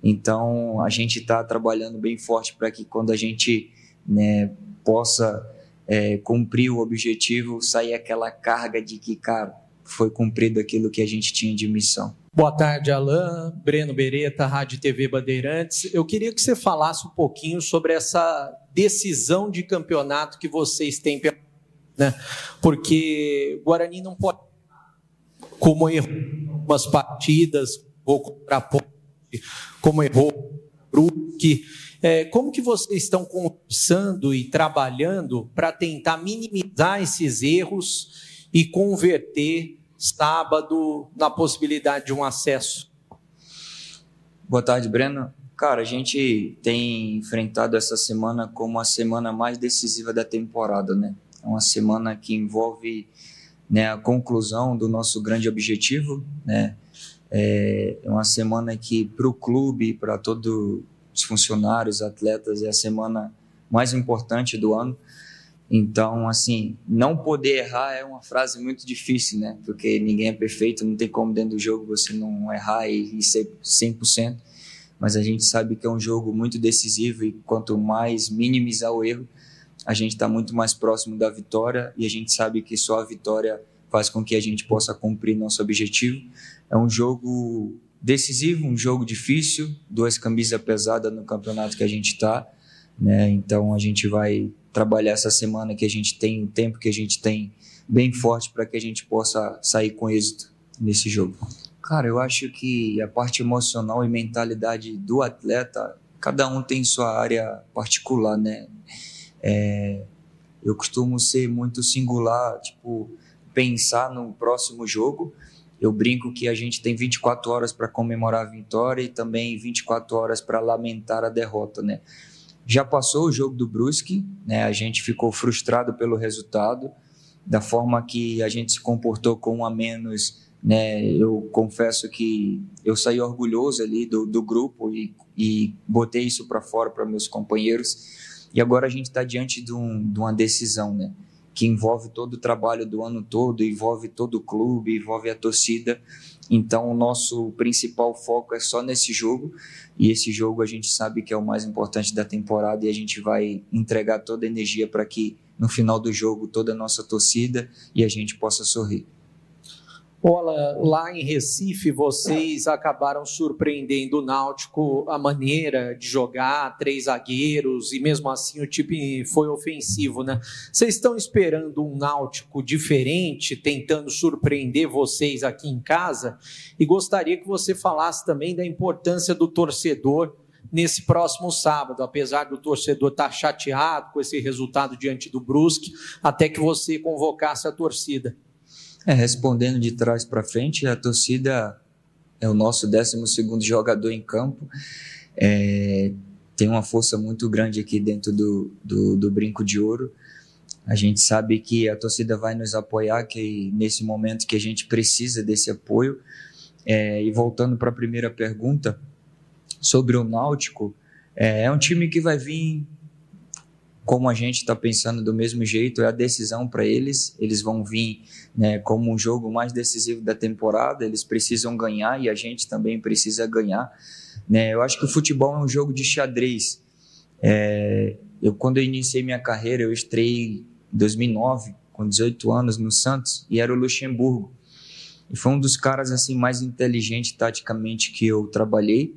Então a gente está trabalhando bem forte para que quando a gente, né, possa cumprir o objetivo, sair aquela carga de que, cara, foi cumprido aquilo que a gente tinha de missão. Boa tarde, Alain. Breno Beretta, Rádio TV Bandeirantes. Eu queria que você falasse um pouquinho sobre essa decisão de campeonato que vocês têm, né? Porque o Guarani não pode, como errou umas partidas, ou contra a Ponte, como errou o Brusque. Como que vocês estão conversando e trabalhando para tentar minimizar esses erros e converter sábado na possibilidade de um acesso? Boa tarde, Breno. Cara, a gente tem enfrentado essa semana como a semana mais decisiva da temporada, né? É uma semana que envolve, né, a conclusão do nosso grande objetivo, né? É uma semana que para o clube, para todos os funcionários, atletas, é a semana mais importante do ano. Então, assim, não poder errar é uma frase muito difícil, né? Porque ninguém é perfeito, não tem como dentro do jogo você não errar e ser 100%. Mas a gente sabe que é um jogo muito decisivo e quanto mais minimizar o erro, a gente está muito mais próximo da vitória, e a gente sabe que só a vitória faz com que a gente possa cumprir nosso objetivo. É um jogo decisivo, um jogo difícil, 2 camisas pesadas no campeonato que a gente está, né? Então a gente vai trabalhar essa semana que a gente tem, o tempo que a gente tem bem forte para que a gente possa sair com êxito nesse jogo. Cara, eu acho que a parte emocional e mentalidade do atleta, cada um tem sua área particular, né? Eu costumo ser muito singular, tipo, pensar no próximo jogo. Eu brinco que a gente tem 24 horas para comemorar a vitória e também 24 horas para lamentar a derrota, né? Já passou o jogo do Brusque, né? A gente ficou frustrado pelo resultado, da forma que a gente se comportou com um a menos, né? Eu confesso que eu saí orgulhoso ali do grupo e botei isso para fora para meus companheiros. E agora a gente está diante de uma decisão, né? Que envolve todo o trabalho do ano todo, envolve todo o clube, envolve a torcida. Então, o nosso principal foco é só nesse jogo, e esse jogo a gente sabe que é o mais importante da temporada, e a gente vai entregar toda a energia para que, no final do jogo, toda a nossa torcida e a gente possa sorrir. Olha, lá em Recife, vocês acabaram surpreendendo o Náutico, a maneira de jogar, 3 zagueiros, e mesmo assim o time foi ofensivo, né? Vocês estão esperando um Náutico diferente, tentando surpreender vocês aqui em casa? E gostaria que você falasse também da importância do torcedor nesse próximo sábado, apesar do torcedor estar chateado com esse resultado diante do Brusque, até que você convocasse a torcida. Respondendo de trás para frente, a torcida é o nosso 12º jogador em campo, tem uma força muito grande aqui dentro do Brinco de Ouro. A gente sabe que a torcida vai nos apoiar, que nesse momento que a gente precisa desse apoio. E voltando para a primeira pergunta sobre o Náutico, é um time que vai vir, como a gente está pensando do mesmo jeito, é a decisão para eles. Eles vão vir, né, como um jogo mais decisivo da temporada, eles precisam ganhar e a gente também precisa ganhar, né? Eu acho que o futebol é um jogo de xadrez. Quando eu iniciei minha carreira, eu estreiei em 2009, com 18 anos, no Santos, e era o Luxemburgo. E foi um dos caras assim, mais inteligentes taticamente que eu trabalhei,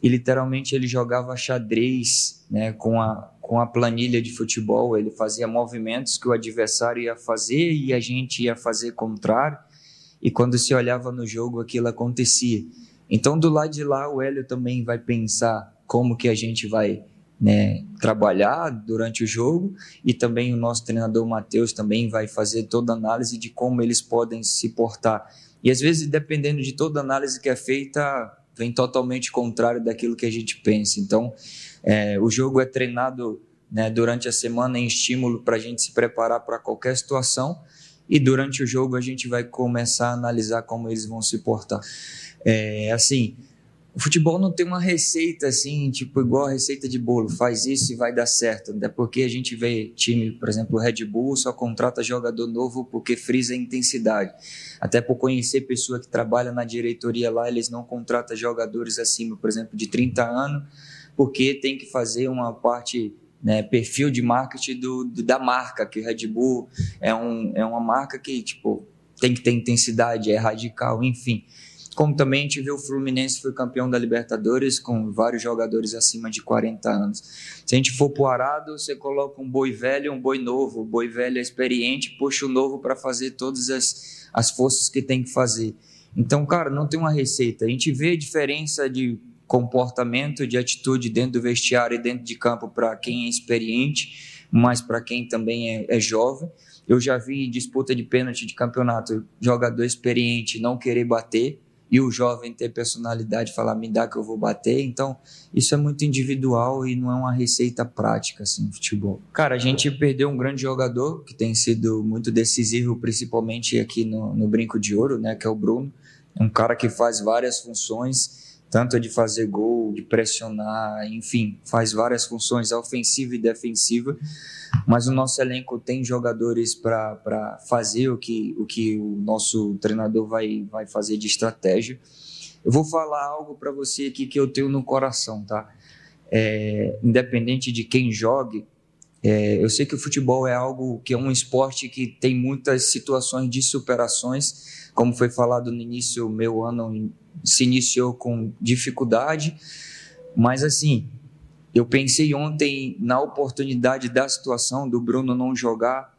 e literalmente ele jogava xadrez, né, com a planilha de futebol. Ele fazia movimentos que o adversário ia fazer e a gente ia fazer contrário, e quando se olhava no jogo aquilo acontecia. Então do lado de lá o Hélio também vai pensar como que a gente vai, né, trabalhar durante o jogo, e também o nosso treinador Matheus também vai fazer toda a análise de como eles podem se portar. E às vezes, dependendo de toda a análise que é feita, vem totalmente contrário daquilo que a gente pensa. Então, o jogo é treinado, né, durante a semana em estímulo para a gente se preparar para qualquer situação, e durante o jogo a gente vai começar a analisar como eles vão se portar. Assim, o futebol não tem uma receita assim, tipo igual a receita de bolo, faz isso e vai dar certo. Até porque a gente vê time, por exemplo, o Red Bull só contrata jogador novo porque frisa a intensidade. Até por conhecer pessoa que trabalha na diretoria lá, eles não contratam jogadores acima, por exemplo, de 30 anos, porque tem que fazer uma parte, né, perfil de marketing da marca, que o Red Bull é uma marca que tipo, tem que ter intensidade, é radical, enfim. Como também a gente vê o Fluminense foi campeão da Libertadores com vários jogadores acima de 40 anos. Se a gente for pro arado, você coloca um boi velho e um boi novo. O boi velho é experiente, puxa o novo para fazer todas as forças que tem que fazer. Então, cara, não tem uma receita. A gente vê a diferença de comportamento, de atitude dentro do vestiário e dentro de campo para quem é experiente, mas para quem também é jovem. Eu já vi disputa de pênalti de campeonato, jogador experiente não querer bater, e o jovem ter personalidade, falar, me dá que eu vou bater. Então, isso é muito individual e não é uma receita prática, assim, no futebol. Cara, a gente perdeu um grande jogador, que tem sido muito decisivo, principalmente aqui no Brinco de Ouro, né, que é o Bruno. Um cara que faz várias funções, tanto de fazer gol, de pressionar, enfim, faz várias funções, ofensiva e defensiva. Mas o nosso elenco tem jogadores para fazer o que o nosso treinador vai fazer de estratégia. Eu vou falar algo para você aqui que eu tenho no coração, tá? Independente de quem jogue, eu sei que o futebol é algo que é um esporte que tem muitas situações de superações. Como foi falado no início, o meu ano se iniciou com dificuldade, mas assim, Eu pensei ontem na oportunidade da situação do Bruno não jogar.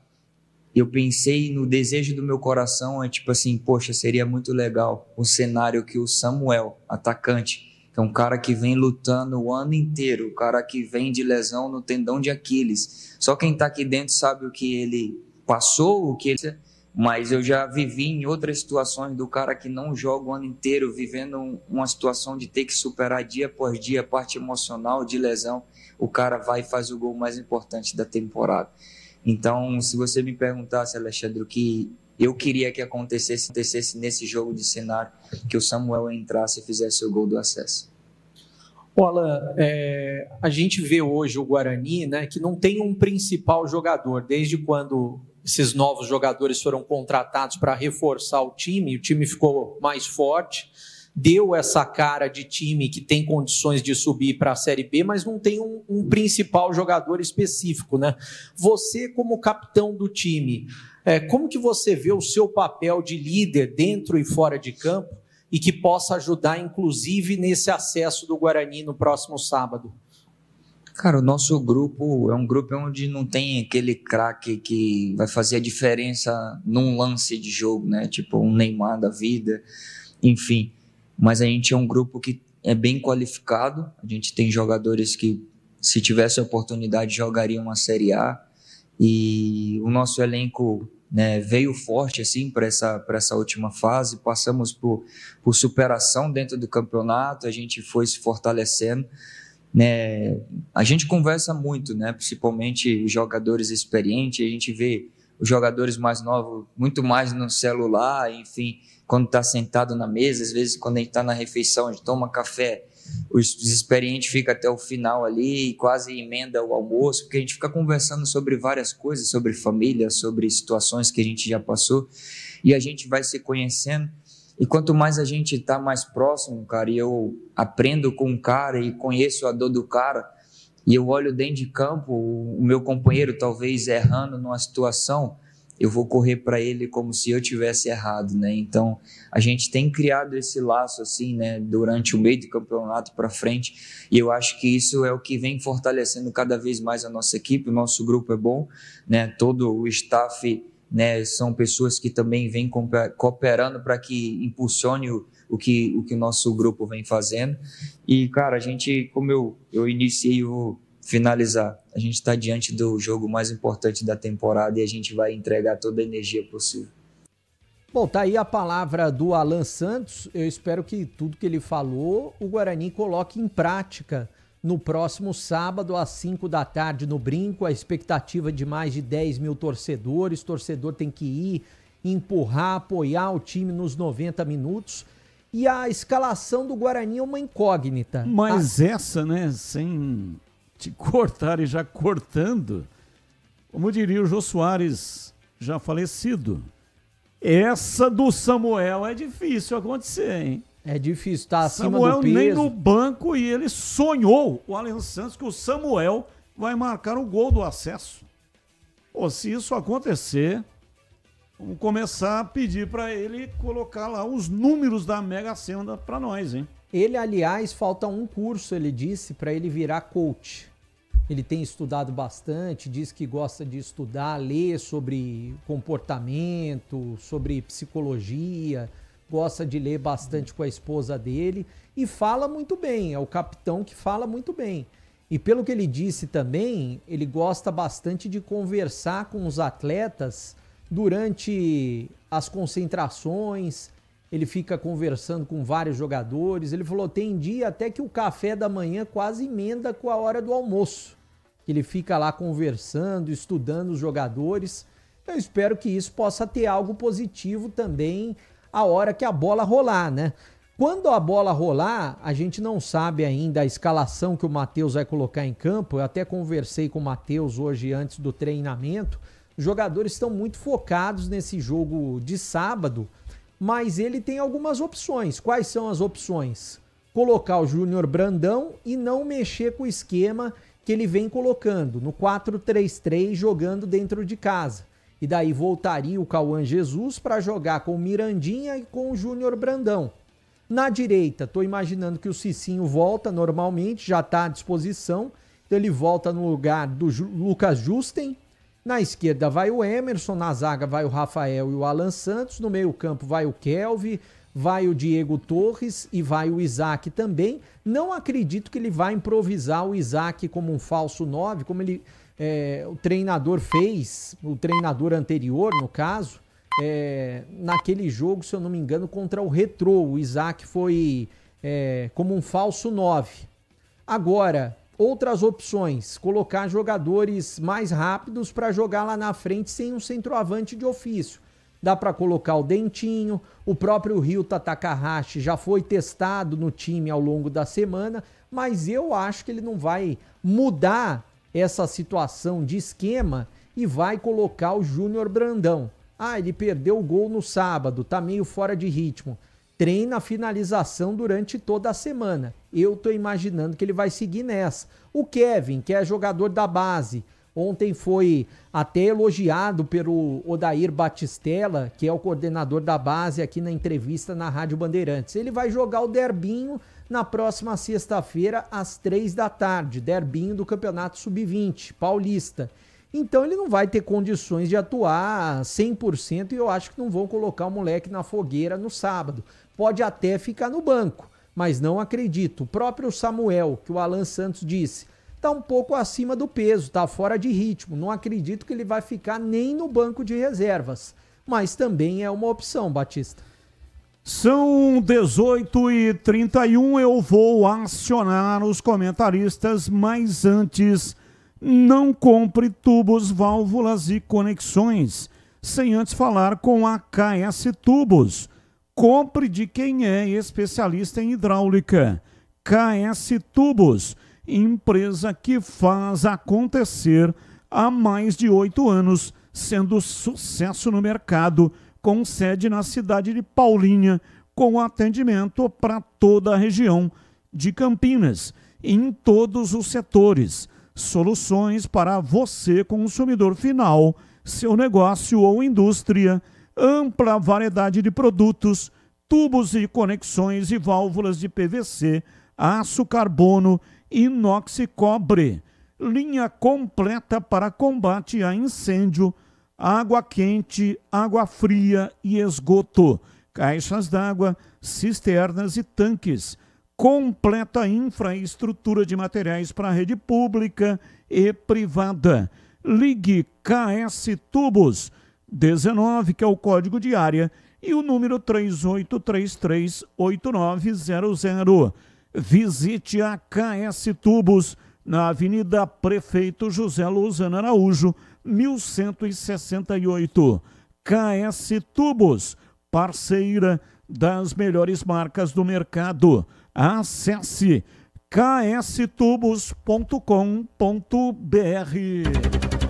Eu pensei no desejo do meu coração, tipo assim, poxa, seria muito legal o cenário que o Samuel, atacante, que é um cara que vem lutando o ano inteiro, o cara que vem de lesão no tendão de Aquiles. Só quem tá aqui dentro sabe o que ele passou, o que ele... Mas eu já vivi em outras situações do cara que não joga o ano inteiro, vivendo uma situação de ter que superar dia após dia a parte emocional de lesão. O cara vai e faz o gol mais importante da temporada. Então, se você me perguntasse, Alexandre, o que eu queria que acontecesse nesse jogo de cenário, que o Samuel entrasse e fizesse o gol do acesso. Alan, a gente vê hoje o Guarani, né, que não tem um principal jogador. Desde quando esses novos jogadores foram contratados para reforçar o time ficou mais forte, deu essa cara de time que tem condições de subir para a Série B, mas não tem um principal jogador específico, né? Você, como capitão do time, como que você vê o seu papel de líder dentro e fora de campo e que possa ajudar, inclusive, nesse acesso do Guarani no próximo sábado? Cara, o nosso grupo é um grupo onde não tem aquele craque que vai fazer a diferença num lance de jogo, né? Tipo um Neymar da vida, enfim. Mas a gente é um grupo que é bem qualificado, a gente tem jogadores que, se tivesse a oportunidade, jogariam uma Série A, e o nosso elenco, né, veio forte assim para essa última fase, passamos por superação dentro do campeonato, a gente foi se fortalecendo, né? A gente conversa muito, né, principalmente os jogadores experientes, a gente vê os jogadores mais novos muito mais no celular, enfim, quando está sentado na mesa, às vezes quando a gente está na refeição, a gente toma café, os experientes ficam até o final ali e quase emenda o almoço, porque a gente fica conversando sobre várias coisas, sobre família, sobre situações que a gente já passou, e a gente vai se conhecendo, e quanto mais a gente está mais próximo, cara, e eu aprendo com o cara e conheço a dor do cara, e eu olho dentro de campo, o meu companheiro talvez errando numa situação, eu vou correr para ele como se eu tivesse errado, né? Então, a gente tem criado esse laço, assim, né, durante o meio do campeonato para frente, e eu acho que isso é o que vem fortalecendo cada vez mais a nossa equipe, o nosso grupo é bom, né? Todo o staff, né, são pessoas que também vêm cooperando para que impulsione o que o nosso grupo vem fazendo, e, cara, a gente, como eu iniciei o finalizar, a gente está diante do jogo mais importante da temporada e a gente vai entregar toda a energia possível. Bom, tá aí a palavra do Alan Santos. Eu espero que tudo que ele falou o Guarani coloque em prática no próximo sábado às 5 da tarde no Brinco. A expectativa de mais de 10 mil torcedores. O torcedor tem que ir, empurrar, apoiar o time nos 90 minutos. E a escalação do Guarani é uma incógnita. Mas essa, né, sem te cortar e já cortando, como diria o Jô Soares, já falecido, essa do Samuel é difícil acontecer, hein? É difícil, tá acima Samuel do peso. nem no banco, e ele sonhou, o Alan Santos, que o Samuel vai marcar o gol do acesso. Pô, se isso acontecer, vamos começar a pedir para ele colocar lá os números da Mega Sena para nós, hein? Ele, aliás, falta um curso, ele disse, para ele virar coach. Ele tem estudado bastante, diz que gosta de estudar, ler sobre comportamento, sobre psicologia, gosta de ler bastante com a esposa dele e fala muito bem, é o capitão que fala muito bem. E pelo que ele disse também, ele gosta bastante de conversar com os atletas durante as concentrações, ele fica conversando com vários jogadores. Ele falou, tem dia até que o café da manhã quase emenda com a hora do almoço. Ele fica lá conversando, estudando os jogadores. Eu espero que isso possa ter algo positivo também a hora que a bola rolar, né? Quando a bola rolar, a gente não sabe ainda a escalação que o Matheus vai colocar em campo. Eu até conversei com o Matheus hoje antes do treinamento. Os jogadores estão muito focados nesse jogo de sábado, mas ele tem algumas opções. Quais são as opções? Colocar o Júnior Brandão e não mexer com o esquema que ele vem colocando, no 4-3-3, jogando dentro de casa. E daí voltaria o Cauã Jesus para jogar com o Mirandinha e com o Júnior Brandão. Na direita, estou imaginando que o Cicinho volta normalmente, já está à disposição. Então ele volta no lugar do Lucas Justen. Na esquerda vai o Emerson, na zaga vai o Rafael e o Alan Santos. No meio-campo vai o Kelvin, vai o Diego Torres e vai o Isaac também. Não acredito que ele vai improvisar o Isaac como um falso 9, como ele, o treinador fez, o treinador anterior, no caso, naquele jogo, se eu não me engano, contra o Retrô. O Isaac foi como um falso 9. Agora, outras opções, colocar jogadores mais rápidos para jogar lá na frente sem um centroavante de ofício. Dá para colocar o Dentinho, o próprio Ryuta Takahashi já foi testado no time ao longo da semana, mas eu acho que ele não vai mudar essa situação de esquema e vai colocar o Júnior Brandão. Ah, ele perdeu o gol no sábado, tá meio fora de ritmo. Treina a finalização durante toda a semana. Eu tô imaginando que ele vai seguir nessa. O Kevin, que é jogador da base, ontem foi até elogiado pelo Odair Batistella, que é o coordenador da base, aqui na entrevista na Rádio Bandeirantes. Ele vai jogar o derbinho na próxima sexta-feira, às 3 da tarde. Derbinho do Campeonato Sub-20, paulista. Então ele não vai ter condições de atuar 100% e eu acho que não vão colocar o moleque na fogueira no sábado. Pode até ficar no banco, mas não acredito. O próprio Samuel, que o Alan Santos disse, tá um pouco acima do peso, tá fora de ritmo. Não acredito que ele vai ficar nem no banco de reservas, mas também é uma opção, Batista. São 18h31, eu vou acionar os comentaristas, mas antes, não compre tubos, válvulas e conexões, sem antes falar com a KS Tubos. Compre de quem é especialista em hidráulica. KS Tubos, empresa que faz acontecer há mais de 8 anos, sendo sucesso no mercado, com sede na cidade de Paulínia, com atendimento para toda a região de Campinas, em todos os setores. Soluções para você, consumidor final, seu negócio ou indústria, ampla variedade de produtos, tubos e conexões e válvulas de PVC, aço carbono, inox e cobre. Linha completa para combate a incêndio, água quente, água fria e esgoto, caixas d'água, cisternas e tanques. Completa infraestrutura de materiais para a rede pública e privada. Ligue KS Tubos 19, que é o código de área, e o número 3833-8900. Visite a KS Tubos na Avenida Prefeito José Lozano Araújo, 1168. KS Tubos, parceira das melhores marcas do mercado. Acesse kstubos.com.br.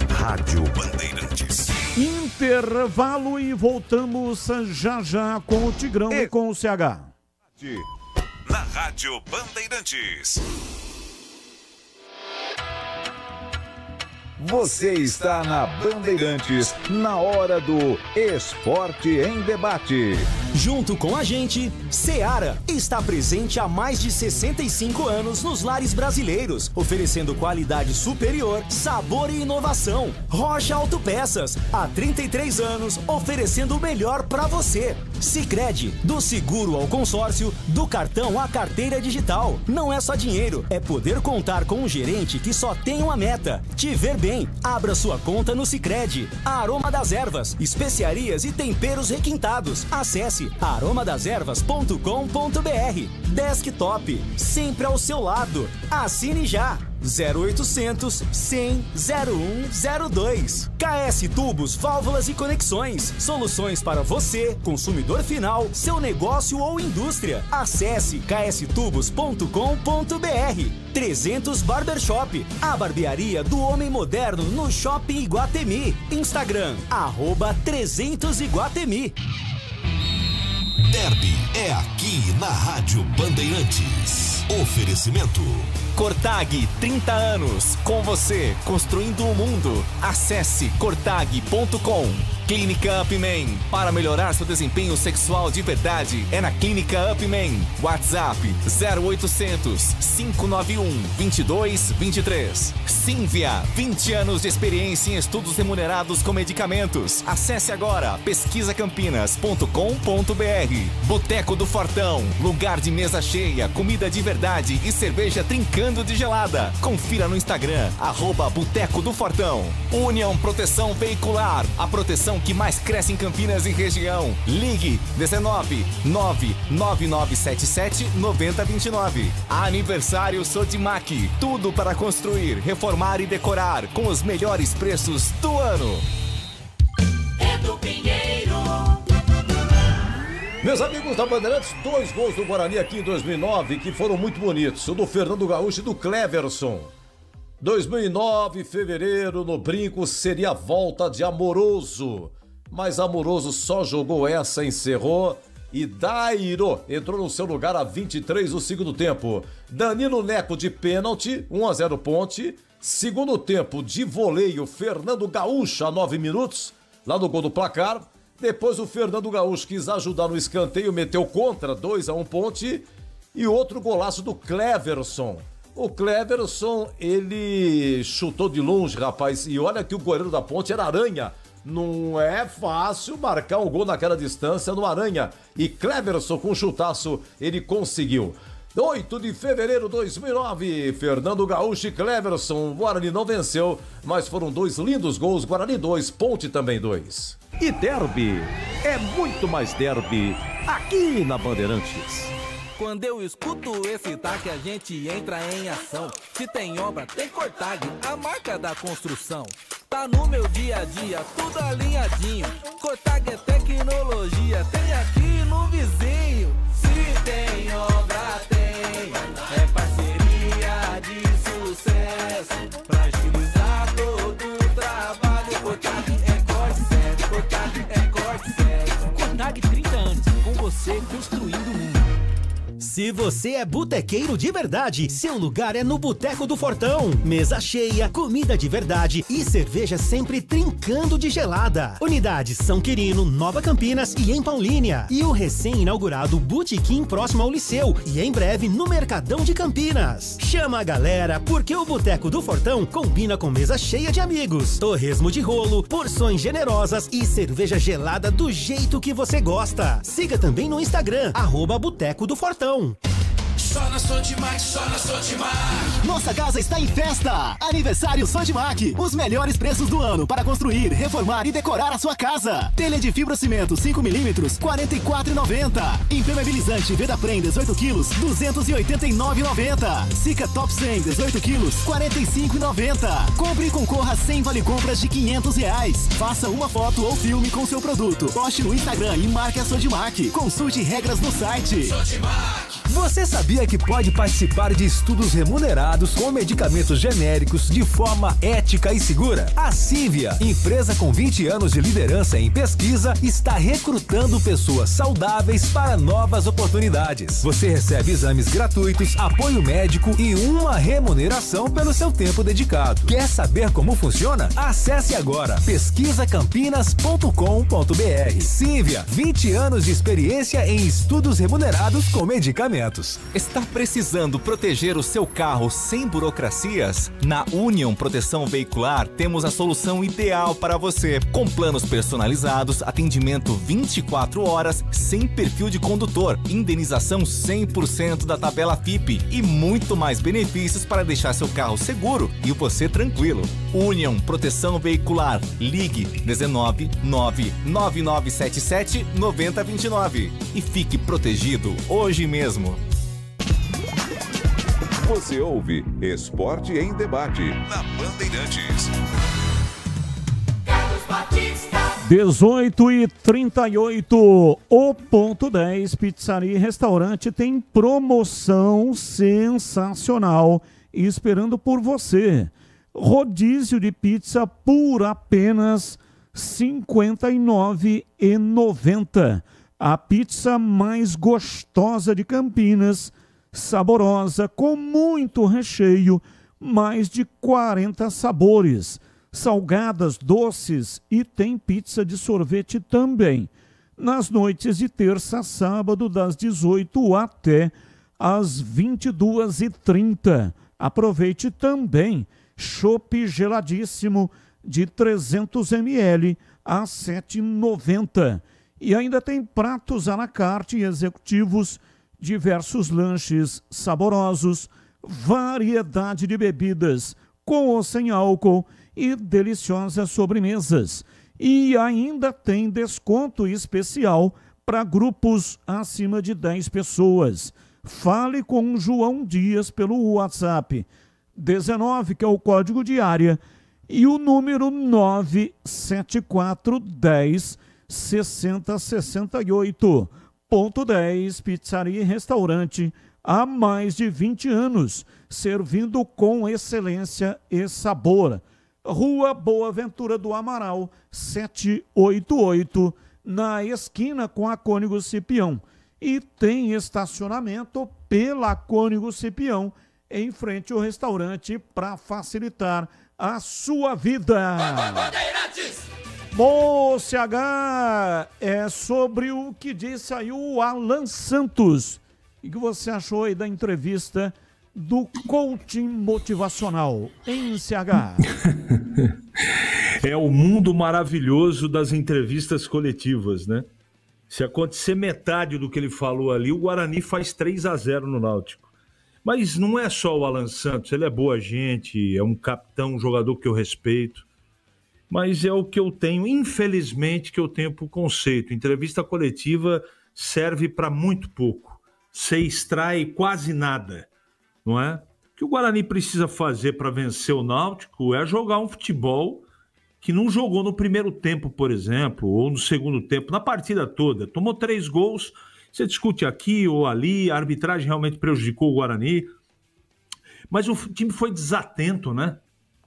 Rádio Bandeirantes. Intervalo e voltamos já já com o Tigrão e com o CH. Na Rádio Bandeirantes. Você está na Bandeirantes, na hora do Esporte em Debate. Junto com a gente, Seara está presente há mais de 65 anos nos lares brasileiros, oferecendo qualidade superior, sabor e inovação. Rocha Autopeças, há 33 anos, oferecendo o melhor para você. Sicredi, do seguro ao consórcio, do cartão à carteira digital. Não é só dinheiro, é poder contar com um gerente que só tem uma meta: te ver bem. Abra sua conta no Sicredi. Aroma das Ervas, especiarias e temperos requintados. Acesse aromadeservas.com.br. Desktop, sempre ao seu lado. Assine já. 0800 100 0102. KS Tubos, válvulas e conexões. Soluções para você, consumidor final, seu negócio ou indústria. Acesse kstubos.com.br. 300 Barbershop, a barbearia do homem moderno no Shopping Iguatemi. Instagram, @300 Iguatemi. Derby é aqui na Rádio Bandeirantes. Oferecimento Cortag, 30 anos. Com você, construindo o mundo. Acesse cortag.com. Clínica Upman. Para melhorar seu desempenho sexual de verdade, é na Clínica Upman. WhatsApp 0800 591 2223. Sínvia, 20 anos de experiência em estudos remunerados com medicamentos. Acesse agora pesquisacampinas.com.br. Boteco do Fortão, lugar de mesa cheia, comida de verdade e cerveja trincando de gelada. Confira no Instagram, @Boteco do Fortão. União Proteção Veicular, a proteção que mais cresce em Campinas e região. Ligue 19 99977 9029. Aniversário Sodimac, tudo para construir, reformar e decorar com os melhores preços do ano. Edu Pinheiro. Meus amigos da Bandeirantes, 2 gols do Guarani aqui em 2009 que foram muito bonitos. O do Fernando Gaúcho e do Cleverson. 2009, fevereiro, no Brinco, seria a volta de Amoroso. Mas Amoroso só jogou essa, encerrou. E Dairo entrou no seu lugar a 23 do segundo tempo. Danilo Neco de pênalti, 1-0 Ponte. Segundo tempo de voleio, Fernando Gaúcho a 9 minutos, lá no gol do placar. Depois o Fernando Gaúcho quis ajudar no escanteio, meteu contra, 2-1 Ponte. E outro golaço do Cleverson. O Cleverson, ele chutou de longe, rapaz. E olha que o goleiro da Ponte era Aranha. Não é fácil marcar um gol naquela distância no Aranha. E Cleverson, com chutaço, ele conseguiu. 8 de fevereiro de 2009, Fernando Gaúcho e Cleverson. O Guarani não venceu, mas foram 2 lindos gols. Guarani 2, Ponte também 2. E derby é muito mais derby aqui na Bandeirantes. Quando eu escuto esse taque, a gente entra em ação. Se tem obra, tem Cortag, a marca da construção. Tá no meu dia a dia, tudo alinhadinho. Cortag é tecnologia, tem aqui no vizinho. Se tem obra, tem. É parceria de sucesso. Pra agilizar todo o trabalho. Cortag é corte certo, Cortag é corte certo. Cortag, 30 anos, com você construindo o mundo. Se você é botequeiro de verdade, seu lugar é no Boteco do Fortão. Mesa cheia, comida de verdade e cerveja sempre trincando de gelada. Unidades São Quirino, Nova Campinas e em Paulínia. E o recém-inaugurado Botequim próximo ao Liceu e em breve no Mercadão de Campinas. Chama a galera, porque o Boteco do Fortão combina com mesa cheia de amigos, torresmo de rolo, porções generosas e cerveja gelada do jeito que você gosta. Siga também no Instagram, @Boteco do Fortão. Só na Sodimac, só na Sodimac. Nossa casa está em festa! Aniversário Sodimac. Os melhores preços do ano para construir, reformar e decorar a sua casa. Telha de fibrocimento 5mm, R$ 44,90. Impermeabilizante Vedaprem 18 kg, R$ 289,90. Sica Top 100 18 kg, R$ 45,90. Compre e concorra a 100 vale-compras de R$ 500. Faça uma foto ou filme com seu produto. Poste no Instagram e marque a Sodimac. Consulte regras no site. Sodimac. Você sabia que pode participar de estudos remunerados com medicamentos genéricos de forma ética e segura? A Sínvia, empresa com 20 anos de liderança em pesquisa, está recrutando pessoas saudáveis para novas oportunidades. Você recebe exames gratuitos, apoio médico e uma remuneração pelo seu tempo dedicado. Quer saber como funciona? Acesse agora pesquisacampinas.com.br. Sínvia, 20 anos de experiência em estudos remunerados com medicamentos. Está precisando proteger o seu carro sem burocracias? Na União Proteção Veicular temos a solução ideal para você. Com planos personalizados, atendimento 24 horas, sem perfil de condutor, indenização 100% da tabela FIPE e muito mais benefícios para deixar seu carro seguro e você tranquilo. União Proteção Veicular. Ligue 19 99977 9029 e fique protegido hoje mesmo. Você ouve Esporte em Debate na Bandeirantes. 18h38, o Ponto 10 Pizzaria e Restaurante tem promoção sensacional esperando por você. Rodízio de pizza por apenas R$ 59,90. A pizza mais gostosa de Campinas saborosa, com muito recheio, mais de 40 sabores, salgadas, doces e tem pizza de sorvete também. Nas noites de terça a sábado, das 18 até às 22h30. Aproveite também chopp geladíssimo de 300 ml a R$ 7,90. E ainda tem pratos à la carte e executivos, diversos lanches saborosos, variedade de bebidas com ou sem álcool e deliciosas sobremesas. E ainda tem desconto especial para grupos acima de 10 pessoas. Fale com o João Dias pelo WhatsApp 19, que é o código de área, e o número 97410 6068. Ponto 10, pizzaria e restaurante há mais de 20 anos, servindo com excelência e sabor. Rua Boa Ventura do Amaral, 788, na esquina com a Cônigo Cipião. E tem estacionamento pela Cônigo Cipião, em frente ao restaurante, para facilitar a sua vida. Bom, CH, é sobre o que disse aí o Alan Santos. E o que você achou aí da entrevista do coaching motivacional em CH? É o mundo maravilhoso das entrevistas coletivas, né? Se acontecer metade do que ele falou ali, o Guarani faz 3-0 no Náutico. Mas não é só o Alan Santos, ele é boa gente, é um capitão, um jogador que eu respeito. Mas é o que eu tenho, infelizmente, que eu tenho por conceito. Entrevista coletiva serve para muito pouco. Você extrai quase nada, não é? O que o Guarani precisa fazer para vencer o Náutico é jogar um futebol que não jogou no primeiro tempo, por exemplo, ou no segundo tempo, na partida toda. Tomou 3 gols, você discute aqui ou ali, a arbitragem realmente prejudicou o Guarani, mas o time foi desatento, né?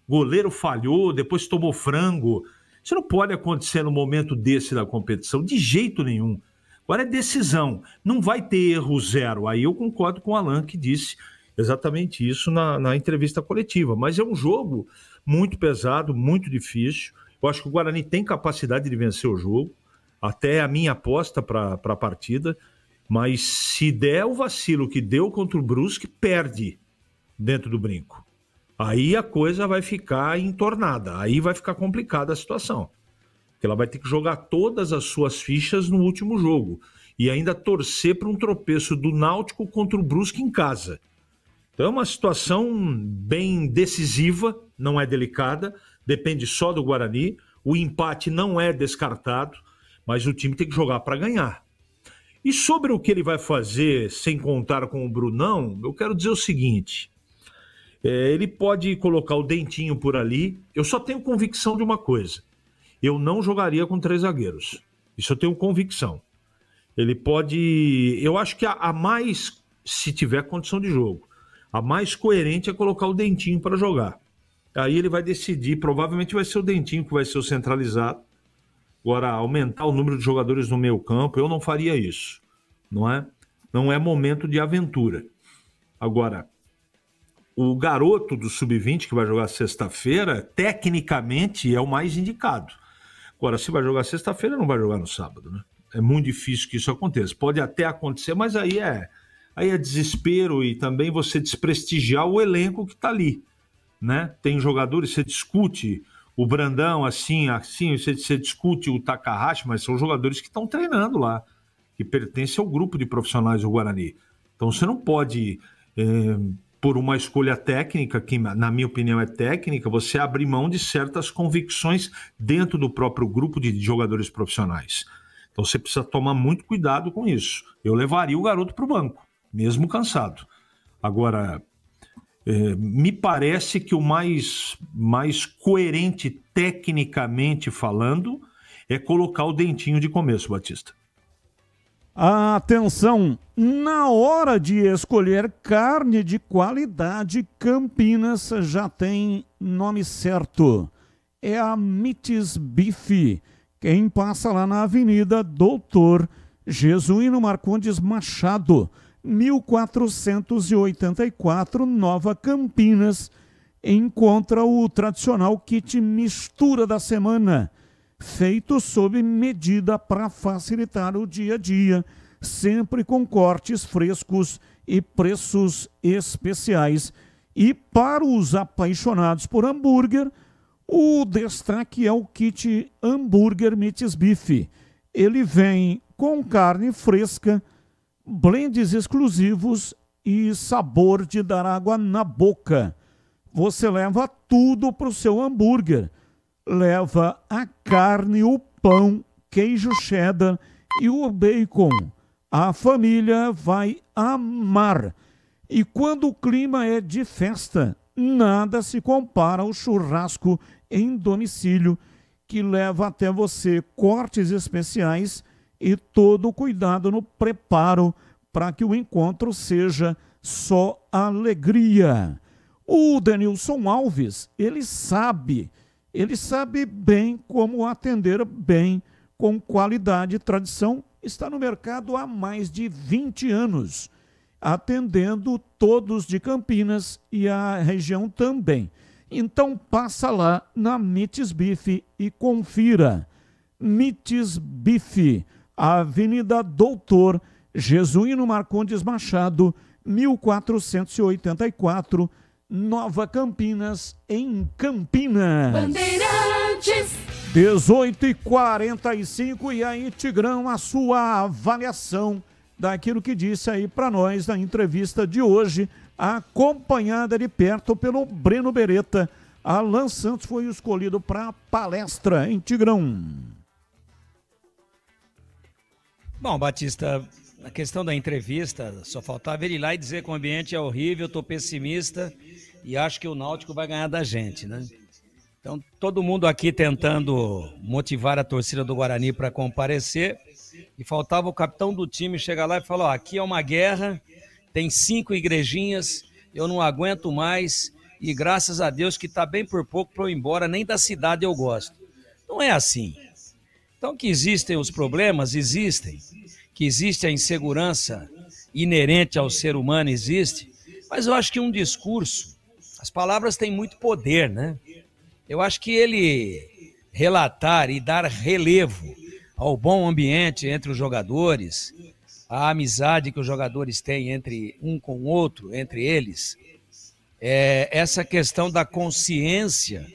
Goleiro falhou, depois tomou frango. Isso não pode acontecer no momento desse da competição, de jeito nenhum. Agora é decisão, não vai ter erro zero. Aí eu concordo com o Alan, que disse exatamente isso na entrevista coletiva. Mas é um jogo muito pesado, muito difícil. Eu acho que o Guarani tem capacidade de vencer o jogo, até a minha aposta para a partida. Mas se der o vacilo que deu contra o Brusque, perde dentro do Brinco. Aí a coisa vai ficar entornada, aí vai ficar complicada a situação. Porque ela vai ter que jogar todas as suas fichas no último jogo e ainda torcer para um tropeço do Náutico contra o Brusque em casa. Então é uma situação bem decisiva, não é delicada, depende só do Guarani. O empate não é descartado, mas o time tem que jogar para ganhar. E sobre o que ele vai fazer sem contar com o Brunão, eu quero dizer o seguinte: ele pode colocar o Dentinho por ali. Eu só tenho convicção de uma coisa: eu não jogaria com 3 zagueiros. Isso eu tenho convicção. Ele pode... Eu acho que a mais, se tiver condição de jogo, a mais coerente é colocar o Dentinho para jogar. Aí ele vai decidir, provavelmente vai ser o Dentinho que vai ser o centralizado. Agora, aumentar o número de jogadores no meio campo, eu não faria isso, não é? Não é momento de aventura. Agora, o garoto do Sub-20 que vai jogar sexta-feira, tecnicamente é o mais indicado. Agora, se vai jogar sexta-feira, não vai jogar no sábado, né? É muito difícil que isso aconteça. Pode até acontecer, mas aí é desespero e também você desprestigiar o elenco que está ali, né? Tem jogadores, você discute o Brandão assim, você discute o Takahashi, mas são jogadores que estão treinando lá, que pertencem ao grupo de profissionais do Guarani. Então você não pode, por uma escolha técnica, que na minha opinião é técnica, você abrir mão de certas convicções dentro do próprio grupo de jogadores profissionais. Então você precisa tomar muito cuidado com isso. Eu levaria o garoto para o banco, mesmo cansado. Agora, me parece que o mais coerente tecnicamente falando é colocar o Dentinho de começo, Batista. Atenção, na hora de escolher carne de qualidade, Campinas já tem nome certo. É a Mites Bife. Quem passa lá na Avenida Doutor Jesuíno Marcondes Machado, 1484, Nova Campinas. Encontra o tradicional kit mistura da semana, feito sob medida para facilitar o dia a dia, sempre com cortes frescos e preços especiais. E para os apaixonados por hambúrguer, o destaque é o kit hambúrguer Meats Beef. Ele vem com carne fresca, blends exclusivos e sabor de dar água na boca. Você leva tudo para o seu hambúrguer. Leva a carne, o pão, queijo cheddar e o bacon. A família vai amar. E quando o clima é de festa, nada se compara ao churrasco em domicílio, que leva até você cortes especiais e todo o cuidado no preparo para que o encontro seja só alegria. O Denilson Alves, ele sabe bem como atender bem, com qualidade e tradição. Está no mercado há mais de 20 anos, atendendo todos de Campinas e a região também. Então passa lá na Meats Beef e confira. Meats Beef, Avenida Doutor Jesuíno Marcondes Machado, 1484, Nova Campinas, em Campinas. Bandeirantes. 18h45, e aí, Tigrão, a sua avaliação daquilo que disse aí para nós na entrevista de hoje, acompanhada de perto pelo Breno Beretta. Alan Santos foi escolhido para a palestra, em Tigrão. Bom, Batista, a questão da entrevista, só faltava ele ir lá e dizer que o ambiente é horrível, estou pessimista e acho que o Náutico vai ganhar da gente, né? Então, todo mundo aqui tentando motivar a torcida do Guarani para comparecer, e faltava o capitão do time chegar lá e falar: ó, aqui é uma guerra, tem 5 igrejinhas, eu não aguento mais, e graças a Deus que está bem por pouco para eu ir embora, nem da cidade eu gosto. Não é assim. Então, que existem os problemas, existem. Que existe a insegurança inerente ao ser humano, existe. Mas eu acho que um discurso, as palavras têm muito poder, né? Eu acho que ele relatar e dar relevo ao bom ambiente entre os jogadores, a amizade que os jogadores têm entre um com o outro, entre eles, essa questão da consciência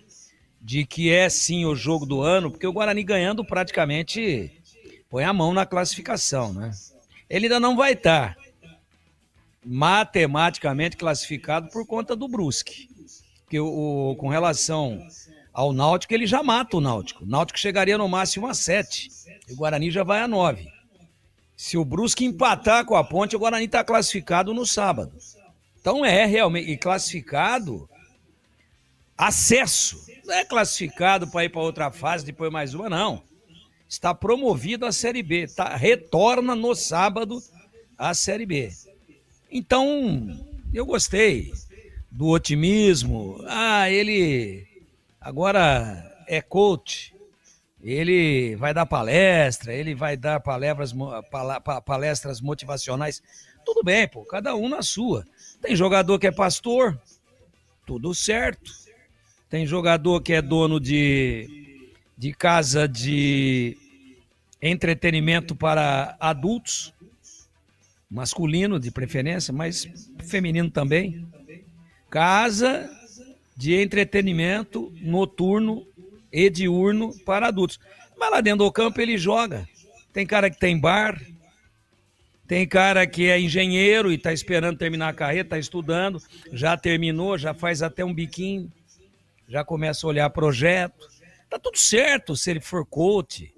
de que é sim o jogo do ano, porque o Guarani ganhando praticamente põe a mão na classificação, né? Ele ainda não vai estar matematicamente classificado por conta do Brusque. Porque com relação ao Náutico, ele já mata o Náutico. O Náutico chegaria no máximo a 7. E o Guarani já vai a 9. Se o Brusque empatar com a Ponte, o Guarani está classificado no sábado. Então é realmente... E classificado, acesso. Não é classificado para ir para outra fase, depois mais uma, não. Está promovido à Série B. Retorna no sábado à Série B. Então, eu gostei do otimismo. Ele agora é coach, ele vai dar palestra, ele vai dar palestras motivacionais. Tudo bem, pô, cada um na sua. Tem jogador que é pastor, tudo certo. Tem jogador que é dono de casa de entretenimento para adultos, masculino de preferência, mas feminino também. Casa de entretenimento noturno e diurno para adultos. Mas lá dentro do campo ele joga. Tem cara que tem bar, tem cara que é engenheiro e está esperando terminar a carreira, está estudando, já terminou, já faz até um biquinho, já começa a olhar projeto. Tá tudo certo se ele for coach,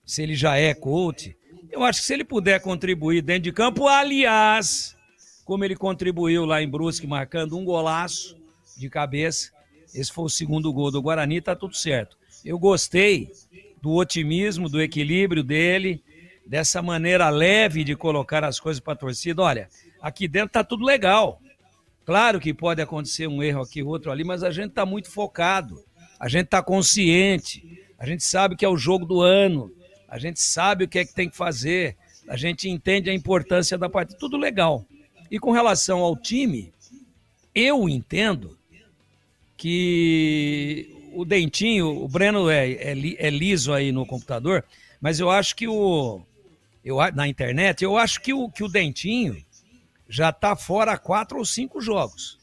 se ele já é coach. Eu acho que se ele puder contribuir dentro de campo, aliás, como ele contribuiu lá em Brusque, marcando um golaço de cabeça, esse foi o segundo gol do Guarani, tá tudo certo. Eu gostei do otimismo, do equilíbrio dele, dessa maneira leve de colocar as coisas para a torcida. Olha, aqui dentro tá tudo legal. Claro que pode acontecer um erro aqui, outro ali, mas a gente tá muito focado, a gente tá consciente, a gente sabe que é o jogo do ano, a gente sabe o que é que tem que fazer. A gente entende a importância da partida, tudo legal. E com relação ao time, eu entendo que o Dentinho, o Breno é liso aí no computador, mas eu acho que na internet, eu acho que o Dentinho já está fora há 4 ou 5 jogos.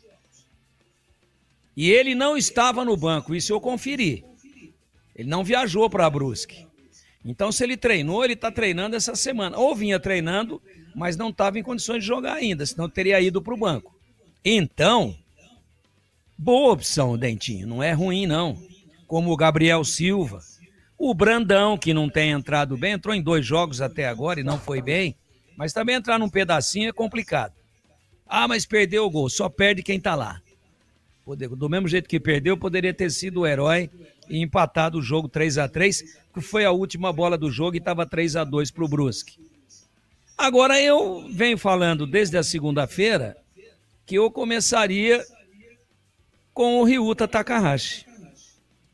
E ele não estava no banco, isso eu conferi. Ele não viajou para Brusque. Então, se ele treinou, ele está treinando essa semana. Ou vinha treinando, mas não estava em condições de jogar ainda, senão teria ido para o banco. Então, boa opção o Dentinho, não é ruim não. Como o Gabriel Silva, o Brandão, que não tem entrado bem, entrou em 2 jogos até agora e não foi bem, mas também entrar num pedacinho é complicado. Ah, mas perdeu o gol, só perde quem está lá. Do mesmo jeito que perdeu, poderia ter sido o herói e empatado o jogo 3-3, que foi a última bola do jogo e estava 3-2 para o Brusque. Agora eu venho falando desde a segunda-feira que eu começaria com o Ryuta Takahashi.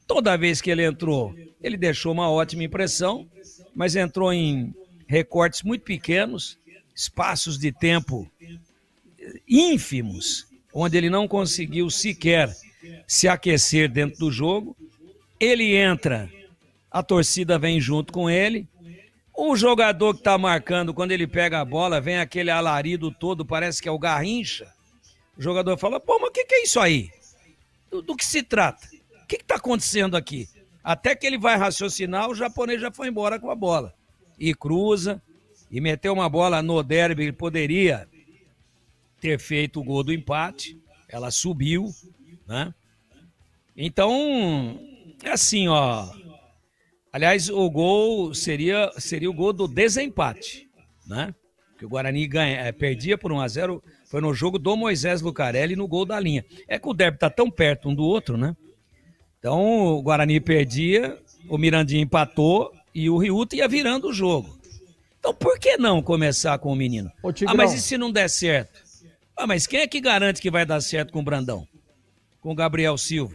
Toda vez que ele entrou, ele deixou uma ótima impressão, mas entrou em recortes muito pequenos, espaços de tempo ínfimos, onde ele não conseguiu sequer se aquecer dentro do jogo. Ele entra, a torcida vem junto com ele. O jogador que está marcando, quando ele pega a bola, vem aquele alarido todo, parece que é o Garrincha. O jogador fala, pô, mas o que é isso aí? Do que se trata? O que está acontecendo aqui? Até que ele vai raciocinar, o japonês já foi embora com a bola. E cruza, e meteu uma bola no derby, ele poderia ter feito o gol do empate, ela subiu, né? Então, é assim, ó. Aliás, o gol seria o gol do desempate, né? Que o Guarani perdia por 1-0, foi no jogo do Moisés Lucarelli no gol da linha. É que o derby tá tão perto um do outro, né? Então, o Guarani perdia, o Mirandinha empatou e o Ryuta ia virando o jogo. Então, por que não começar com o menino? Ah, mas e se não der certo? Ah, mas quem é que garante que vai dar certo com o Brandão? Com o Gabriel Silva?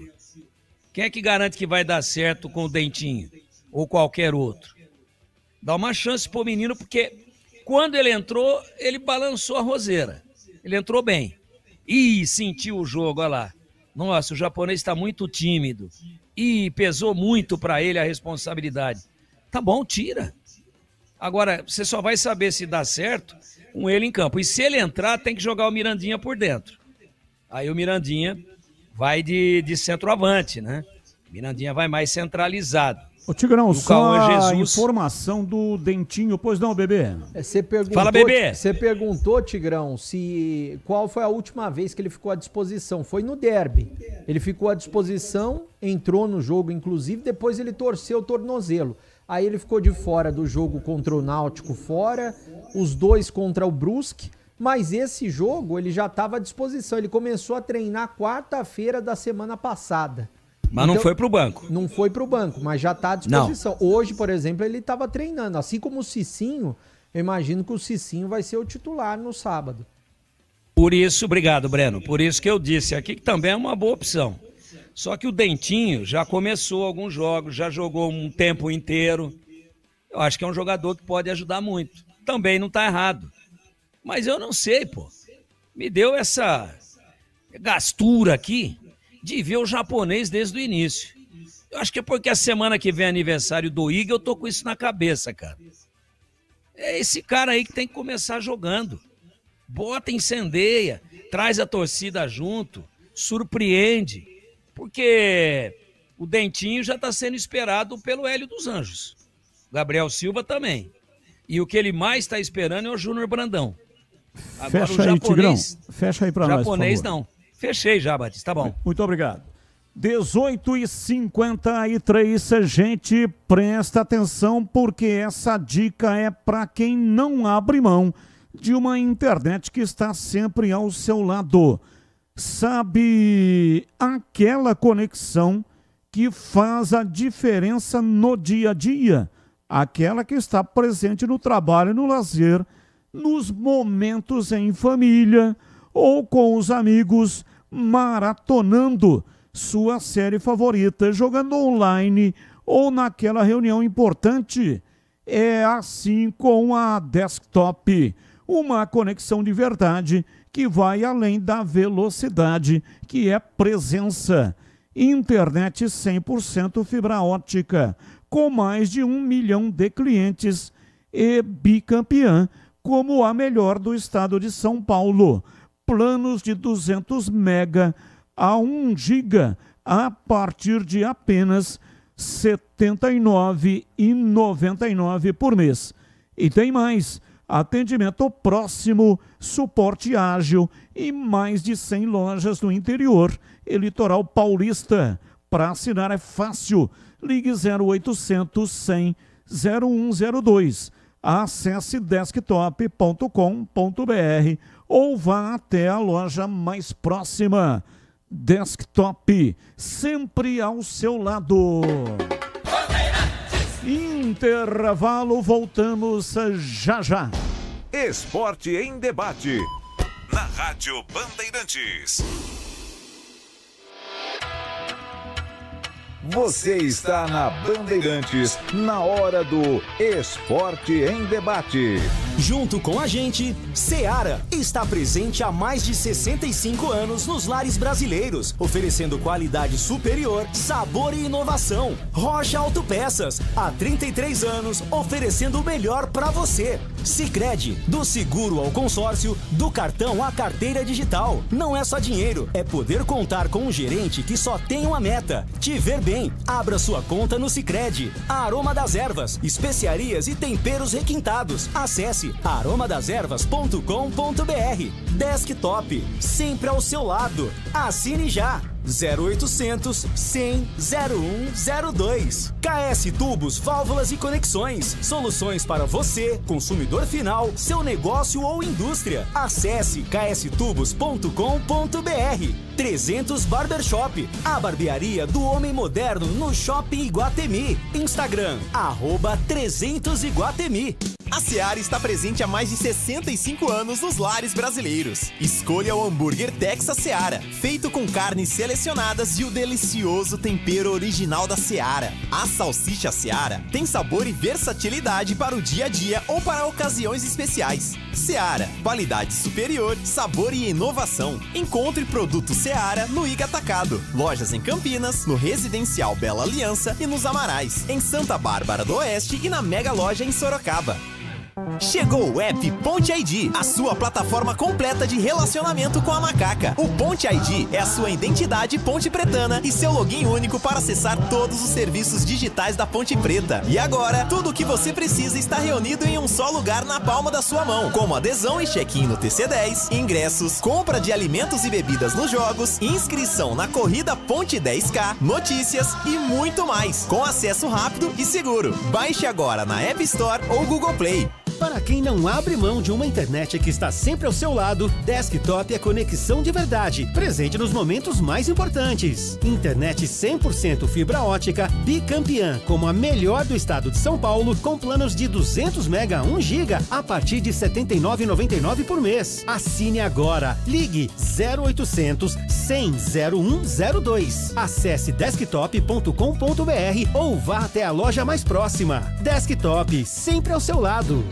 Quem é que garante que vai dar certo com o Dentinho? Ou qualquer outro? Dá uma chance pro menino, porque quando ele entrou, ele balançou a roseira. Ele entrou bem. Ih, sentiu o jogo, olha lá. Nossa, o japonês está muito tímido. Ih, pesou muito para ele a responsabilidade. Tá bom, tira. Agora, você só vai saber se dá certo com ele em campo. E se ele entrar, tem que jogar o Mirandinha por dentro. Aí o Mirandinha vai de centroavante, né? O Mirandinha vai mais centralizado. Ô Tigrão, só a informação do Dentinho, pois não, bebê? Fala, bebê! Você perguntou, Tigrão, qual foi a última vez que ele ficou à disposição. Foi no derby. Ele ficou à disposição, entrou no jogo, inclusive, depois ele torceu o tornozelo. Aí ele ficou de fora do jogo contra o Náutico fora, os 2 contra o Brusque, mas esse jogo ele já estava à disposição. Ele começou a treinar quarta-feira da semana passada. Mas então, não foi pro banco. Não foi pro banco, mas já está à disposição. Não. Hoje, por exemplo, ele estava treinando. Assim como o Cicinho, eu imagino que o Cicinho vai ser o titular no sábado. Por isso, obrigado, Breno. Por isso que eu disse aqui que também é uma boa opção. Só que o Dentinho já começou alguns jogos, já jogou um tempo inteiro. Eu acho que é um jogador que pode ajudar muito. Também não está errado. Mas eu não sei, pô. Me deu essa gastura aqui de ver o japonês desde o início. Eu acho que é porque a semana que vem é aniversário do Iga, eu tô com isso na cabeça, cara. É esse cara aí que tem que começar jogando. Bota, incendeia, traz a torcida junto, surpreende. Porque o Dentinho já está sendo esperado pelo Hélio dos Anjos. O Gabriel Silva também. E o que ele mais está esperando é o Júnior Brandão. Agora, fecha aí, japonês, Tigrão. Fecha aí para nós, japonês não. Fechei já, Batista, tá bom. Muito obrigado. 18h53, gente, presta atenção porque essa dica é para quem não abre mão de uma internet que está sempre ao seu lado. Sabe aquela conexão que faz a diferença no dia a dia? Aquela que está presente no trabalho, no lazer, nos momentos em família ou com os amigos, maratonando sua série favorita, jogando online ou naquela reunião importante. é assim com a Desktop, uma conexão de verdade que vai além da velocidade, que é presença. Internet 100% fibra ótica, com mais de 1 milhão de clientes e bicampeã como a melhor do estado de São Paulo. Planos de 200 mega a 1 giga a partir de apenas R$ 79,99 por mês. E tem mais, atendimento próximo, suporte ágil e mais de 100 lojas no interior e litoral paulista. Para assinar é fácil, ligue 0800 100 0102. Acesse desktop.com.br ou vá até a loja mais próxima. Desktop, sempre ao seu lado. Intervalo, voltamos já já. Esporte em debate. Na Rádio Bandeirantes. Você está na Bandeirantes, na hora do Esporte em Debate. Junto com a gente, Seara está presente há mais de 65 anos nos lares brasileiros, oferecendo qualidade superior, sabor e inovação. Rocha Autopeças, há 33 anos, oferecendo o melhor para você. Sicredi, do seguro ao consórcio, do cartão à carteira digital. Não é só dinheiro, é poder contar com um gerente que só tem uma meta: te ver bem. Abra sua conta no Sicredi. Aroma das Ervas, especiarias e temperos requintados. Acesse aromadaservas.com.br. Desktop, sempre ao seu lado. Assine já. 0800 100 0102. KS Tubos, Válvulas e Conexões. Soluções para você, consumidor final, seu negócio ou indústria. Acesse kstubos.com.br. 300 Barbershop, a barbearia do homem moderno no Shopping Iguatemi. Instagram, @300Iguatemi. A Seara está presente há mais de 65 anos nos lares brasileiros. Escolha o hambúrguer Texas Seara, feito com carnes selecionadas e o delicioso tempero original da Seara. A salsicha Seara tem sabor e versatilidade para o dia a dia ou para ocasiões especiais. Seara, qualidade superior, sabor e inovação. Encontre produto Seara no Iga Atacado. Lojas em Campinas, no Residencial Bela Aliança e nos Amarais, em Santa Bárbara do Oeste e na Mega Loja em Sorocaba. Chegou o app Ponte ID, a sua plataforma completa de relacionamento com a macaca. O Ponte ID é a sua identidade ponte pretana e seu login único para acessar todos os serviços digitais da Ponte Preta. E agora, tudo o que você precisa está reunido em um só lugar na palma da sua mão, como adesão e check-in no TC10, ingressos, compra de alimentos e bebidas nos jogos, inscrição na corrida Ponte 10K, notícias e muito mais, com acesso rápido e seguro. Baixe agora na App Store ou Google Play. Para quem não abre mão de uma internet que está sempre ao seu lado, Desktop é conexão de verdade, presente nos momentos mais importantes. Internet 100% fibra ótica, bicampeã, como a melhor do estado de São Paulo, com planos de 200 mega a 1 giga a partir de R$ 79,99 por mês. Assine agora. Ligue 0800 100 0102. Acesse desktop.com.br ou vá até a loja mais próxima. Desktop, sempre ao seu lado.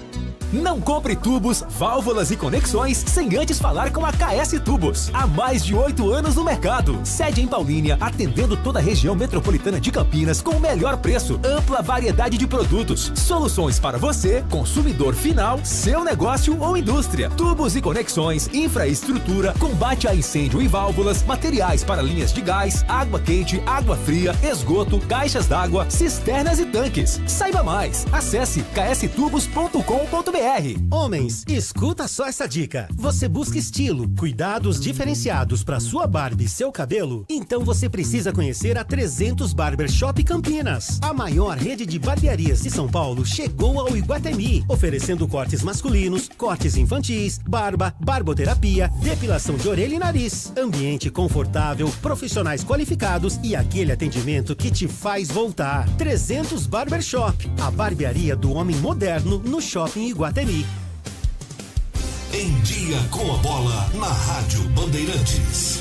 Não compre tubos, válvulas e conexões sem antes falar com a KS Tubos. Há mais de 8 anos no mercado. Sede em Paulínia, atendendo toda a região metropolitana de Campinas com o melhor preço, ampla variedade de produtos. Soluções para você, consumidor final, seu negócio ou indústria. Tubos e conexões, infraestrutura, combate a incêndio e válvulas, materiais para linhas de gás, água quente, água fria, esgoto, caixas d'água, cisternas e tanques. Saiba mais. Acesse kstubos.com.br. Homens, escuta só essa dica. Você busca estilo, cuidados diferenciados para sua barba e seu cabelo? Então você precisa conhecer a 300 Barbershop Campinas. A maior rede de barbearias de São Paulo chegou ao Iguatemi, oferecendo cortes masculinos, cortes infantis, barba, barboterapia, depilação de orelha e nariz. Ambiente confortável, profissionais qualificados e aquele atendimento que te faz voltar. 300 Barbershop, a barbearia do homem moderno no Shopping Iguatemi. Em Dia com a Bola, na Rádio Bandeirantes.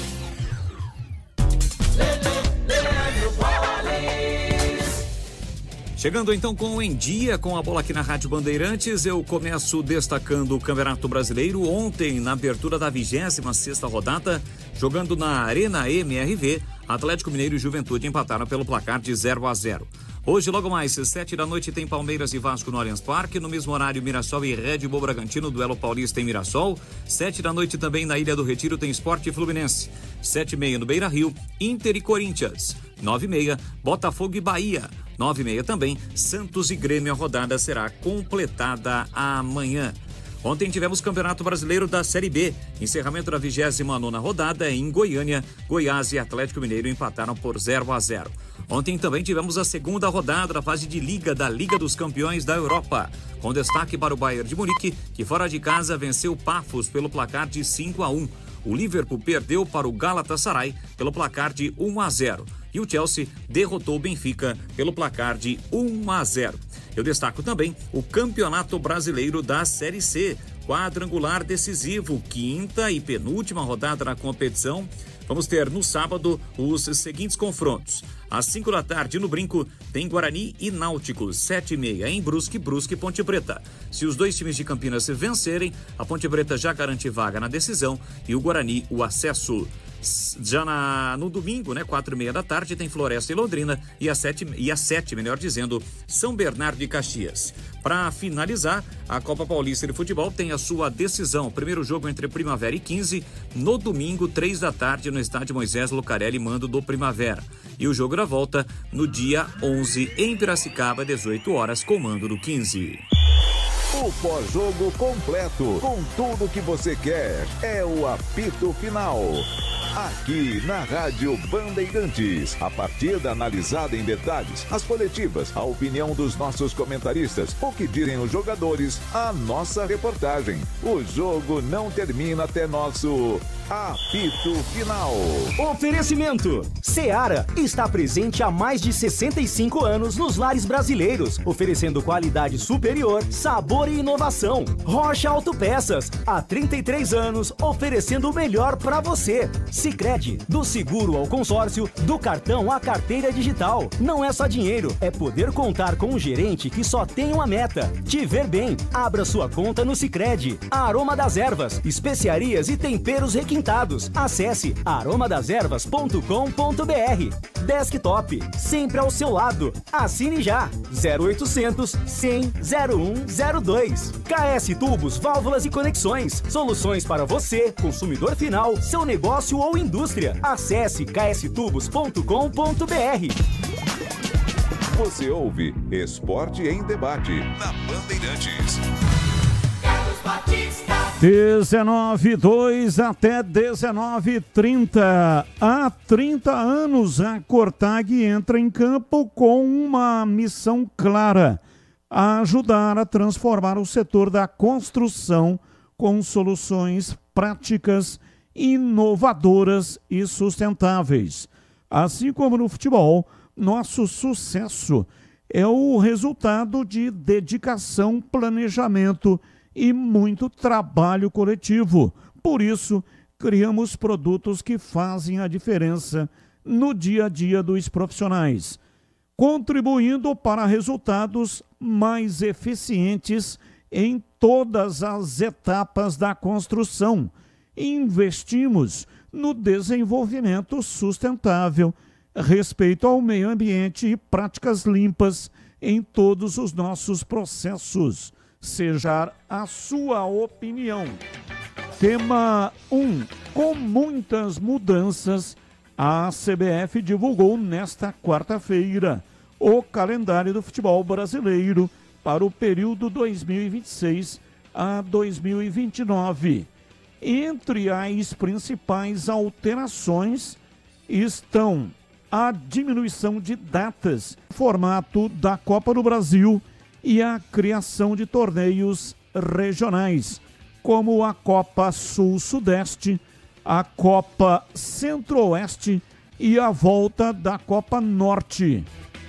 Chegando então com Em Dia, com a bola aqui na Rádio Bandeirantes, eu começo destacando o Campeonato Brasileiro. Ontem, na abertura da 26ª rodada, jogando na Arena MRV, Atlético Mineiro e Juventude empataram pelo placar de 0-0. Hoje, logo mais, 7 da noite, tem Palmeiras e Vasco no Allianz Parque. No mesmo horário, Mirassol e Red Bull Bragantino, duelo paulista em Mirassol. 7 da noite também na Ilha do Retiro tem Sport e Fluminense. 7h30 no Beira-Rio, Inter e Corinthians. 9h30, Botafogo e Bahia. 9h30 também, Santos e Grêmio. A rodada será completada amanhã. Ontem tivemos Campeonato Brasileiro da Série B. Encerramento da 29ª rodada em Goiânia. Goiás e Atlético Mineiro empataram por 0-0. Ontem também tivemos a segunda rodada da fase de Liga da Liga dos Campeões da Europa. Com destaque para o Bayern de Munique, que fora de casa venceu o Pafos pelo placar de 5-1. O Liverpool perdeu para o Galatasaray pelo placar de 1-0. E o Chelsea derrotou o Benfica pelo placar de 1-0. Eu destaco também o Campeonato Brasileiro da Série C, quadrangular decisivo, quinta e penúltima rodada na competição. Vamos ter no sábado os seguintes confrontos. Às 5 da tarde no Brinco tem Guarani e Náutico, 7h30 em Brusque e Ponte Preta. Se os dois times de Campinas vencerem, a Ponte Preta já garante vaga na decisão e o Guarani o acesso. Já no domingo, 4h30 da tarde, tem Floresta e Londrina e às 7, melhor dizendo, São Bernardo e Caxias. Para finalizar, a Copa Paulista de Futebol tem a sua decisão. Primeiro jogo entre Primavera e 15, no domingo, 3 da tarde, no estádio Moisés Lucarelli, mando do Primavera. E o jogo da volta no dia 11, em Piracicaba, 18 horas, comando do 15. O pós-jogo completo, com tudo que você quer, é o apito final. Aqui na Rádio Bandeirantes, a partida analisada em detalhes, as coletivas, a opinião dos nossos comentaristas, o que dizem os jogadores, a nossa reportagem. O jogo não termina até nosso apito final. Oferecimento: Seara está presente há mais de 65 anos nos lares brasileiros, oferecendo qualidade superior, sabor e inovação. Rocha Autopeças, há 33 anos, oferecendo o melhor para você. Sicredi, do seguro ao consórcio, do cartão à carteira digital. Não é só dinheiro, é poder contar com um gerente que só tem uma meta: te ver bem. Abra sua conta no Sicredi. Aroma das Ervas, especiarias e temperos requintados. Acesse aromadeservas.com.br. Desktop, sempre ao seu lado. Assine já. 0800 100 0102. KS Tubos, Válvulas e Conexões. Soluções para você, consumidor final, seu negócio ou indústria. Acesse kstubos.com.br. Você ouve Esporte em Debate na Bandeirantes. 19h02 até 19h30. Há 30 anos, a Cortag entra em campo com uma missão clara: ajudar a transformar o setor da construção com soluções práticas, inovadoras e sustentáveis. Assim como no futebol, nosso sucesso é o resultado de dedicação, planejamento e muito trabalho coletivo. Por isso, criamos produtos que fazem a diferença no dia a dia dos profissionais, contribuindo para resultados mais eficientes em todas as etapas da construção. Investimos no desenvolvimento sustentável, respeito ao meio ambiente e práticas limpas em todos os nossos processos. Seja a sua opinião. Tema 1. Com muitas mudanças, a CBF divulgou nesta quarta-feira o calendário do futebol brasileiro para o período 2026 a 2029. Entre as principais alterações estão a diminuição de datas, formato da Copa do Brasil e a criação de torneios regionais, como a Copa Sul-Sudeste, a Copa Centro-Oeste e a volta da Copa Norte.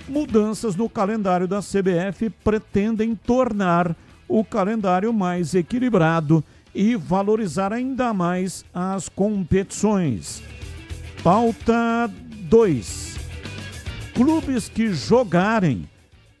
Mudanças no calendário da CBF pretendem tornar o calendário mais equilibrado e valorizar ainda mais as competições. Pauta 2. Clubes que jogarem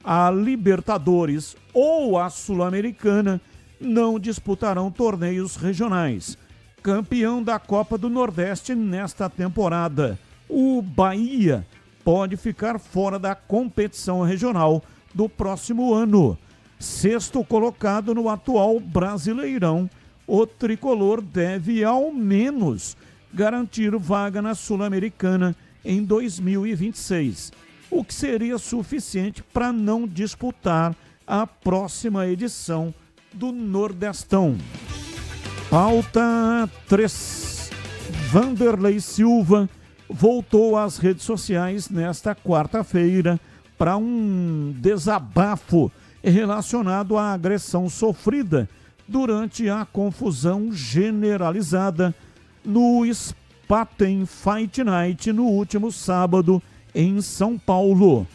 a Libertadores ou a Sul-Americana não disputarão torneios regionais. Campeão da Copa do Nordeste nesta temporada, o Bahia pode ficar fora da competição regional do próximo ano. Sexto colocado no atual Brasileirão, o tricolor deve ao menos garantir vaga na Sul-Americana em 2026, o que seria suficiente para não disputar a próxima edição do Nordestão. Pauta 3. Vanderlei Silva voltou às redes sociais nesta quarta-feira para um desabafo relacionado à agressão sofrida durante a confusão generalizada no Spaten Fight Night no último sábado em São Paulo.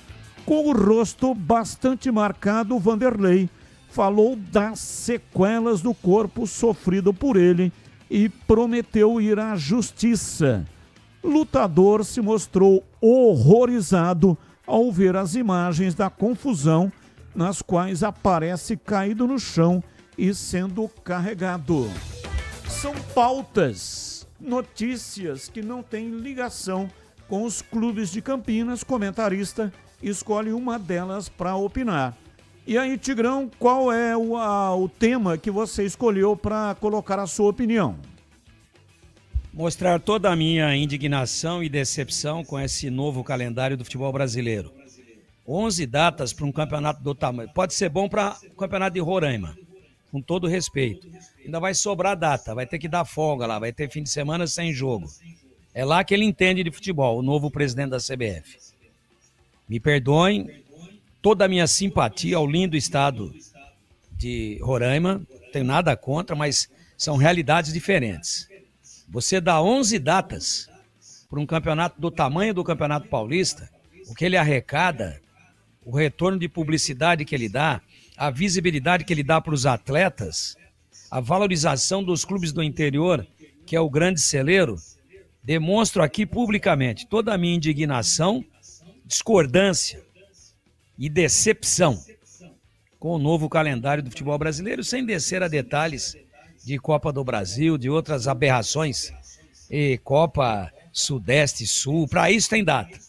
Com o rosto bastante marcado, Vanderlei falou das sequelas do corpo sofrido por ele e prometeu ir à justiça. Lutador se mostrou horrorizado ao ver as imagens da confusão, nas quais aparece caído no chão e sendo carregado. São pautas, notícias que não têm ligação com os clubes de Campinas. Comentarista escolhe uma delas para opinar. E aí, Tigrão, qual é o tema que você escolheu para colocar a sua opinião? Mostrar toda a minha indignação e decepção com esse novo calendário do futebol brasileiro. 11 datas para um campeonato do tamanho. Pode ser bom para o campeonato de Roraima, com todo respeito. Ainda vai sobrar data, vai ter que dar folga lá, vai ter fim de semana sem jogo. É lá que ele entende de futebol, o novo presidente da CBF. Me perdoem, toda a minha simpatia ao lindo estado de Roraima, não tenho nada contra, mas são realidades diferentes. Você dá 11 datas para um campeonato do tamanho do Campeonato Paulista, o que ele arrecada, o retorno de publicidade que ele dá, a visibilidade que ele dá para os atletas, a valorização dos clubes do interior, que é o grande celeiro, demonstro aqui publicamente toda a minha indignação, discordância e decepção com o novo calendário do futebol brasileiro, sem descer a detalhes de Copa do Brasil, de outras aberrações, e Copa Sudeste e Sul. Para isso tem data,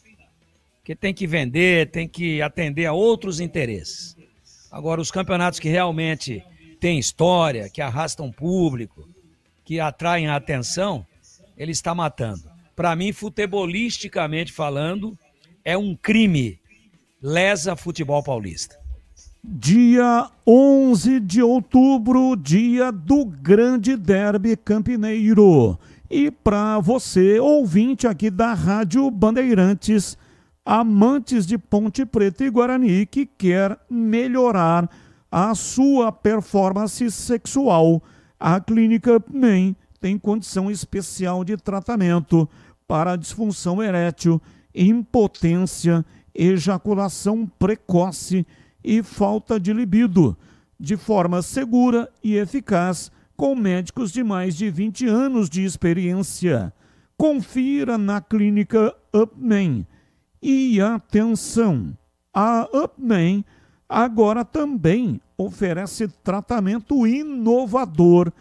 porque tem que vender, tem que atender a outros interesses. Agora, os campeonatos que realmente têm história, que arrastam público, que atraem a atenção, ele está matando. Para mim, futebolisticamente falando, é um crime, lesa futebol paulista. Dia 11 de outubro, dia do grande derby campineiro. E para você, ouvinte aqui da Rádio Bandeirantes, amantes de Ponte Preta e Guarani, que quer melhorar a sua performance sexual, a Clínica UPMEN tem condição especial de tratamento para disfunção erétil, impotência, ejaculação precoce e falta de libido, de forma segura e eficaz, com médicos de mais de 20 anos de experiência. Confira na Clínica UPMEN. E atenção, a UPMEN agora também oferece tratamento inovador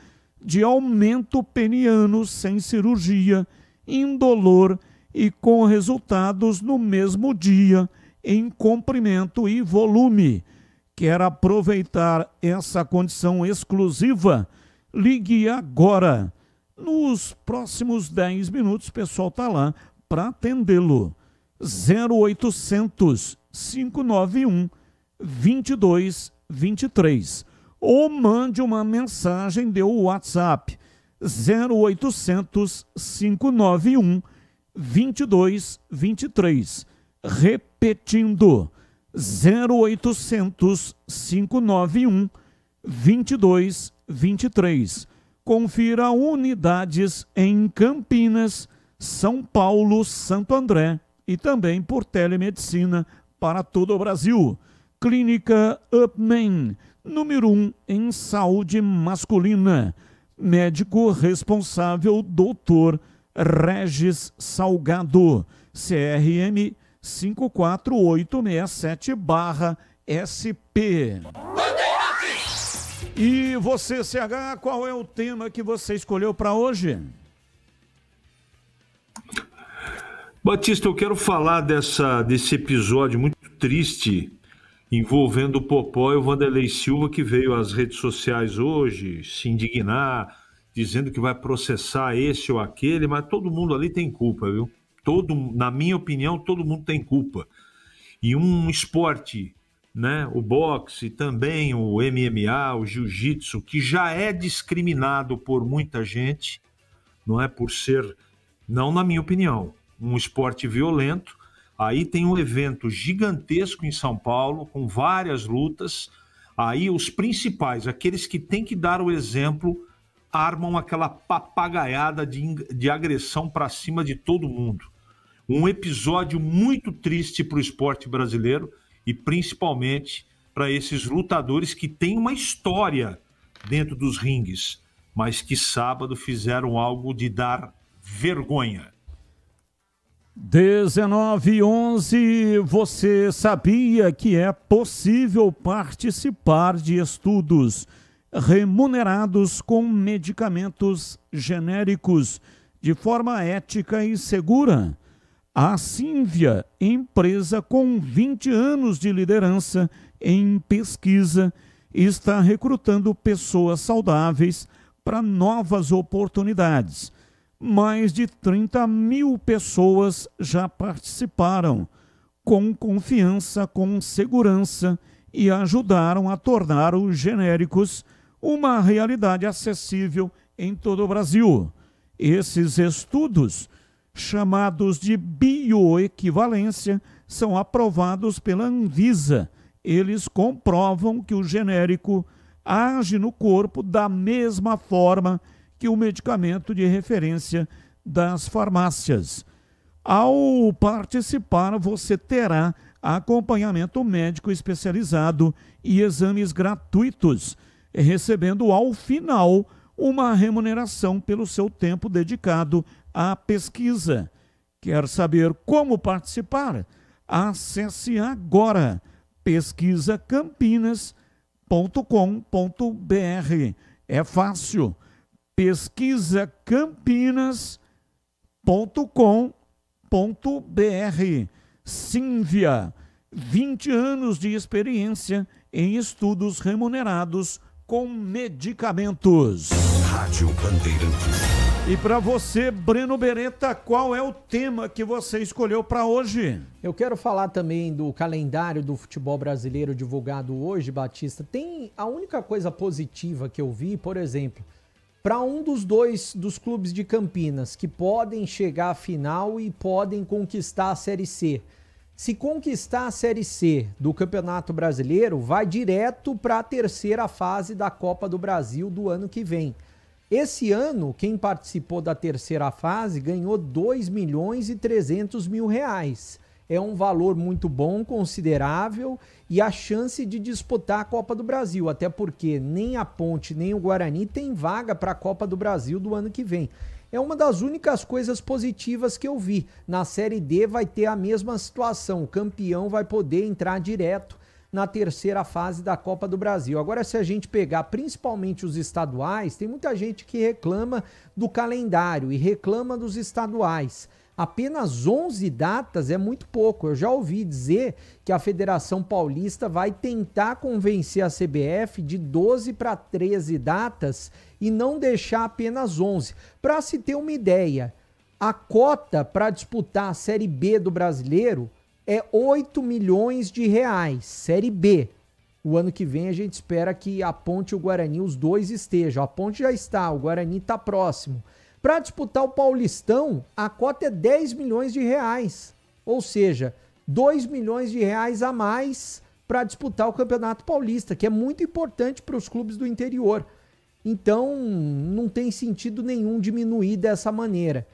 de aumento peniano sem cirurgia, indolor e com resultados no mesmo dia, em comprimento e volume. Quer aproveitar essa condição exclusiva? Ligue agora. Nos próximos 10 minutos, o pessoal está lá para atendê-lo. 0800 591 2223. Ou mande uma mensagem de WhatsApp 0800 591 2223. Repetindo, 0800 591 2223. Confira unidades em Campinas, São Paulo, Santo André e também por telemedicina para todo o Brasil. Clínica UPMEN, número 1 em saúde masculina. Médico responsável, Dr. Regis Salgado, CRM 54867/RJ. SP. E você, CH, qual é o tema que você escolheu para hoje? Batista, eu quero falar desse episódio muito triste envolvendo o Popó e o Vanderlei Silva, que veio às redes sociais hoje se indignar, dizendo que vai processar esse ou aquele, mas todo mundo ali tem culpa, viu? Na minha opinião, todo mundo tem culpa. E um esporte, né, o boxe, também o MMA, o jiu-jitsu, que já é discriminado por muita gente, não é por ser, não na minha opinião, um esporte violento. Aí tem um evento gigantesco em São Paulo, com várias lutas. Aí os principais, aqueles que têm que dar o exemplo, armam aquela papagaiada de agressão para cima de todo mundo. Um episódio muito triste para o esporte brasileiro e principalmente para esses lutadores que têm uma história dentro dos ringues, mas que sábado fizeram algo de dar vergonha. 19:11. Você sabia que é possível participar de estudos remunerados com medicamentos genéricos de forma ética e segura? A Sínvia, empresa com 20 anos de liderança em pesquisa, está recrutando pessoas saudáveis para novas oportunidades. Mais de 30 mil pessoas já participaram, com confiança, com segurança, e ajudaram a tornar os genéricos uma realidade acessível em todo o Brasil. Esses estudos, chamados de bioequivalência, são aprovados pela Anvisa. Eles comprovam que o genérico age no corpo da mesma forma que o medicamento de referência das farmácias. Ao participar, você terá acompanhamento médico especializado e exames gratuitos, recebendo ao final uma remuneração pelo seu tempo dedicado à pesquisa. Quer saber como participar? Acesse agora pesquisacampinas.com.br. É fácil. pesquisacampinas.com.br. Sínvia, 20 anos de experiência em estudos remunerados com medicamentos. Rádio Bandeirantes. E para você, Breno Beretta, qual é o tema que você escolheu para hoje? Eu quero falar também do calendário do futebol brasileiro divulgado hoje, Batista. Tem a única coisa positiva que eu vi, por exemplo, para um dos clubes de Campinas que podem chegar à final e podem conquistar a Série C. Se conquistar a Série C do Campeonato Brasileiro, vai direto para a terceira fase da Copa do Brasil do ano que vem. Esse ano, quem participou da terceira fase ganhou R$2.300.000. É um valor muito bom, considerável, e a chance de disputar a Copa do Brasil, até porque nem a Ponte nem o Guarani tem vaga para a Copa do Brasil do ano que vem. É uma das únicas coisas positivas que eu vi. Na Série D vai ter a mesma situação, o campeão vai poder entrar direto na terceira fase da Copa do Brasil. Agora, se a gente pegar principalmente os estaduais, tem muita gente que reclama do calendário e reclama dos estaduais. Apenas 11 datas é muito pouco. Eu já ouvi dizer que a Federação Paulista vai tentar convencer a CBF de 12 para 13 datas e não deixar apenas 11. Para se ter uma ideia, a cota para disputar a Série B do Brasileiro é R$8 milhões, Série B. O ano que vem a gente espera que a Ponte e o Guarani, os dois estejam. A Ponte já está, o Guarani está próximo. Para disputar o Paulistão, a cota é R$10 milhões. Ou seja, R$2 milhões a mais para disputar o Campeonato Paulista, que é muito importante para os clubes do interior. Então, não tem sentido nenhum diminuir dessa maneira.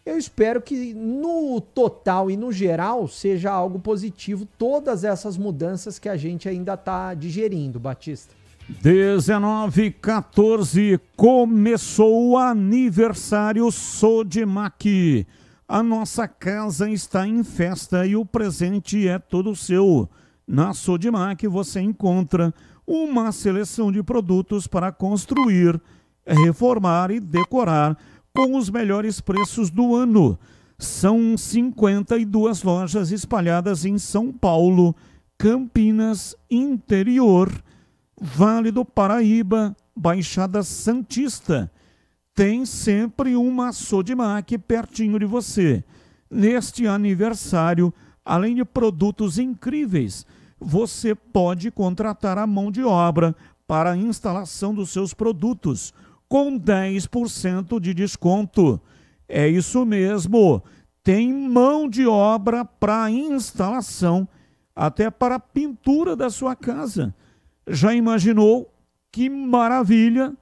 Eu espero que no total e no geral seja algo positivo todas essas mudanças que a gente ainda está digerindo, Batista. 19:14, começou o aniversário Sodimac. A nossa casa está em festa e o presente é todo seu. Na Sodimac você encontra uma seleção de produtos para construir, reformar e decorar com os melhores preços do ano. São 52 lojas espalhadas em São Paulo, Campinas, interior, Vale do Paraíba, Baixada Santista. Tem sempre uma Sodimac pertinho de você. Neste aniversário, além de produtos incríveis, você pode contratar a mão de obra para a instalação dos seus produtos com 10% de desconto. É isso mesmo, tem mão de obra para instalação, até para a pintura da sua casa. Já imaginou? Que maravilha!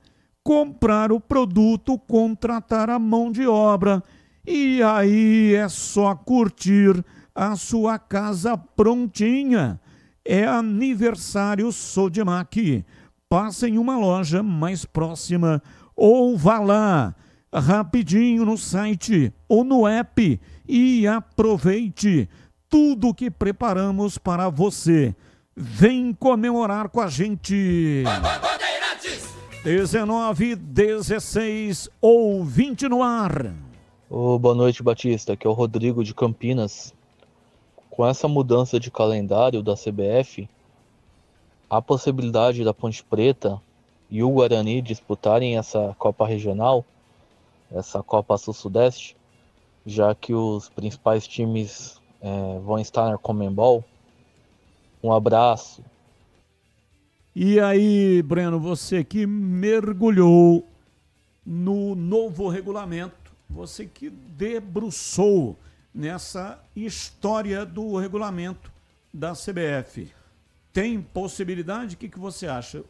Comprar o produto, contratar a mão de obra e aí é só curtir a sua casa prontinha. É aniversário Sodimac. Passa em uma loja mais próxima ou vá lá rapidinho no site ou no app e aproveite tudo que preparamos para você. Vem comemorar com a gente. 19, 16 ou 20 no ar. Boa noite, Batista. Aqui é o Rodrigo de Campinas. Com essa mudança de calendário da CBF, a possibilidade da Ponte Preta e o Guarani disputarem essa Copa Regional, essa Copa Sul-Sudeste, já que os principais times vão estar na Conmebol. Um abraço. E aí, Breno, você que mergulhou no novo regulamento, você que debruçou nessa história do regulamento da CBF, tem possibilidade? O que você acha?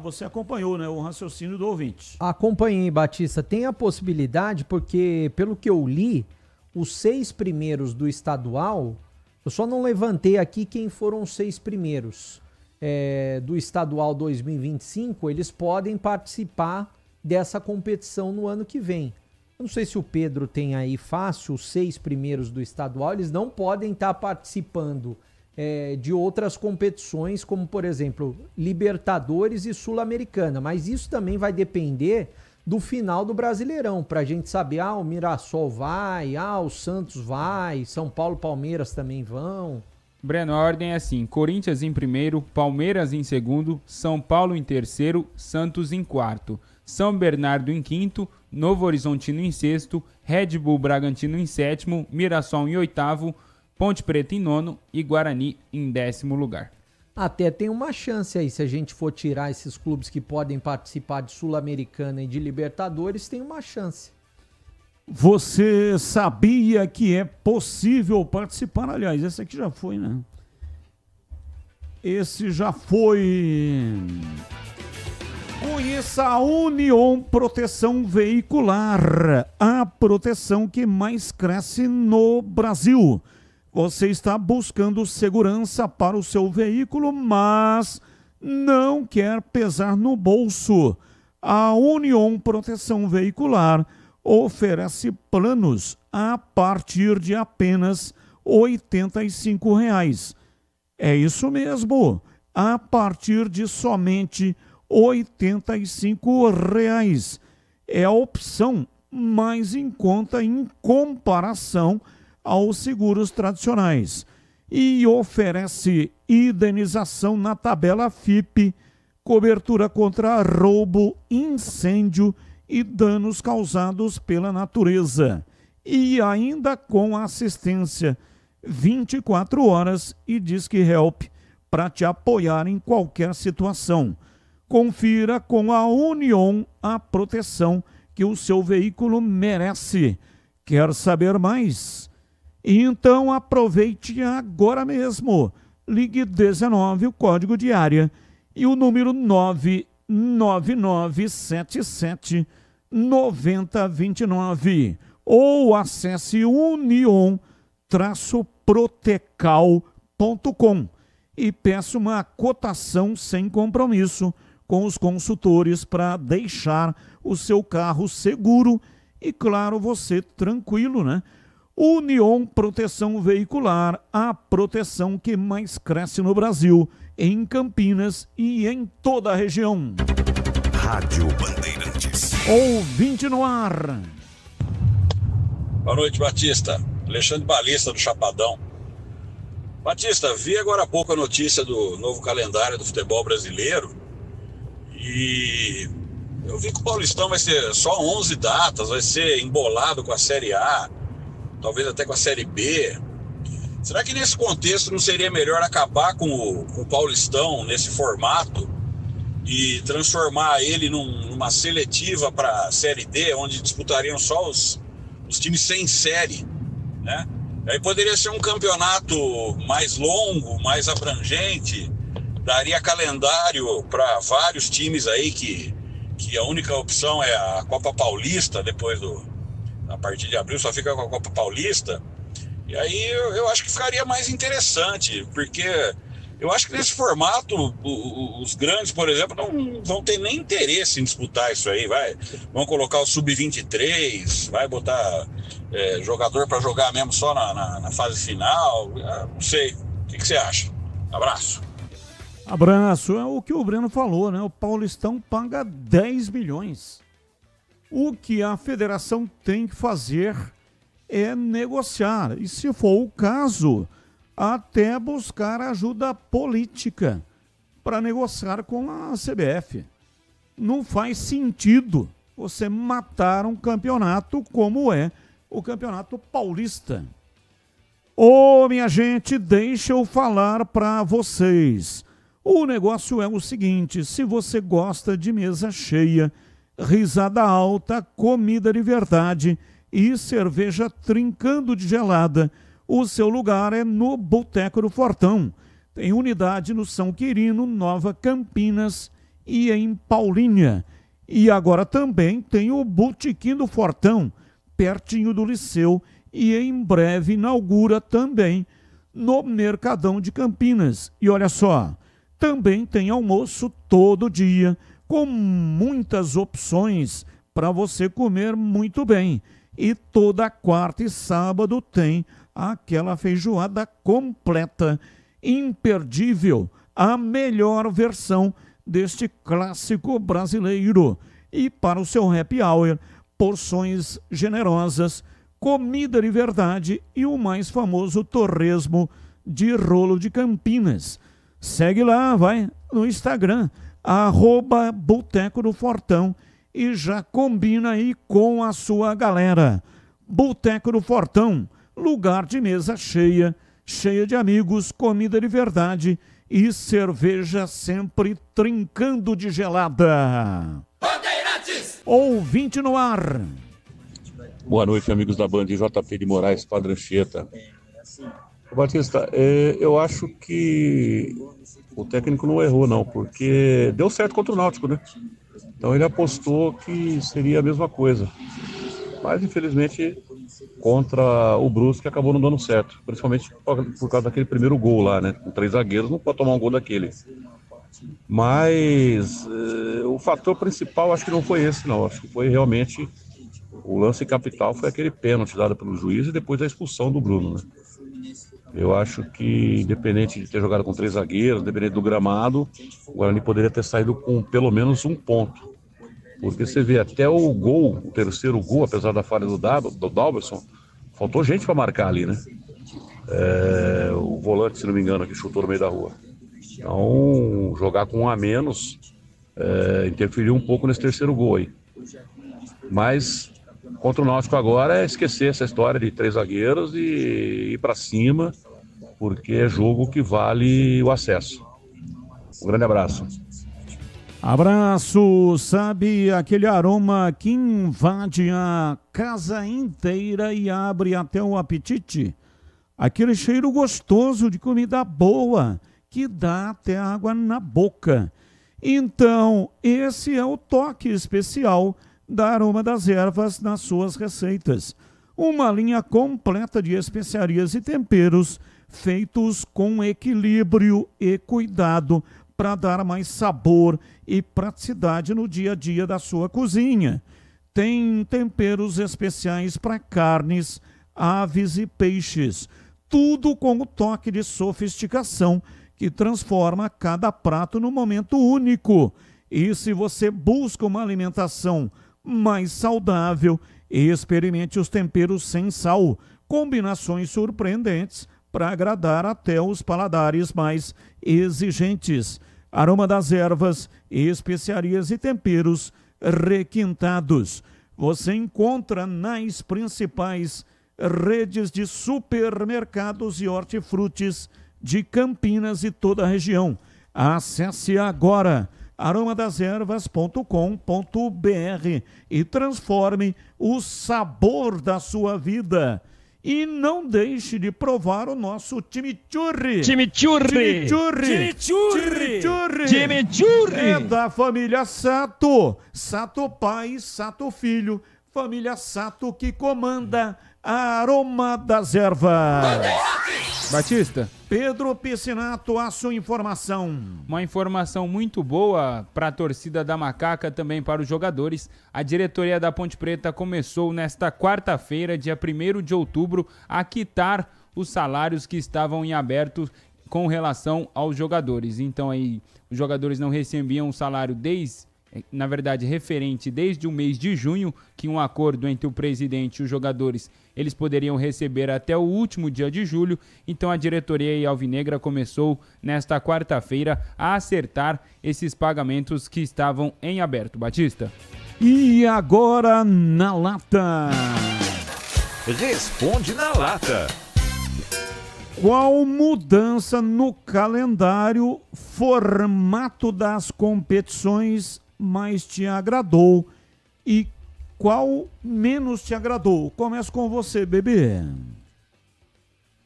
Você acompanhou, né, o raciocínio do ouvinte. Acompanhei, Batista. Tem a possibilidade porque, pelo que eu li, os 6 primeiros do estadual, eu só não levantei aqui quem foram os 6 primeiros do estadual 2025, eles podem participar dessa competição no ano que vem. Eu não sei se o Pedro tem aí fácil, os 6 primeiros do estadual, eles não podem estar participando de outras competições, como, por exemplo, Libertadores e Sul-Americana. Mas isso também vai depender do final do Brasileirão, para a gente saber, o Mirassol vai, o Santos vai, São Paulo, Palmeiras também vão. Breno, a ordem é assim: Corinthians em primeiro, Palmeiras em segundo, São Paulo em terceiro, Santos em quarto, São Bernardo em quinto, Novo Horizontino em sexto, Red Bull Bragantino em sétimo, Mirassol em oitavo, Ponte Preta em nono e Guarani em 10º lugar. Até tem uma chance aí, se a gente for tirar esses clubes que podem participar de Sul-Americana e de Libertadores, tem uma chance. Você sabia que é possível participar? Aliás, esse aqui já foi, né? Esse já foi. Conheça a Union Proteção Veicular, a proteção que mais cresce no Brasil. Você está buscando segurança para o seu veículo, mas não quer pesar no bolso. A Union Proteção Veicular oferece planos a partir de apenas R$ 85,00. É isso mesmo, a partir de somente R$ 85,00. É a opção mais em conta em comparação aos seguros tradicionais e oferece indenização na tabela FIP, cobertura contra roubo, incêndio e danos causados pela natureza, e ainda com assistência 24 horas e Disque Help para te apoiar em qualquer situação. Confira com a Union a proteção que o seu veículo merece. Quer saber mais? Então aproveite agora mesmo. Ligue 19, o código de área, e o número 99977-9029. Ou acesse union-protecal.com e peça uma cotação sem compromisso com os consultores para deixar o seu carro seguro e, claro, você tranquilo, né? Union Proteção Veicular, a proteção que mais cresce no Brasil, em Campinas e em toda a região. Rádio Bandeirantes. Ouvinte no ar. Boa noite, Batista. Alexandre Balista, do Chapadão. Batista, vi agora há pouco a notícia do novo calendário do futebol brasileiro e eu vi que o Paulistão vai ser só 11 datas, vai ser embolado com a Série A, talvez até com a Série B. Será que nesse contexto não seria melhor acabar com o Paulistão nesse formato e transformar ele numa seletiva para a Série D, onde disputariam só os times sem série, né? Aí poderia ser um campeonato mais longo, mais abrangente, daria calendário para vários times aí que a única opção é a Copa Paulista, depois a partir de abril só fica com a Copa Paulista. E aí eu acho que ficaria mais interessante, porque eu acho que nesse formato os grandes, por exemplo, não vão ter nem interesse em disputar isso aí. Vão colocar o Sub-23, vai botar jogador para jogar mesmo só na fase final. Não sei. O que você acha? Abraço. Abraço. É o que o Breno falou, né? O Paulistão paga 10 milhões. O que a federação tem que fazer é negociar. E se for o caso, até buscar ajuda política para negociar com a CBF. Não faz sentido você matar um campeonato como é o Campeonato Paulista. Ô, minha gente, deixa eu falar para vocês. O negócio é o seguinte: se você gosta de mesa cheia, risada alta, comida de verdade e cerveja trincando de gelada, o seu lugar é no Boteco do Fortão. Tem unidade no São Quirino, Nova Campinas e em Paulínia. E agora também tem o Botequim do Fortão, pertinho do Liceu, e em breve inaugura também no Mercadão de Campinas. E olha só, também tem almoço todo dia, com muitas opções para você comer muito bem. E toda quarta e sábado tem aquela feijoada completa, imperdível, a melhor versão deste clássico brasileiro. E para o seu happy hour, porções generosas, comida de verdade e o mais famoso torresmo de rolo de Campinas. Segue lá, vai no Instagram, @Boteco do Fortão, e já combina aí com a sua galera. Boteco do Fortão, lugar de mesa cheia, cheia de amigos, comida de verdade e cerveja sempre trincando de gelada. Ouvinte no ar. Boa noite, amigos da Band, JP de Moraes, Padrancheta. Batista, eu acho que o técnico não errou, não, porque deu certo contra o Náutico, né? Então ele apostou que seria a mesma coisa. Mas, infelizmente, contra o Brusque acabou não dando certo. Principalmente por causa daquele primeiro gol lá, né? Com 3 zagueiros, não pode tomar um gol daquele. Mas o fator principal acho que não foi esse, não. Acho que foi realmente o lance capital, foi aquele pênalti dado pelo juiz e depois a expulsão do Bruno, né? Eu acho que, independente de ter jogado com 3 zagueiros, independente do gramado, o Guarani poderia ter saído com pelo menos 1 ponto. Porque você vê até o gol, o terceiro gol, apesar da falha do Dalberson, faltou gente para marcar ali, né? O volante, se não me engano, que chutou no meio da rua. Então, jogar com 1 a menos interferiu um pouco nesse terceiro gol aí. Mas contra o Náutico agora é esquecer essa história de 3 zagueiros e ir para cima, porque é jogo que vale o acesso. Um grande abraço. Abraço, sabe aquele aroma que invade a casa inteira e abre até o apetite? Aquele cheiro gostoso de comida boa que dá até água na boca. Então, esse é o toque especial da Aroma das Ervas nas suas receitas. Uma linha completa de especiarias e temperos feitos com equilíbrio e cuidado para dar mais sabor e praticidade no dia a dia da sua cozinha. Tem temperos especiais para carnes, aves e peixes. Tudo com o toque de sofisticação que transforma cada prato num momento único. E se você busca uma alimentação mais saudável, experimente os temperos sem sal, combinações surpreendentes para agradar até os paladares mais exigentes. Aroma das ervas, especiarias e temperos requintados. Você encontra nas principais redes de supermercados e hortifrutis de Campinas e toda a região. Acesse agora aromadeservas.com.br e transforme o sabor da sua vida. E não deixe de provar o nosso chimichurri. Chimichurri. É da família Sato. Sato pai, Sato filho. Família Sato que comanda a Aroma das Ervas. Batista. Pedro Piscinato, a sua informação. Uma informação muito boa para a torcida da Macaca, também para os jogadores. A diretoria da Ponte Preta começou nesta quarta-feira, dia 1º de outubro, a quitar os salários que estavam em aberto com relação aos jogadores. Então aí os jogadores não recebiam o salário referente desde o mês de junho, que um acordo entre o presidente e os jogadores, eles poderiam receber até o último dia de julho. Então a diretoria alvinegra começou nesta quarta-feira a acertar esses pagamentos que estavam em aberto. Batista. E agora na lata. Responde na lata. Qual mudança no calendário, formato das competições mais te agradou e qual menos te agradou? Começo com você, bebê.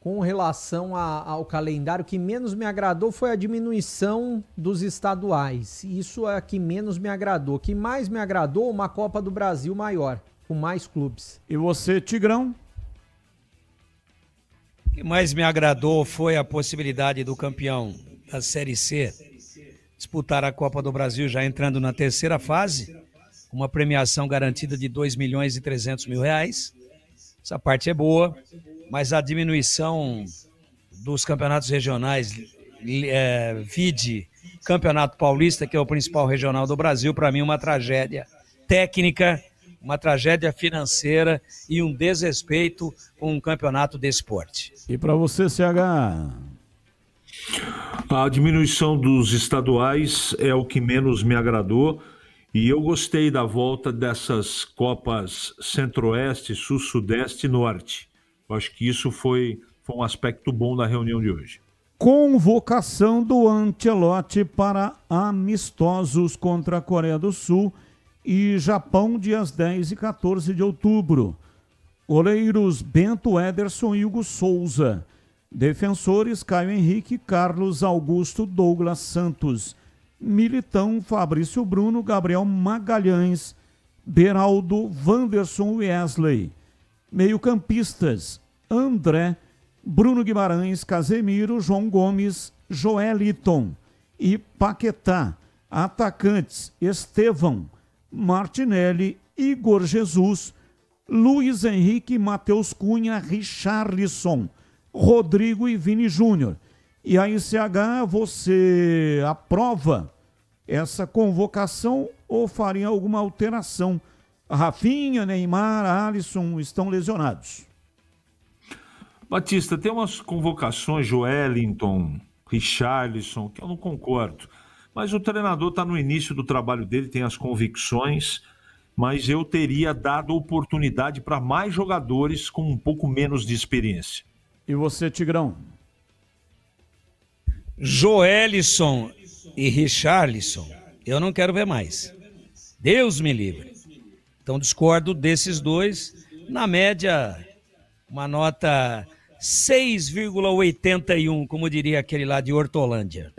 Com relação ao calendário, o que menos me agradou foi a diminuição dos estaduais. Isso é a que menos me agradou. O que mais me agradou, uma Copa do Brasil maior, com mais clubes. E você, Tigrão? O que mais me agradou foi a possibilidade do campeão da Série C disputar a Copa do Brasil já entrando na terceira fase, uma premiação garantida de R$2.300.000. Essa parte é boa, mas a diminuição dos campeonatos regionais, vide Campeonato Paulista, que é o principal regional do Brasil, para mim uma tragédia técnica, uma tragédia financeira e um desrespeito com um campeonato desse porte. E para você, CH? A diminuição dos estaduais é o que menos me agradou e eu gostei da volta dessas Copas Centro-Oeste, Sul, Sudeste e Norte. Eu acho que isso foi um aspecto bom da reunião de hoje. Convocação do Ancelotti para amistosos contra a Coreia do Sul e Japão, dias 10 e 14 de outubro. Goleiros Bento, Ederson e Hugo Souza. Defensores Caio Henrique, Carlos Augusto, Douglas Santos. Militão, Fabrício Bruno, Gabriel Magalhães, Beraldo, Wanderson, Wesley. Meio-campistas, André, Bruno Guimarães, Casemiro, João Gomes, Joeliton e Paquetá. Atacantes, Estevão, Martinelli, Igor Jesus, Luiz Henrique, Matheus Cunha, Richarlison, Rodrigo e Vini Júnior. E aí, CH, você aprova essa convocação ou faria alguma alteração? Rafinha, Neymar, Alisson estão lesionados. Batista, tem umas convocações, Joelinton, Richarlison, que eu não concordo. Mas o treinador está no início do trabalho dele, tem as convicções, mas eu teria dado oportunidade para mais jogadores com um pouco menos de experiência. E você, Tigrão? Joelisson e Richarlison, eu não quero ver mais. Deus me livre. Então discordo desses dois. Na média, uma nota 6,81, como diria aquele lá de Hortolândia.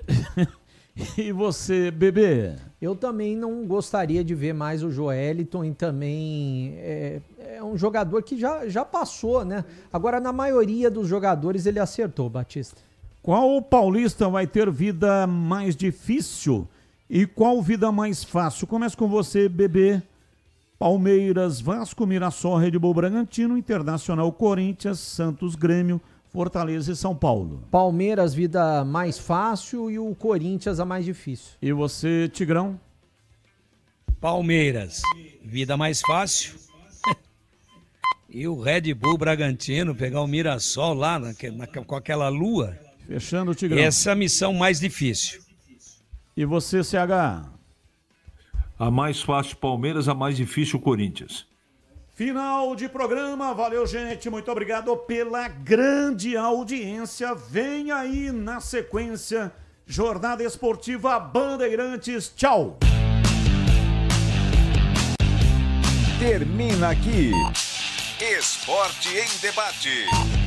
E você, bebê? Eu também não gostaria de ver mais o Joeliton e também é um jogador que já passou, né? Agora, na maioria dos jogadores, ele acertou, Batista. Qual paulista vai ter vida mais difícil e qual vida mais fácil? Começa com você, bebê. Palmeiras, Vasco, Mirassol, Red Bull Bragantino, Internacional, Corinthians, Santos, Grêmio, Fortaleza e São Paulo. Palmeiras, vida mais fácil, e o Corinthians, a mais difícil. E você, Tigrão? Palmeiras, vida mais fácil. E o Red Bull Bragantino, pegar o Mirassol lá com aquela lua. Fechando o Tigrão. Essa é a missão mais difícil. E você, CH? A mais fácil Palmeiras, a mais difícil Corinthians. Final de programa, valeu gente, muito obrigado pela grande audiência. Vem aí na sequência, Jornada Esportiva Bandeirantes, tchau. Termina aqui, Esporte em Debate,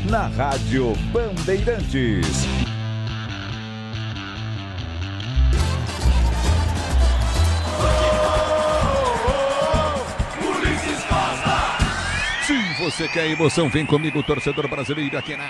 na Rádio Bandeirantes. Se você quer emoção, vem comigo, torcedor brasileiro, aqui na